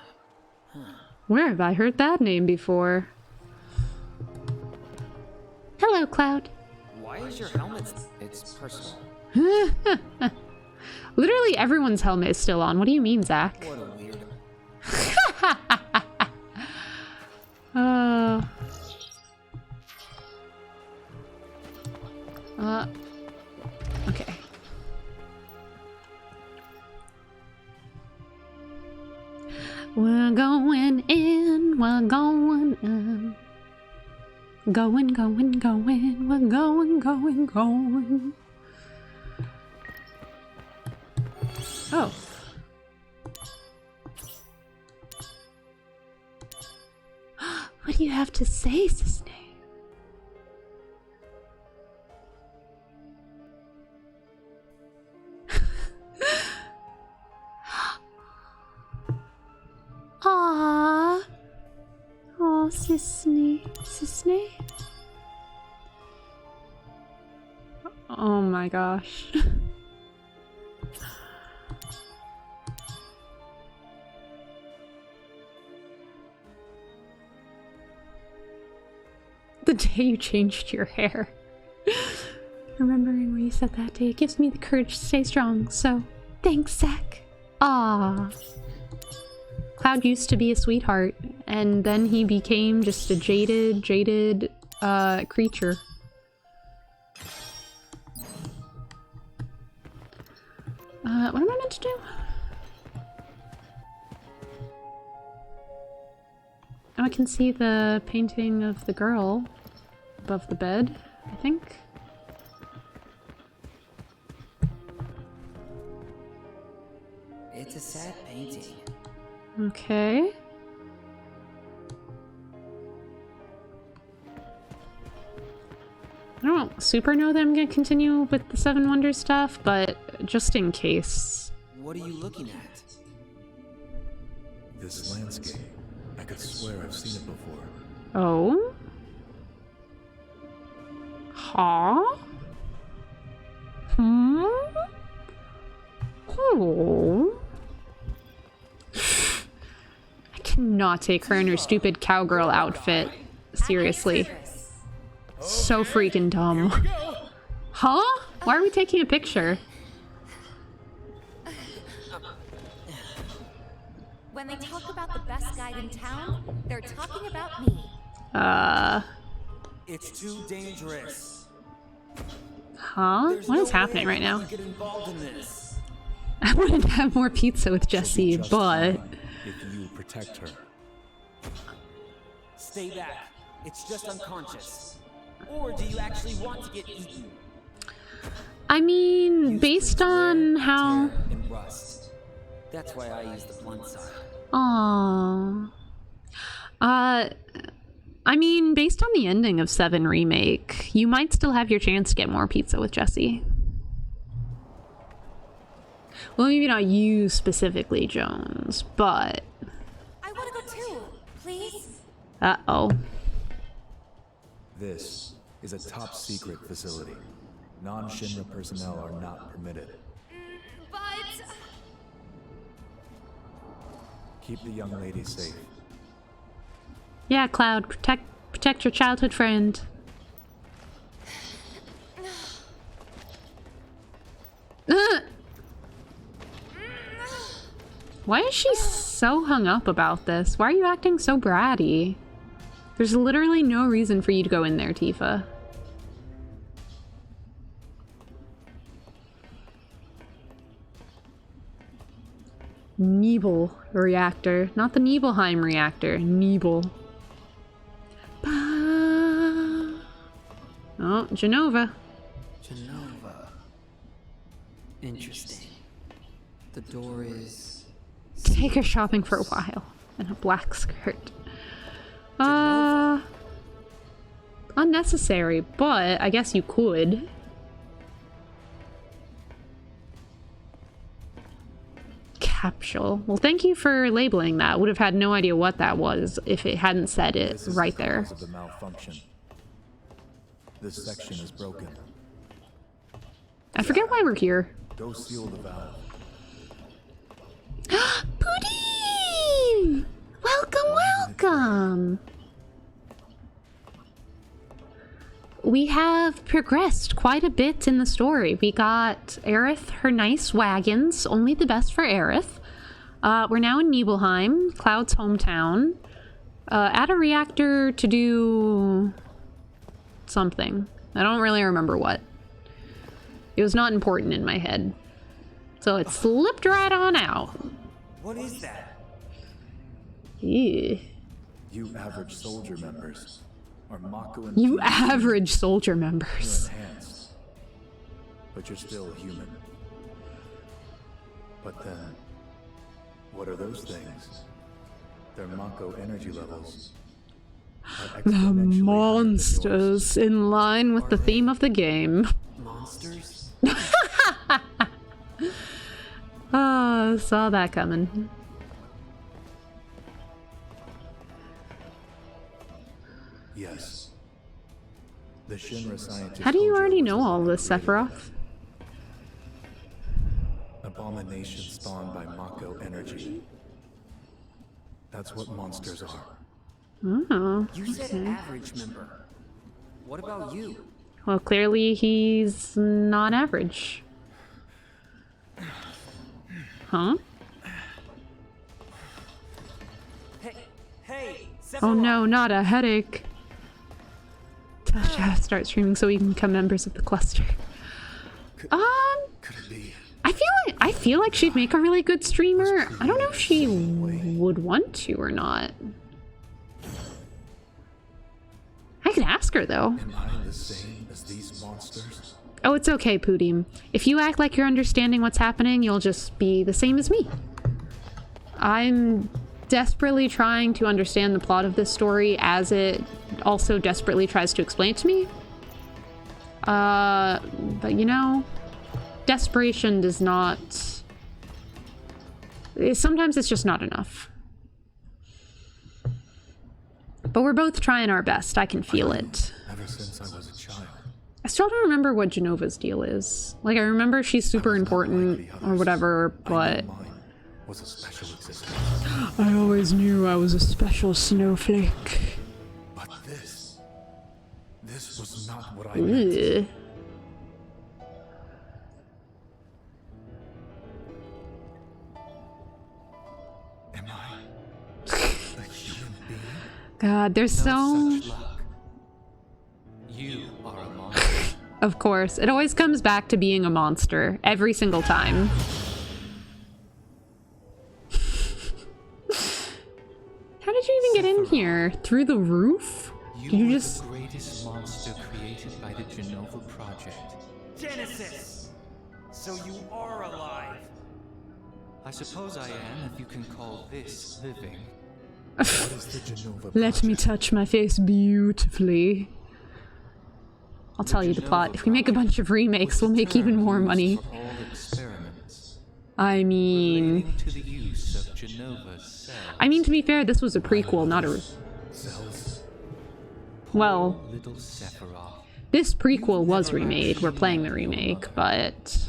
Huh. Where have I heard that name before? Hello, Cloud. Why is your helmet... It's personal. Literally everyone's helmet is still on. What do you mean, Zach? What a weird... Okay. We're going in, we're going in. Going, going, going, we're going, going, going. Oh. What do you have to say, Sisney? Aww. Oh, Sisney. Sisney? Oh my gosh. The day you changed your hair. Remembering what you said that day, it gives me the courage to stay strong, so thanks, Zach. Ah. Cloud used to be a sweetheart, and then he became just a jaded creature. What am I meant to do? Oh, I can see the painting of the girl above the bed, I think. It's a sad painting. Okay. I don't super know that I'm gonna continue with the Seven Wonders stuff, but just in case. What are you looking at? This landscape. I could swear I've seen it before. Oh? Huh? Hmm? Oh. I cannot take her in her stupid cowgirl outfit. Seriously. So freaking dumb. Huh? Why are we taking a picture? When they talk about the best guide in town, they're talking about me. It's too dangerous. Huh? What is happening right now? Get involved in this. I wouldn't have more pizza with Jessie, but... If you protect her. Stay back. It's just unconscious. Or do you actually want to get eaten? I mean, based on how... And rust. That's why I use the blunt side. Aww. I mean, based on the ending of 7 Remake, you might still have your chance to get more pizza with Jessie. Well, maybe not you specifically, Jones, but... I want to go too, please. Uh-oh. This is a top-secret facility. Non-Shinra personnel are not permitted. But... Keep the young lady safe. Yeah, Cloud, protect your childhood friend. Why is she so hung up about this? Why are you acting so bratty? There's literally no reason for you to go in there, Tifa. Nibel reactor. Not the Nibelheim reactor. Nibel. Oh, Genova. Genova. Interesting. The door is... Take her shopping for a while. In a black skirt. Unnecessary, but I guess you could. Capsule. Well, thank you for labeling that. Would have had no idea what that was if it hadn't said it right there. This is the cause of the malfunction. This section is broken. I forget why we're here. Go seal the valve. Pudding! Welcome, welcome! We have progressed quite a bit in the story. We got Aerith her nice wagons, only the best for Aerith. We're now in Nibelheim, Cloud's hometown. At a reactor to do something. I don't really remember what. It was not important in my head. So it slipped right on out. What is that? Ew. You average soldier members are Mako and You average soldier members. You're enhanced, but you're still human. But then, what are those things? Their Mako energy levels. The monsters, in line with the theme of the game. Monsters? Oh, saw that coming. Yes. The Shinra scientists. How do you already know all this, Sephiroth? Abomination spawned by Mako energy. That's what monsters are. Oh, You said average member. What about you? well, clearly he's not average. Huh? Hey, Oh no, not a headache. Tasha, start streaming so we can become members of the cluster. Could it be? I feel like she'd make a really good streamer. I don't know if she would want to or not. I could ask her though. Am I the same as these monsters? Oh, it's okay, Pudim. If you act like you're understanding what's happening, you'll just be the same as me. I'm desperately trying to understand the plot of this story as it also desperately tries to explain it to me. But you know, desperation does not... Sometimes it's just not enough. But we're both trying our best. I can feel it. Ever since I was a child. I still don't remember what Genova's deal is. Like, I remember she's super important or whatever, but... Mine was a special existence. I always knew I was a special snowflake. But this was not what I meant. Ugh. Am I a human being? God, there's so... Such luck. You are a monster. Of course. It always comes back to being a monster. Every single time. How did you even get in here? Through the roof? You You were just... the greatest monster created by the Genova Project. Genesis! So you are alive! I suppose I am, if you can call this living. What is the Genova Let me touch my face beautifully. I'll tell you the plot. If we make a bunch of remakes, we'll make even more money. For all experiments. I mean... Relating to the use of Genova's cells. I mean, to be fair, this was a prequel, not a... Cells. Well... Little Sephiroth. This prequel was remade. We're playing the remake, but...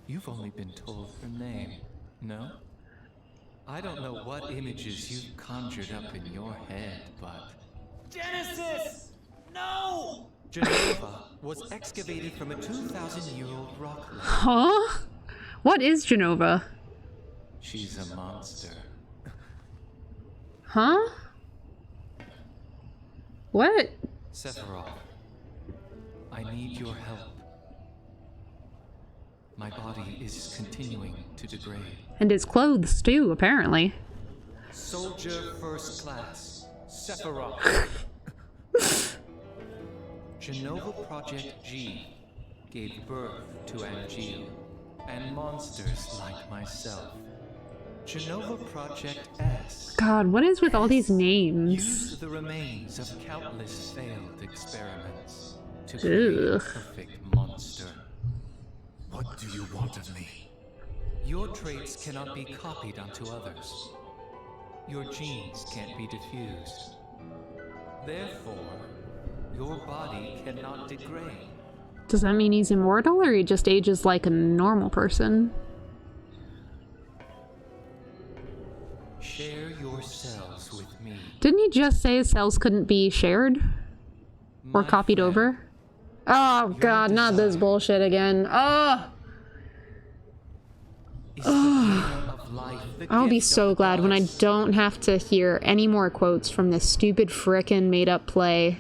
You've only been told her name, no? I don't know what images you've conjured up in your head, but... Genesis! No! Genova was excavated from a 2,000-year-old rock ledge. Huh? What is Genova? She's a monster. Huh? What? Sephiroth, I need your help. My body is continuing to degrade. And his clothes, too, apparently. Soldier First Class, Sephiroth. Genova Project G gave birth to Angeal and monsters like myself. Genova Project S. God, what is with all these names? Used the remains of countless failed experiments to create a perfect monster. What do you want of me? Your traits cannot be copied onto others. Your genes can't be diffused. Therefore, your body cannot degrade. Does that mean he's immortal, or he just ages like a normal person? Share your cells with me. Didn't he just say his cells couldn't be shared? Or copied over? Oh god, not this bullshit again. Oh! I'll be so glad when I don't have to hear any more quotes from this stupid frickin' made-up play.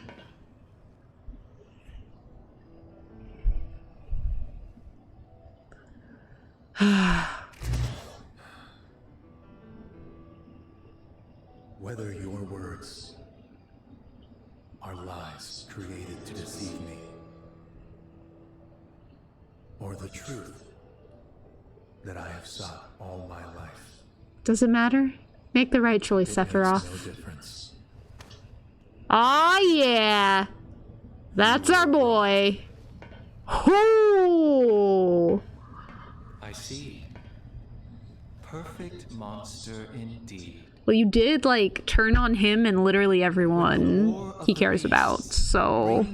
Whether your words are lies created to deceive me, or the truth that I have sought all my life. Does it matter? Make the right choice, Sephiroth. No difference. Aw, yeah! That's our boy! Hoo! I see. Perfect monster indeed. Well, you did, like, turn on him and literally everyone he cares about, so...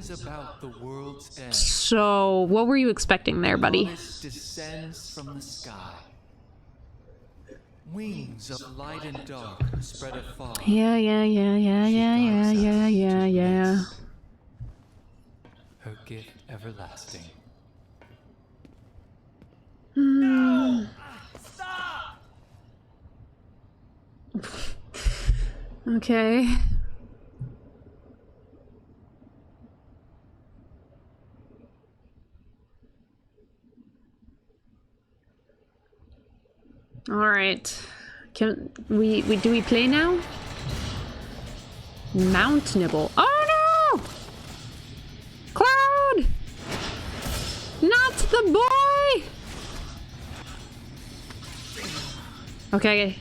So, what were you expecting there, buddy? Descends from the sky. Wings of light and dark spread afar. Yeah. Her gift everlasting. No! Stop! Okay. All right. Can we do we play now? Mount Nibble. Oh no! Cloud! Not the boy! Okay.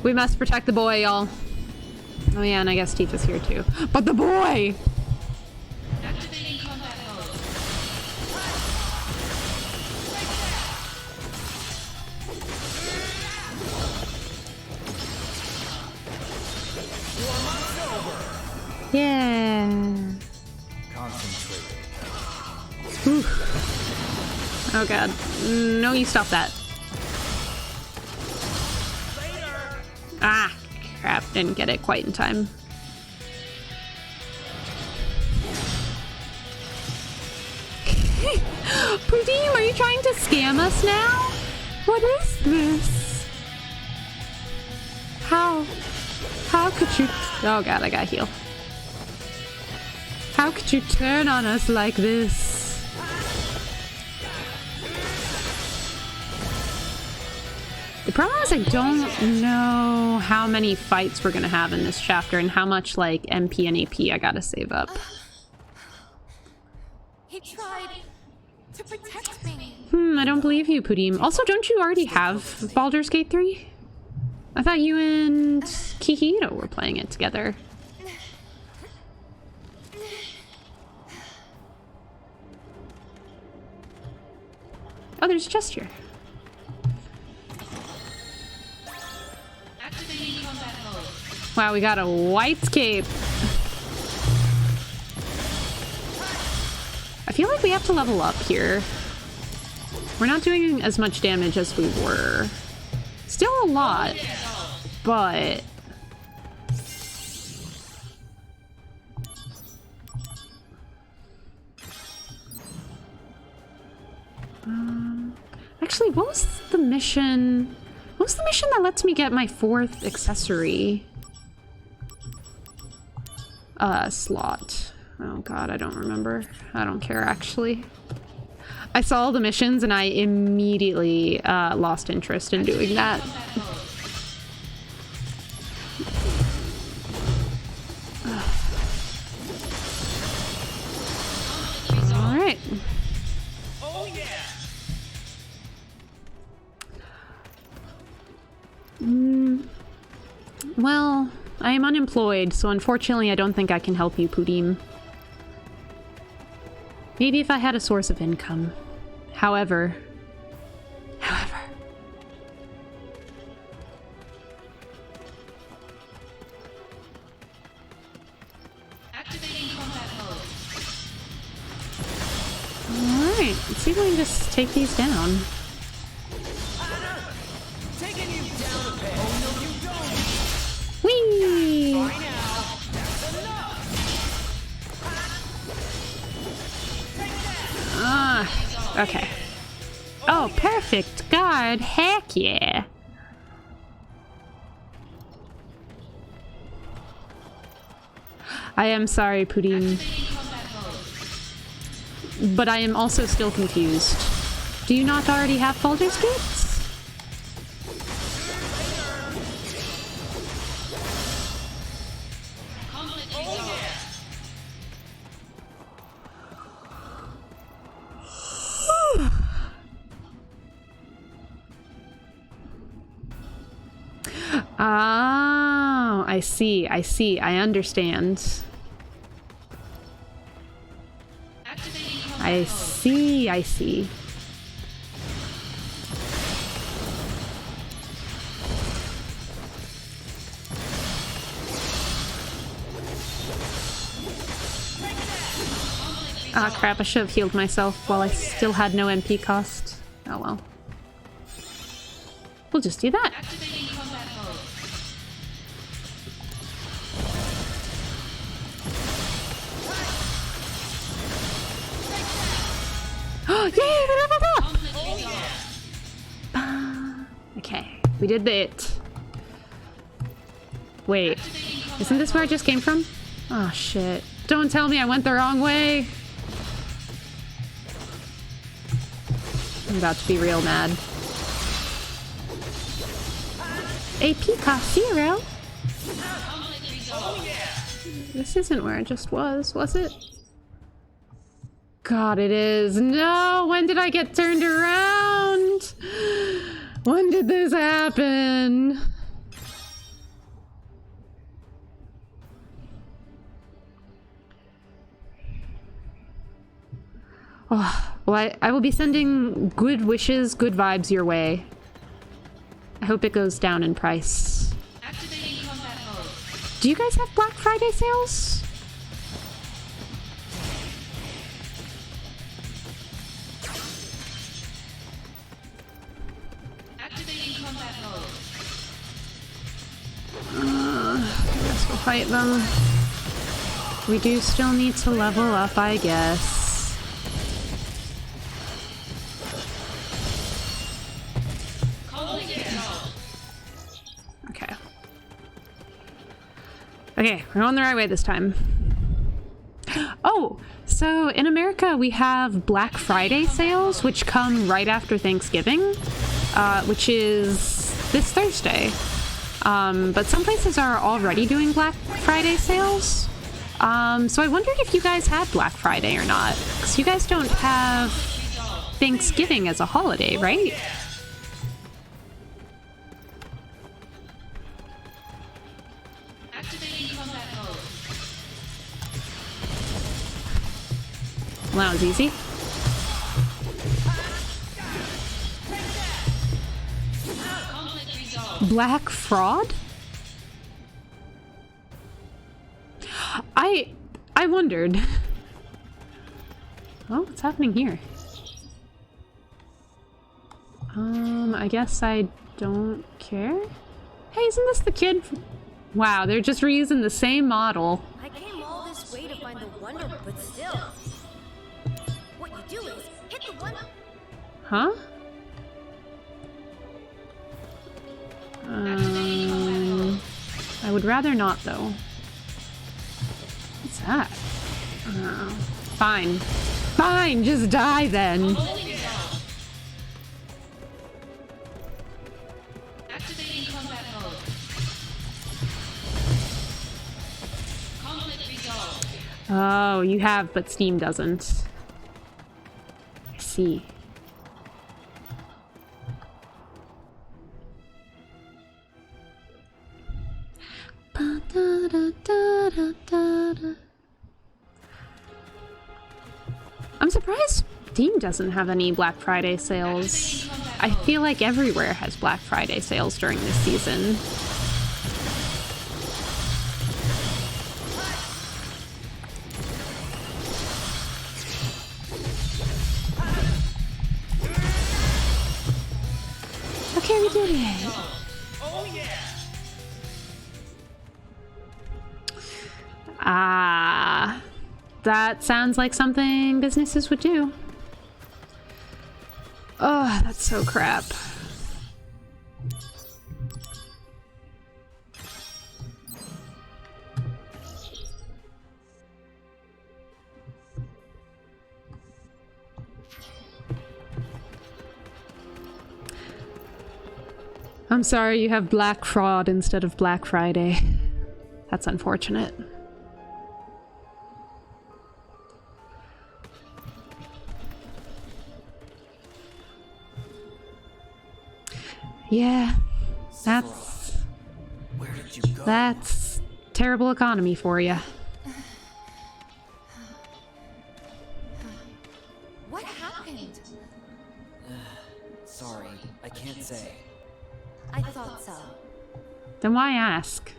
We must protect the boy, y'all. Oh yeah, and I guess Tifa's here too. But the boy! Activating combat mode. Yeah. Concentrate. Ooh. Oh god. No, you stop that. Ah, crap. Didn't get it quite in time. Pudim, are you trying to scam us now? What is this? How could you... Oh god, I gotta heal. How could you turn on us like this? The problem is I don't know how many fights we're gonna have in this chapter and how much, like, MP and AP I gotta save up. He tried to protect me. I don't believe you, Pudim. Also, don't you already have Baldur's Gate 3? I thought you and Kihito were playing it together. Oh, there's a chest here. Wow, we got a white cape. I feel like we have to level up here. We're not doing as much damage as we were. Still a lot, but... Actually, what was the mission? What was the mission that lets me get my 4th accessory? Slot. Oh god, I don't remember. I don't care, actually. I saw all the missions and I immediately lost interest in doing that. Alright. Oh yeah. Well, I am unemployed, so unfortunately I don't think I can help you, Pudim. Maybe if I had a source of income. However... Activating combat mode. Alright, let's see if we can just take these down. Taking you down a bit. Oh no, you don't. Whee! By now, that's enough. Ah, okay. Oh, perfect guard. Heck yeah. I am sorry, Pudim. But I am also still confused. Do you not already have Baldur's Gates? Oh, I see, I understand. I see. Ah, crap, I should have healed myself while I still had no MP cost. Oh well. We'll just do that. Oh, yay! Okay, we did it. Wait, isn't this where I just came from? Oh shit. Don't tell me I went the wrong way. I'm about to be real mad. AP cost 0. This isn't where it just was it? God, it is. No! When did I get turned around? When did this happen? Oh, well, I will be sending good wishes, good vibes your way. I hope it goes down in price. Do you guys have Black Friday sales? I guess we'll fight them. We do still need to level up, I guess. Okay, we're going the right way this time. Oh, so in America we have Black Friday sales, which come right after Thanksgiving, which is this Thursday. But some places are already doing Black Friday sales. So I wondered if you guys had Black Friday or not, because you guys don't have Thanksgiving as a holiday, right? Well, that was easy. Black fraud? I wondered. Oh, what's happening here? I guess I don't care. Hey, isn't this the kid? Wow, they're just reusing the same model. I came all this way to find the wonder, but still. What you do is hit the one. Huh? I would rather not, though. What's that? Fine. Fine, just die then. Activating combat mode. Conflict resolved. Oh, you have, but Steam doesn't. I see. I'm surprised Steam doesn't have any Black Friday sales. I feel like everywhere has Black Friday sales during this season. Okay, we did it. Oh yeah. Ah, that sounds like something businesses would do. Oh, that's so crap. I'm sorry you have Black Fraud instead of Black Friday. That's unfortunate. Yeah, that's terrible economy for you. What happened? Sorry, I can't say. I thought so. Then why ask?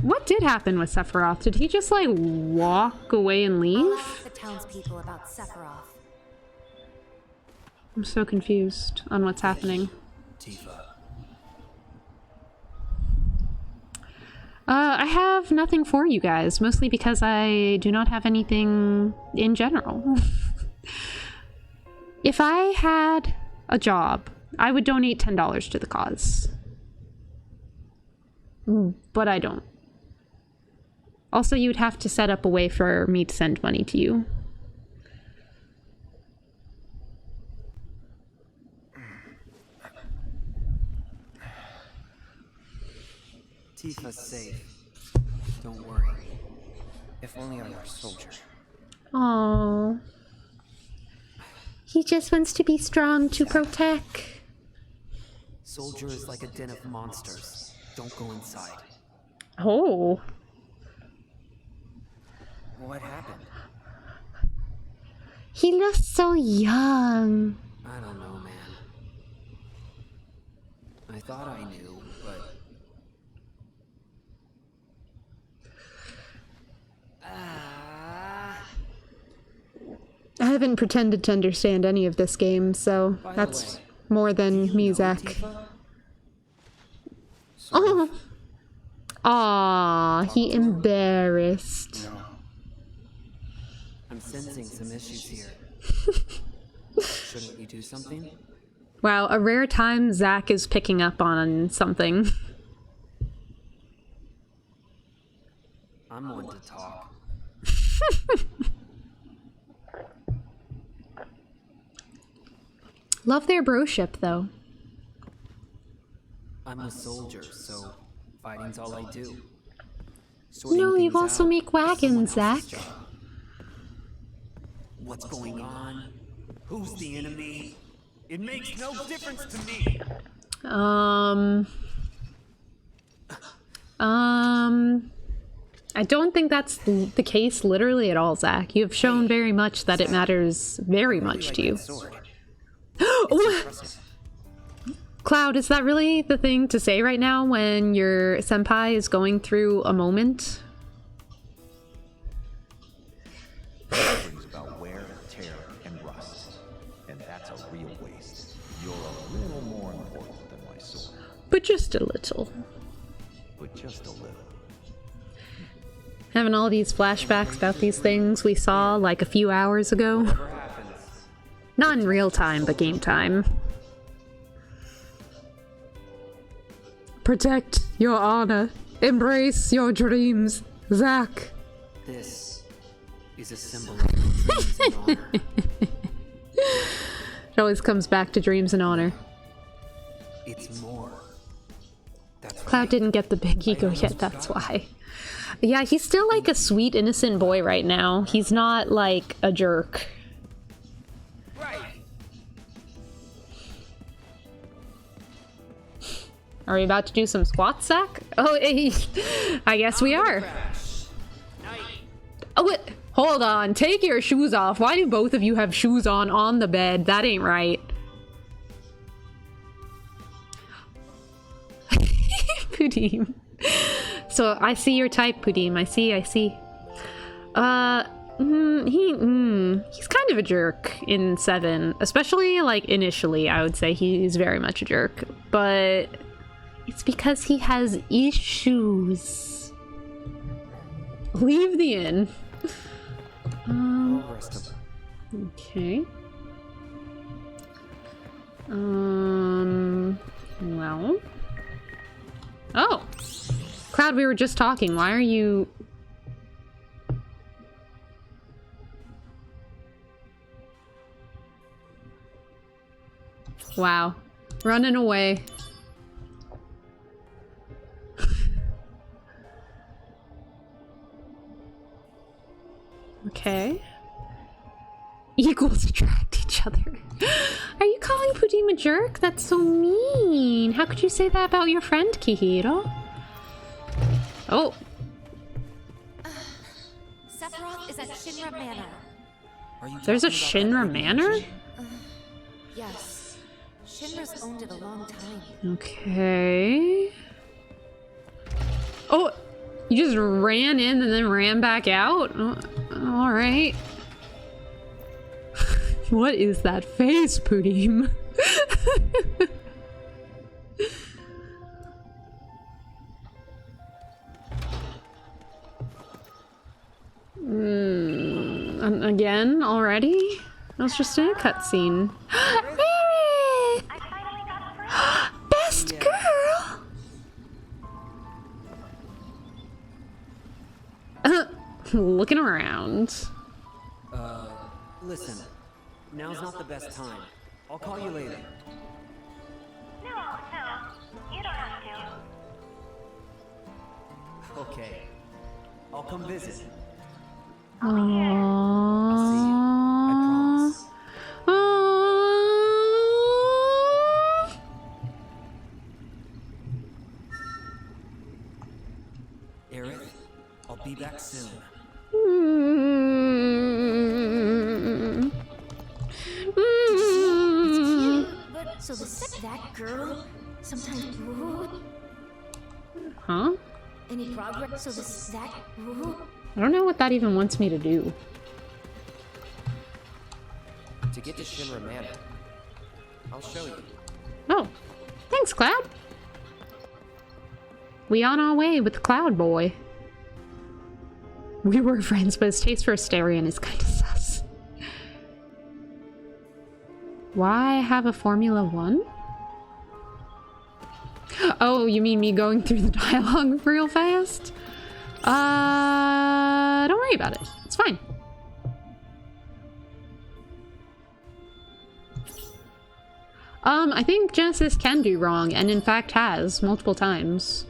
What did happen with Sephiroth? Did he just like walk away and I'll leave? ask the townspeople about Sephiroth. I'm so confused on what's happening. Tifa. I have nothing for you guys, mostly because I do not have anything in general. If I had a job, I would donate $10 to the cause. But I don't. Also, you'd have to set up a way for me to send money to you. Tifa's safe. Don't worry. If only I were a soldier. Aww. He just wants to be strong to protect. Soldier is like a den of monsters. Don't go inside. Oh. What happened? He looks so young. I don't know, man. I thought I knew, but... I haven't pretended to understand any of this game, so that's more than me, Zach. Oh. Aw, he embarrassed. No. I'm sensing some issues here. Shouldn't we do something? Wow, a rare time Zach is picking up on something. I'm one to talk. Love their broship, though. I'm a soldier, so fighting's all I do. No, you also make wagons, Zach. What's going on? Who's the enemy? It makes no difference to me. I don't think that's the case literally at all, Zach. You've shown very much that it matters very much to you. Cloud, is that really the thing to say right now when your senpai is going through a moment? But just a little. But just a little. Having all these flashbacks about these things we saw like a few hours ago. Not in real time, but game time. Protect your honor. Embrace your dreams, Zack. This is a symbol of dreams and honor. It always comes back to dreams and honor. It's more. That's Cloud right. didn't get the big ego yet, that's why. Yeah, he's still like a sweet, innocent boy right now. He's not like a jerk. Are we about to do some squats, Zack? Oh, I guess we are. Oh, wait. Hold on. Take your shoes off. Why do both of you have shoes on the bed? That ain't right. Pudim. So, I see your type, Pudim. I see. He's kind of a jerk in 7. Especially, like, initially, I would say he's very much a jerk. But it's because he has issues. Leave the inn. Okay. Well. Oh! Cloud, we were just talking. Why are you... Wow. Running away. Okay. Equals attract each other. Are you calling Pudim a jerk? That's so mean. How could you say that about your friend, Kihiro? Oh. Sephiroth is at Shinra Manor. There's a Shinra Manor? Yes. Shinra's owned it a long time. Okay. Oh, you just ran in and then ran back out? Oh, all right. What is that face, Pudim? Again, already? That was just in a cutscene. Mary! Best girl! Looking around. Listen. Now's not the best time. I'll call you later. No, you don't have to. Okay. I'll come visit. I'll be here. I'll see you. I promise. Aerith, I'll be back soon. So that girl sometimes. Huh? Any progress? So that. I don't know what that even wants me to do. To get to Shinra Manor, I'll show you. Oh, thanks, Cloud. We on our way with Cloud Boy. We were friends, but his taste for Asterion is kind of sus. Why have a Formula 1? Oh, you mean me going through the dialogue real fast? Don't worry about it. It's fine. I think Genesis can do wrong, and in fact has, multiple times.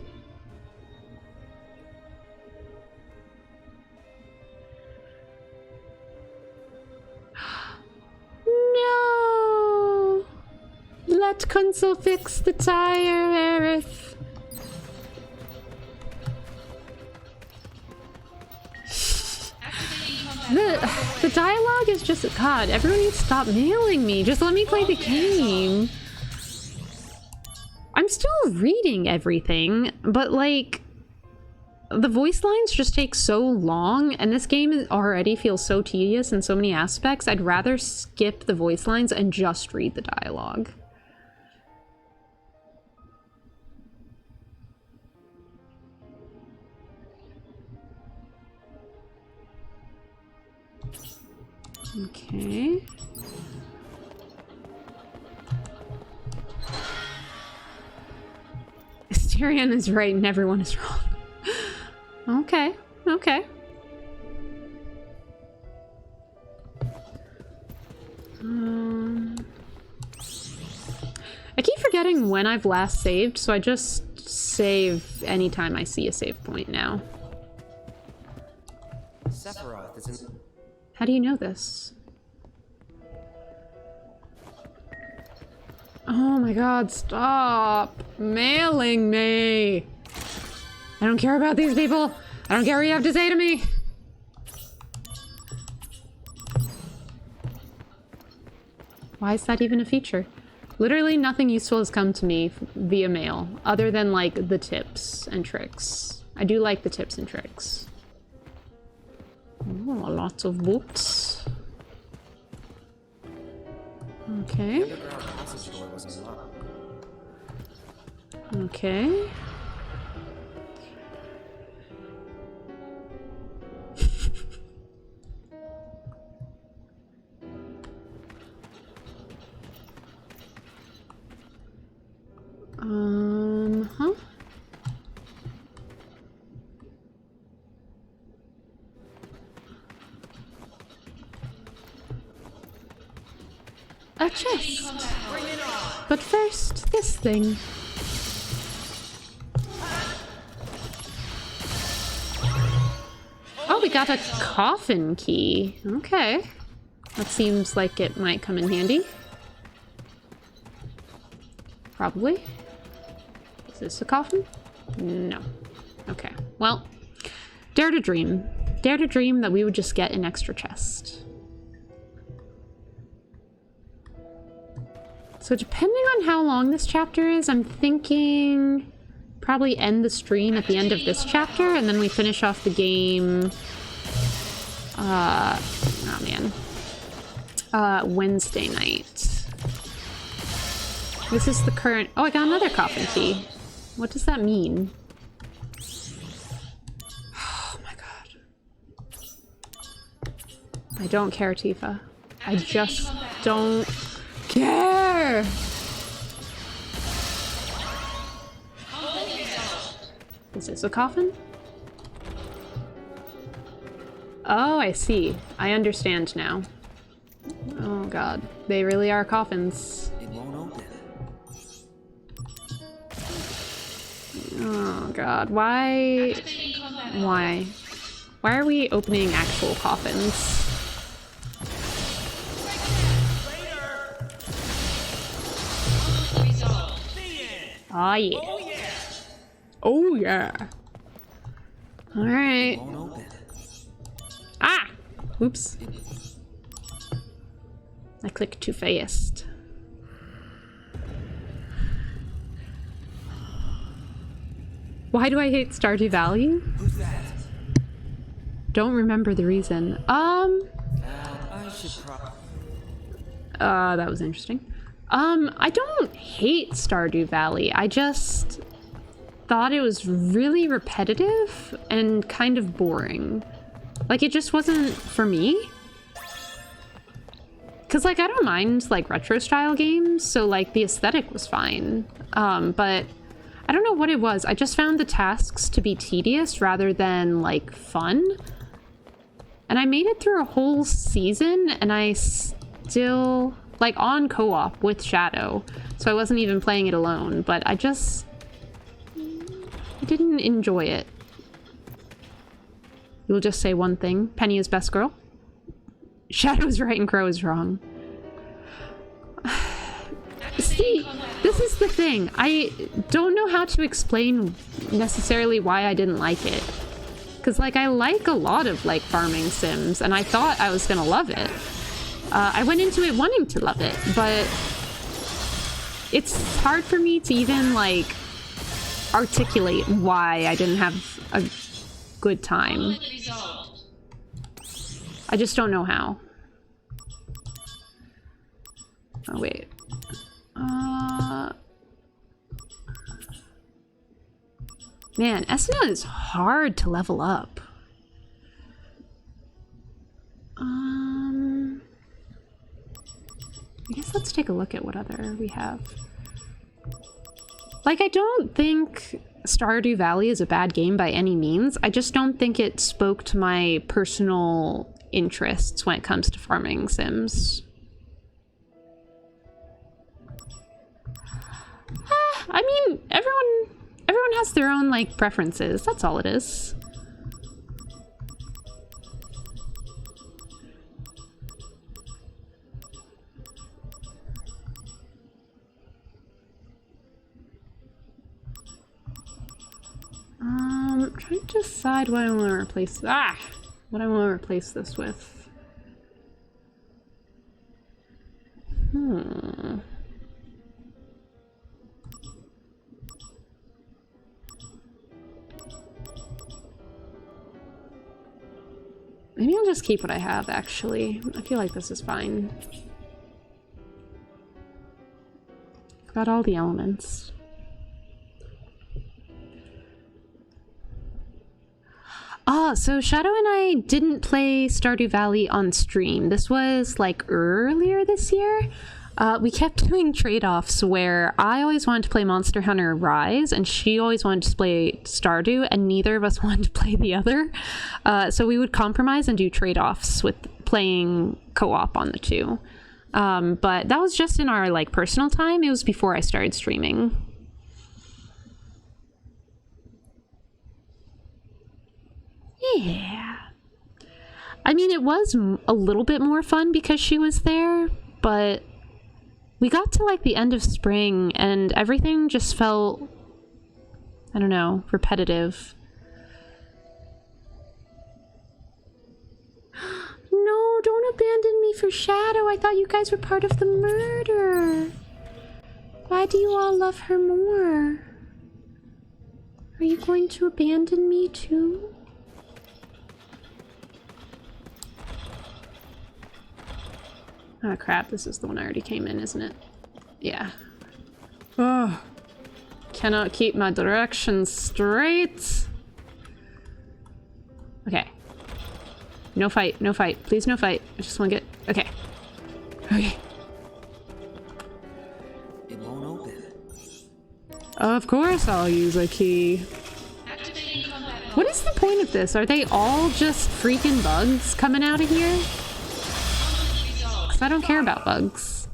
No! Let Kunzel fix the tire, Aerith. The dialogue is just... God, everyone needs to stop mailing me. Just let me play the game. I'm still reading everything, but like... The voice lines just take so long, and this game already feels so tedious in so many aspects. I'd rather skip the voice lines and just read the dialogue. Okay. Asterion is right and everyone is wrong. Okay, okay. I keep forgetting when I've last saved, so I just save anytime I see a save point now. Sephiroth isn't. How do you know this? Oh my god, stop mailing me! I don't care about these people! I don't care what you have to say to me! Why is that even a feature? Literally nothing useful has come to me via mail, other than like the tips and tricks. I do like the tips and tricks. Oh, lots of books. Okay. Okay. Huh? A chest. But first, this thing. Oh, we got a coffin key. Okay. That seems like it might come in handy. Probably. Is this a coffin? No. Okay. Well, dare to dream. Dare to dream that we would just get an extra chest. So depending on how long this chapter is, I'm thinking probably end the stream at the end of this chapter, and then we finish off the game. Oh man. Wednesday night. This is the current. Oh, I got another coffin key. What does that mean? Oh my god. I don't care, Tifa. I just don't care. Is this a coffin? Oh, I see. I understand now. Oh god. They really are coffins. It won't open. Oh god. Why? Why? Why are we opening actual coffins? Oh yeah. Oh yeah. Alright. Ah! Oops. I clicked too fast. Why do I hate Stardew Valley? Who's that? Don't remember the reason. I should that was interesting. I don't hate Stardew Valley. I just thought it was really repetitive and kind of boring. Like, it just wasn't for me. Cause like, I don't mind like retro style games, so like the aesthetic was fine. But I don't know what it was. I just found the tasks to be tedious rather than like fun. And I made it through a whole season and I still, like on co-op with Shadow. So I wasn't even playing it alone, but I didn't enjoy it. You'll just say one thing. Penny is best girl. Shadow's right and Crow is wrong. See, this is the thing. I don't know how to explain necessarily why I didn't like it. Because, like, I like a lot of, like, farming sims, and I thought I was gonna love it. I went into it wanting to love it, but it's hard for me to even, like, articulate why I didn't have a good time. I just don't know how. Oh, wait. Man, Esna is hard to level up. Let's take a look at what other we have. Like, I don't think Stardew Valley is a bad game by any means. I just don't think it spoke to my personal interests when it comes to farming sims. I mean, everyone has their own, like, preferences. That's all it is. I'm trying to decide what I want to replace. What I want to replace this with. Maybe I'll just keep what I have, actually. I feel like this is fine. I've got all the elements. So Shadow and I didn't play Stardew Valley on stream. This was like earlier this year. We kept doing trade-offs where I always wanted to play Monster Hunter Rise and she always wanted to play Stardew, and neither of us wanted to play the other. So we would compromise and do trade-offs with playing co-op on the two. But that was just in our like personal time. It was before I started streaming. Yeah. I mean, it was a little bit more fun because she was there, but we got to like the end of spring and everything just felt, I don't know, repetitive. No, don't abandon me for Shadow. I thought you guys were part of the murder. Why do you all love her more? Are you going to abandon me too? Oh crap, this is the one I already came in, isn't it? Yeah. Oh, cannot keep my directions straight. Okay. No fight, no fight. Please no fight. I just want to get... Okay. Okay. It won't open. Of course I'll use a key. What is the point of this? Are they all just freaking bugs coming out of here? I don't care about bugs.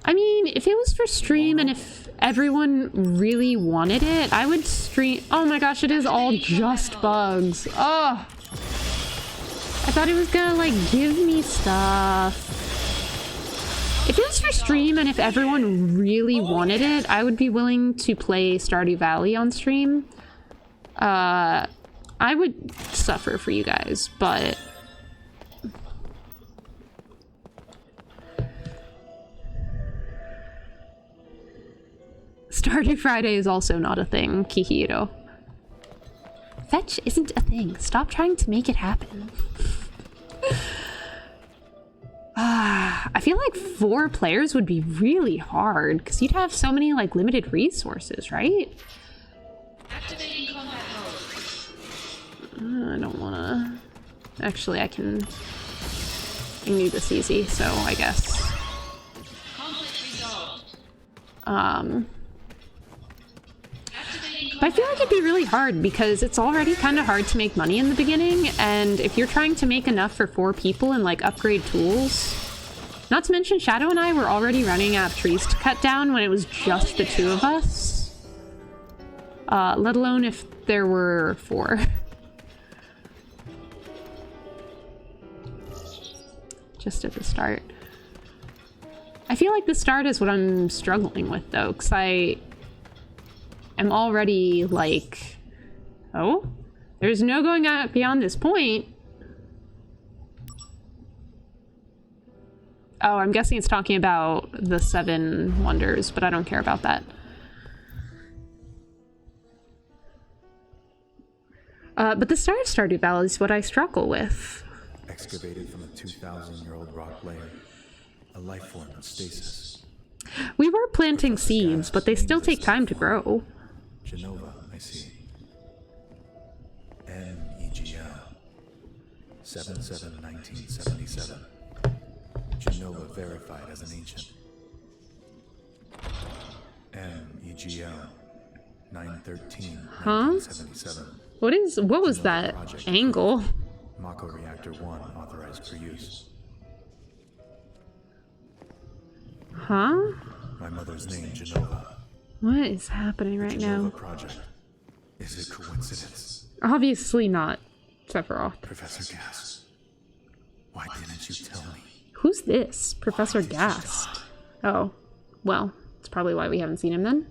I mean, if it was for stream and if everyone really wanted it, I would stream. Oh my gosh, it is all just bugs. Oh, I thought it was gonna like give me stuff. If it was for stream and if everyone really wanted it, I would be willing to play Stardew Valley on stream. I would suffer for you guys, but... Stardew Friday is also not a thing, Kihiro. Fetch isn't a thing. Stop trying to make it happen. I feel like 4 players would be really hard, because you'd have so many, like, limited resources, right? Activating combat mode. I don't wanna... Actually, I can do this easy, so I guess. Conflict resolved. But I feel like it'd be really hard because it's already kind of hard to make money in the beginning, and if you're trying to make enough for 4 people and like upgrade tools... Not to mention, Shadow and I were already running out of trees to cut down when it was just the 2 of us. Let alone if there were 4. Just at the start. I feel like the start is what I'm struggling with though, because I am already like, oh, there's no going out beyond this point. Oh, I'm guessing it's talking about the 7 wonders, but I don't care about that. But the start of Stardew Valley is what I struggle with. Excavated from a 2,000-year-old rock layer, a life form in stasis. We were planting seeds, but they still take time to grow. Genova, I see. MEGL. 7/7/1977. Genova verified as an ancient. MEGL 9/13/1977. What was that angle? Mako Reactor 1 authorized for use. Huh? My mother's name, Genova. What is happening right Genova now? Project. Is it coincidence? Obviously not, Sephiroth. Professor Gas, why didn't you tell me? Who's this? Professor Gast. Oh, well, that's probably why we haven't seen him then.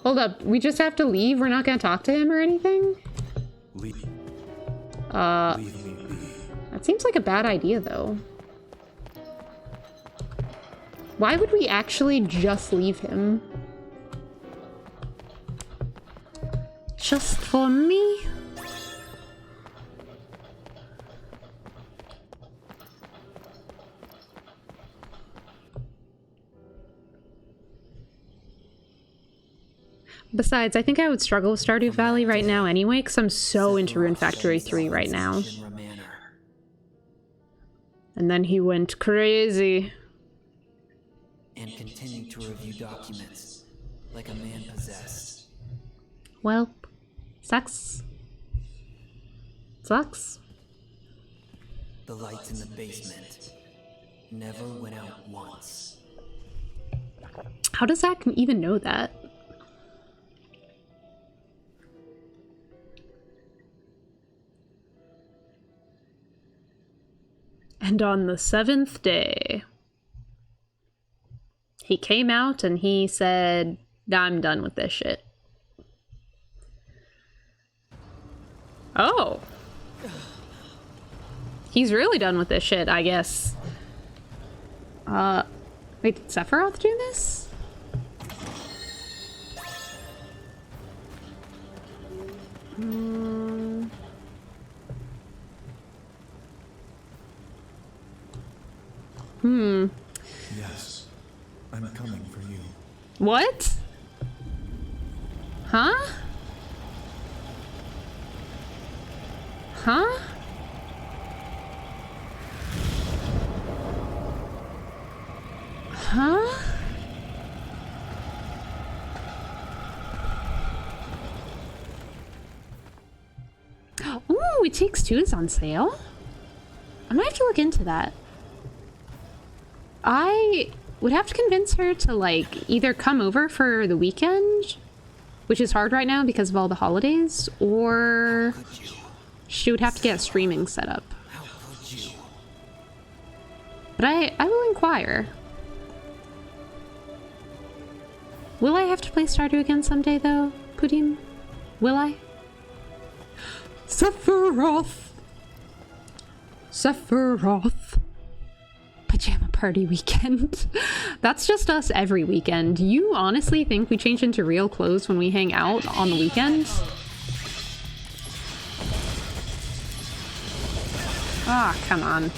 Hold up, we just have to leave? We're not gonna talk to him or anything? Leave me be. That seems like a bad idea, though. Why would we actually just leave him? Just for me? Besides, I think I would struggle with Stardew Valley right now anyway, because I'm so into Rune Factory 3 right now. And then he went crazy. And continued to review documents, like a man possessed. Well, sucks. Sucks. The lights in the basement never went out once. How does Zach even know that? And on the 7th day, he came out and he said, I'm done with this shit. Oh. He's really done with this shit, I guess. Wait, did Sephiroth do this? Yes, I'm coming for you. What? Huh? Huh? Huh? Ooh, It Takes Two is on sale? I might have to look into that. I would have to convince her to, like, either come over for the weekend, which is hard right now because of all the holidays, or she would have to get streaming set up. But I will inquire. Will I have to play Stardew again someday, though, Pudim? Will I? Sephiroth! Sephiroth. Pajama party weekend. That's just us every weekend. You honestly think we change into real clothes when we hang out on the weekends? Ah, come on.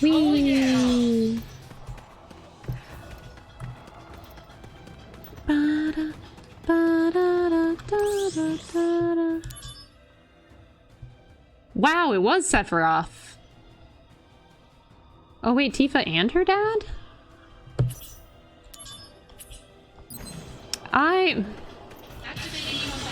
Whee! Ba-da, ba-da, da-da-da-da. Wow, it was Sephiroth. Oh wait, Tifa and her dad?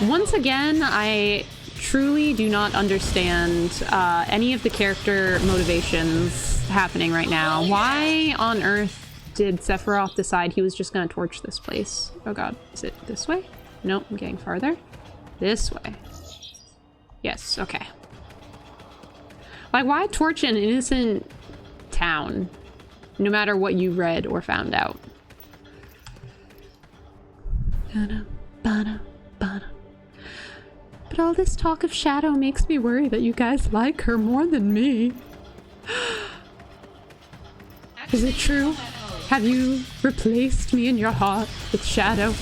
Once again, I truly do not understand any of the character motivations happening right now. Why on earth did Sephiroth decide he was just gonna torch this place? Oh god, is it this way? Nope, I'm getting farther. This way. Yes, okay. Like, why torch an innocent town, no matter what you read or found out? But all this talk of Shadow makes me worry that you guys like her more than me. Is it true? Have you replaced me in your heart with Shadow?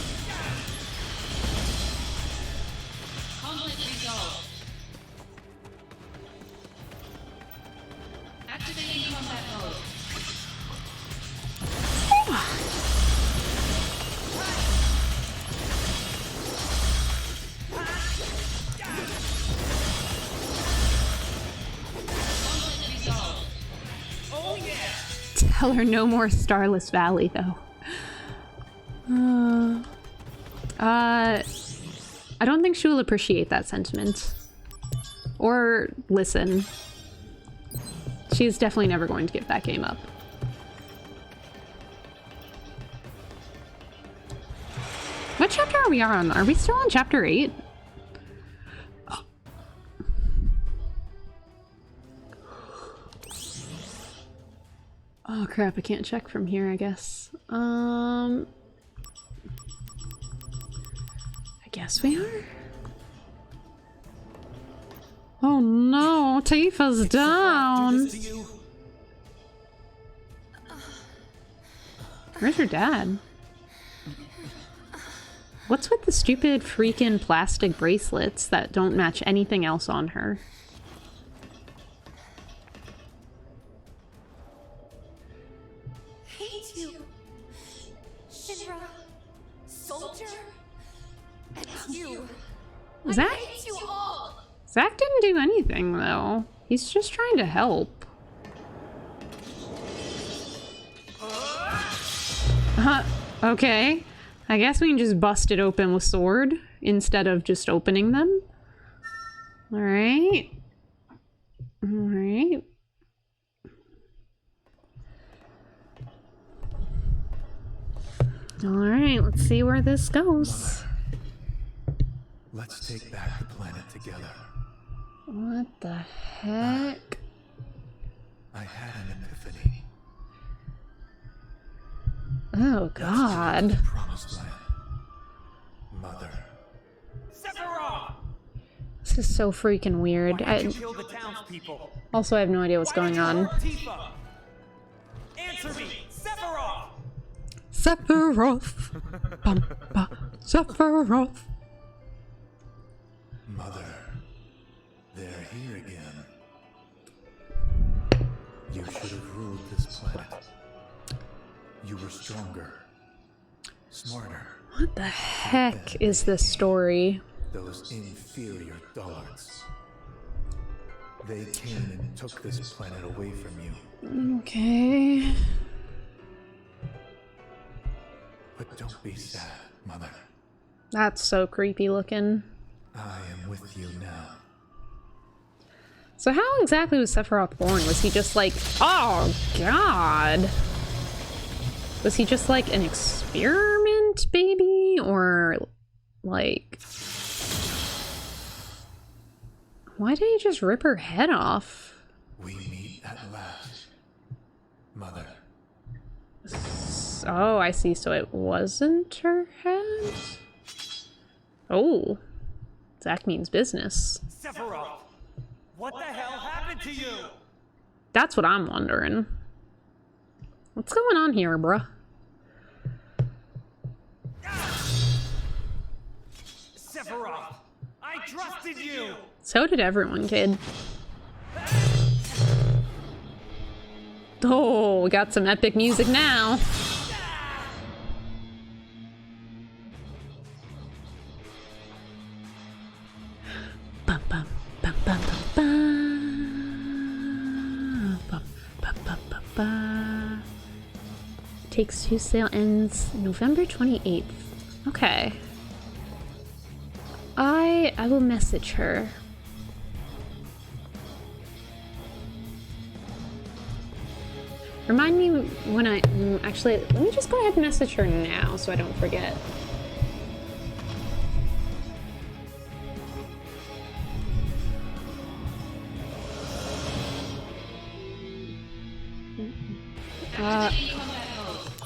Tell her no more Starless Valley, though. I don't think she will appreciate that sentiment. Or listen. She's definitely never going to give that game up. What chapter are we on? Are we still on chapter 8? Oh crap, I can't check from here, I guess. I guess we are? Oh no, Tifa's down! Where's your dad? What's with the stupid freaking plastic bracelets that don't match anything else on her? Hate you, Shinra, soldier, and you. Zach? I hate you all. Zach didn't do anything though. He's just trying to help. Okay. I guess we can just bust it open with sword instead of just opening them. Alright. Alright. Alright, let's see where this goes. Let's take back the planet together. What the heck? I had an epiphany. Oh god. Promised land. Mother. Sephiroth! This is so freaking weird. Why did you kill the townspeople? Also, I have no idea what's going on. Tifa? Answer me, Sephiroth! Sephiroth. Bum, ba, Sephiroth. Mother. They're here again. You should have ruled this planet. You were stronger. Smarter. What the heck is this story? Those inferior dullards. They came and took this planet away from you. Okay. But don't be sad, Mother. That's so creepy looking. I am with you now. So how exactly was Sephiroth born? Was he just like, oh god. Was he just like an experiment baby? Or like, why did he just rip her head off? We meet at last, Mother. Oh, I see. So it wasn't her head? Oh. Zach means business. Sephiroth! What the hell happened to you? That's what I'm wondering. What's going on here, bruh? Sephiroth! I trusted you! So did everyone, kid. Oh, we got some epic music now. Bum, bum, bum, bum, bum, bum. Bum, bum, bum, bum, bum. Takes Two sale ends November 28th. Okay. I will message her. Remind me when I... Actually, let me just go ahead and message her now so I don't forget.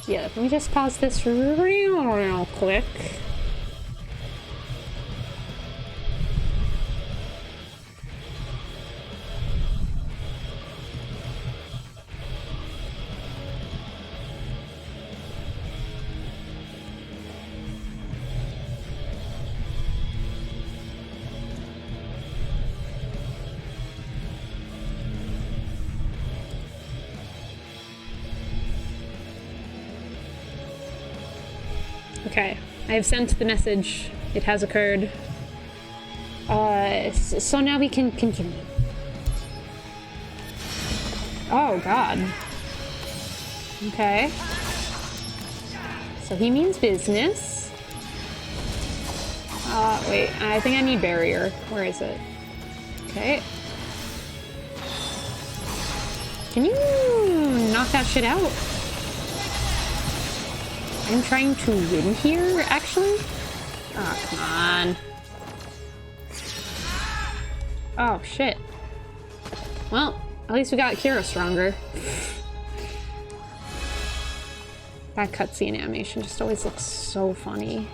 Yeah, let me just pause this real quick. Okay, I have sent the message. It has occurred. So now we can continue. Oh, God. Okay. So he means business. Wait, I think I need barrier. Where is it? Okay. Can you knock that shit out? I'm trying to win here, actually. Oh, come on. Oh, shit. Well, at least we got Kira stronger. That cutscene animation just always looks so funny.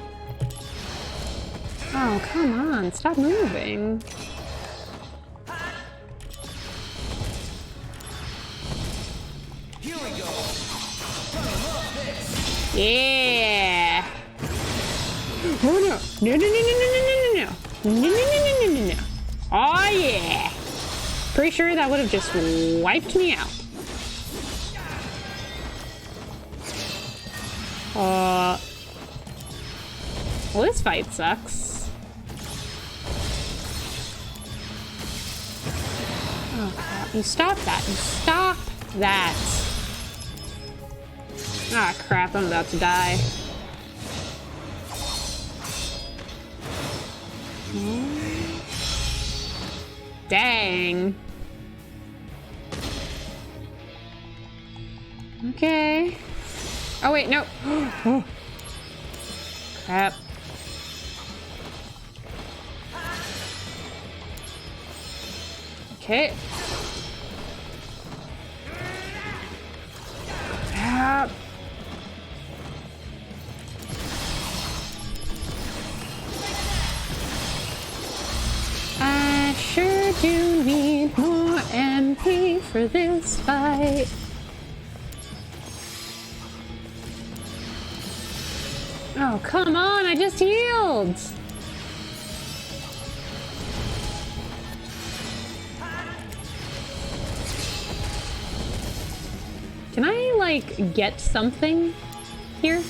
Oh, come on. Stop moving. Here we go. Yeah. Oh no. No, no, no, no, no, no, no, no. No, no, no, no, no, no, no. Oh yeah. Pretty sure that would have just wiped me out. Well, this fight sucks. Oh crap. You stop that. You stop that. Ah, crap, I'm about to die. Dang. Okay. Oh, wait, no. Oh. Crap. Okay. Crap. I sure do need more MP for this fight. Oh, come on, I just healed! Can I, like, get something here?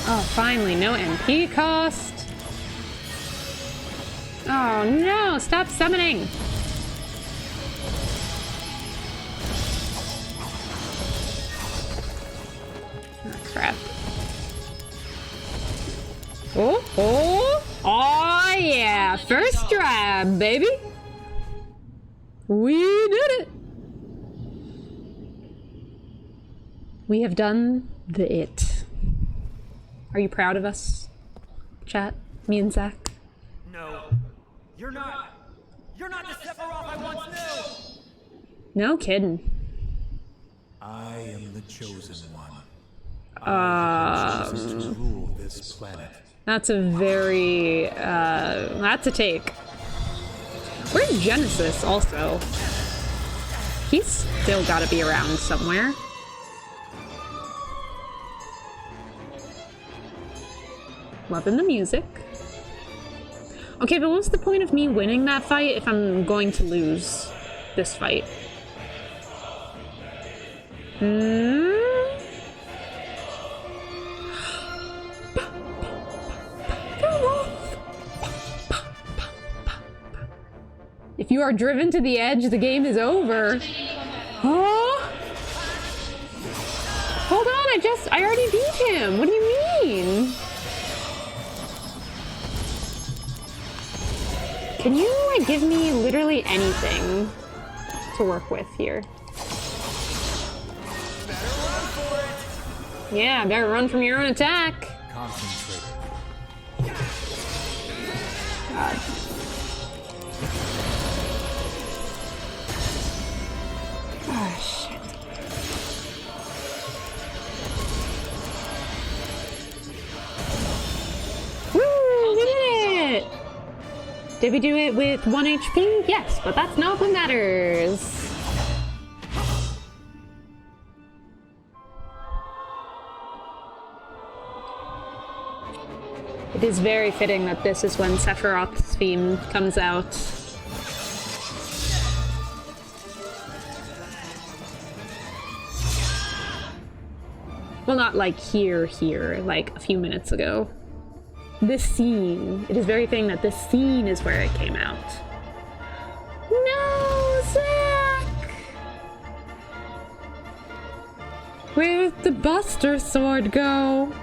Oh, finally, no MP cost. Oh no, stop summoning! Oh, crap. Oh, oh, oh yeah, first try, baby! We did it! We have done the it. Are you proud of us, chat? Me and Zach? No, you're not. You're not the Sephiroth I once knew. No kidding. I am the chosen one. I have been chosen to rule this planet. That's a very, that's a take. Where's Genesis, also? He's still gotta be around somewhere. Loving the music. Okay, but what's the point of me winning that fight if I'm going to lose this fight? If you are driven to the edge, the game is over. Huh? Hold on, I already beat him. What do you mean? Can you, like, give me literally anything to work with here? Yeah, better run from your own attack. Concentrate. God. Oh, shit. Woo! We did it! Did we do it with 1 HP? Yes, but that's not what matters. It is very fitting that this is when Sephiroth's theme comes out. Well, not like here, like a few minutes ago. This scene, it is very fitting that this scene is where it came out. Zack! Where did the Buster Sword go?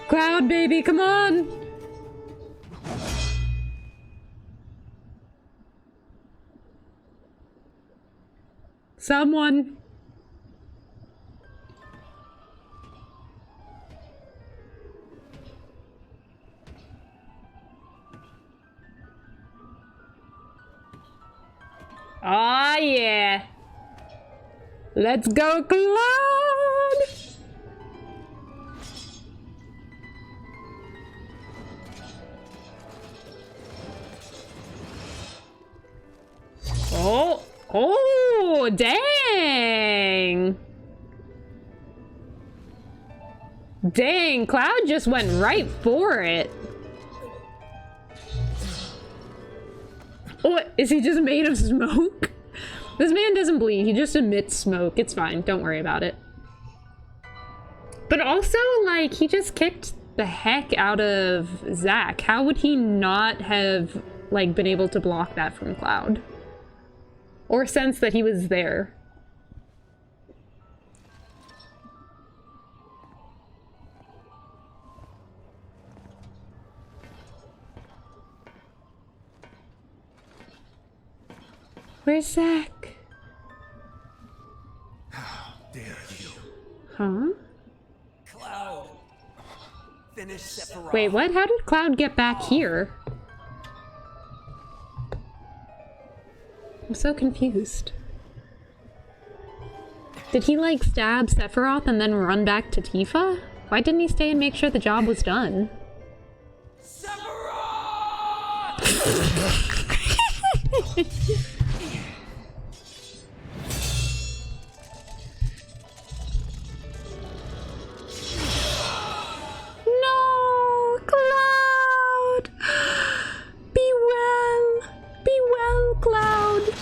Cloud baby, come on! Someone. Ah, yeah. Let's go, Cloud! Oh, oh, dang. Dang, Cloud just went right for it. Oh, is he just made of smoke? This man doesn't bleed, he just emits smoke. It's fine, don't worry about it. But also, like, he just kicked the heck out of Zack. How would he not have, like, been able to block that from Cloud? Or sense that he was there? Where's Zack? How dare you? Huh? Cloud! Finish Sephiroth. Wait, what? How did Cloud get back here? I'm so confused. Did he, like, stab Sephiroth and then run back to Tifa? Why didn't he stay and make sure the job was done? No, Cloud! Be well! Be well, Cloud!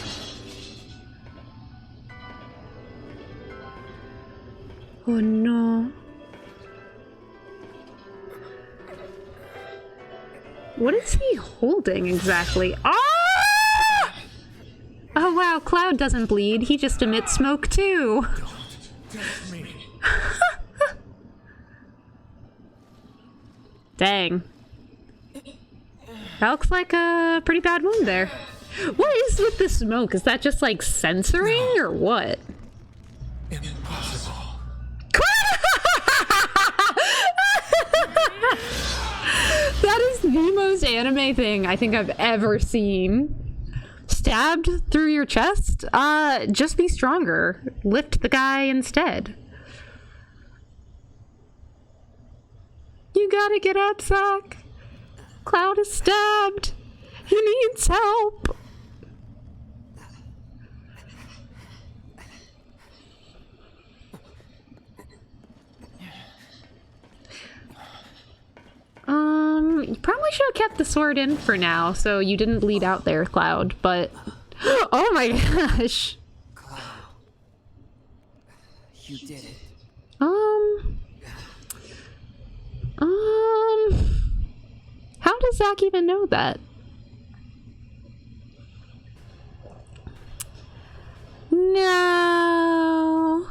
Oh no. What is he holding exactly? Ah! Oh wow, Cloud doesn't bleed. He just emits smoke too. Touch me. Dang. That looks like a pretty bad wound there. What is with the smoke? Is that just like censoring or what? Impossible. That is the most anime thing I think I've ever seen. Stabbed through your chest? Just be stronger. Lift the guy instead. You gotta get up, Zack. Cloud is stabbed. He needs help. You probably should have kept the sword in for now, so you didn't bleed out there, Cloud, but... Oh my gosh! Cloud. You did it. How does Zack even know that? No!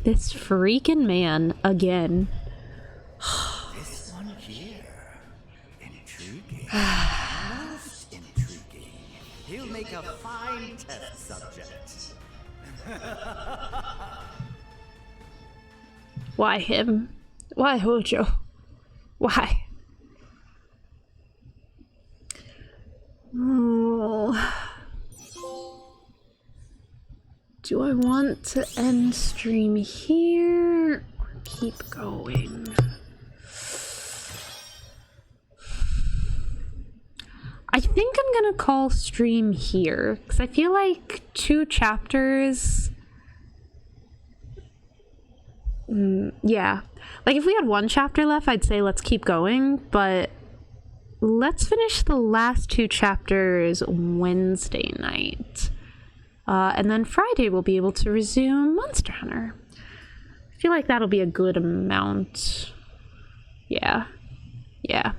This freaking man again. This one here. Intriguing. Most intriguing. He'll make a fine test subject. Why him? Why Hojo? Why? Oh. Do I want to end stream here or keep going? I think I'm gonna call stream here because I feel like 2 chapters. Yeah, like if we had 1 chapter left, I'd say let's keep going, but let's finish the last 2 chapters Wednesday night. And then Friday we'll be able to resume Monster Hunter. I feel like that'll be a good amount. Yeah. Yeah.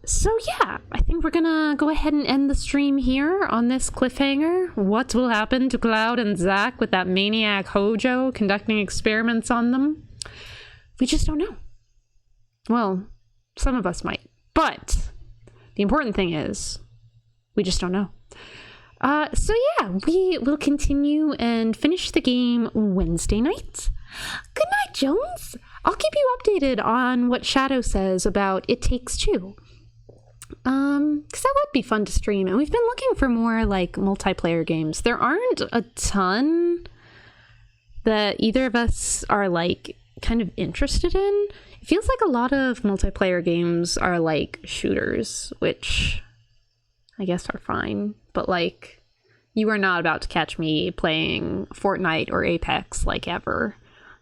So yeah, I think we're gonna go ahead and end the stream here on this cliffhanger. What will happen to Cloud and Zack with that maniac Hojo conducting experiments on them? We just don't know. Well, some of us might. But the important thing is, we just don't know. So yeah, we will continue and finish the game Wednesday night. Good night, Jones. I'll keep you updated on what Shadow says about It Takes Two. Because that would be fun to stream, and we've been looking for more like multiplayer games. There aren't a ton that either of us are like kind of interested in. It feels like a lot of multiplayer games are like shooters, which I guess are fine, but like you are not about to catch me playing Fortnite or Apex like ever.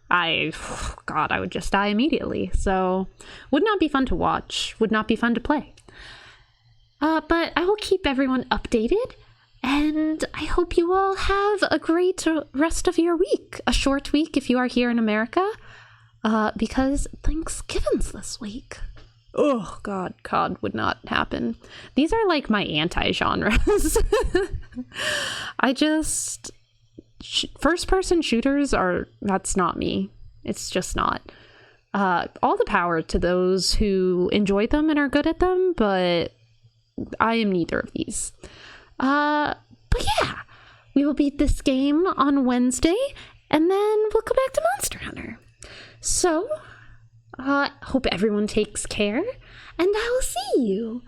God, I would just die immediately. So would not be fun to watch, would not be fun to play. But I will keep everyone updated, and I hope you all have a great rest of your week. A short week if you are here in America, because Thanksgiving's this week. Oh, God, COD would not happen. These are like my anti-genres. I just... First-person shooters that's not me. It's just not. All the power to those who enjoy them and are good at them, but I am neither of these. But yeah, we will beat this game on Wednesday, and then we'll go back to Monster Hunter. So, hope everyone takes care, and I will see you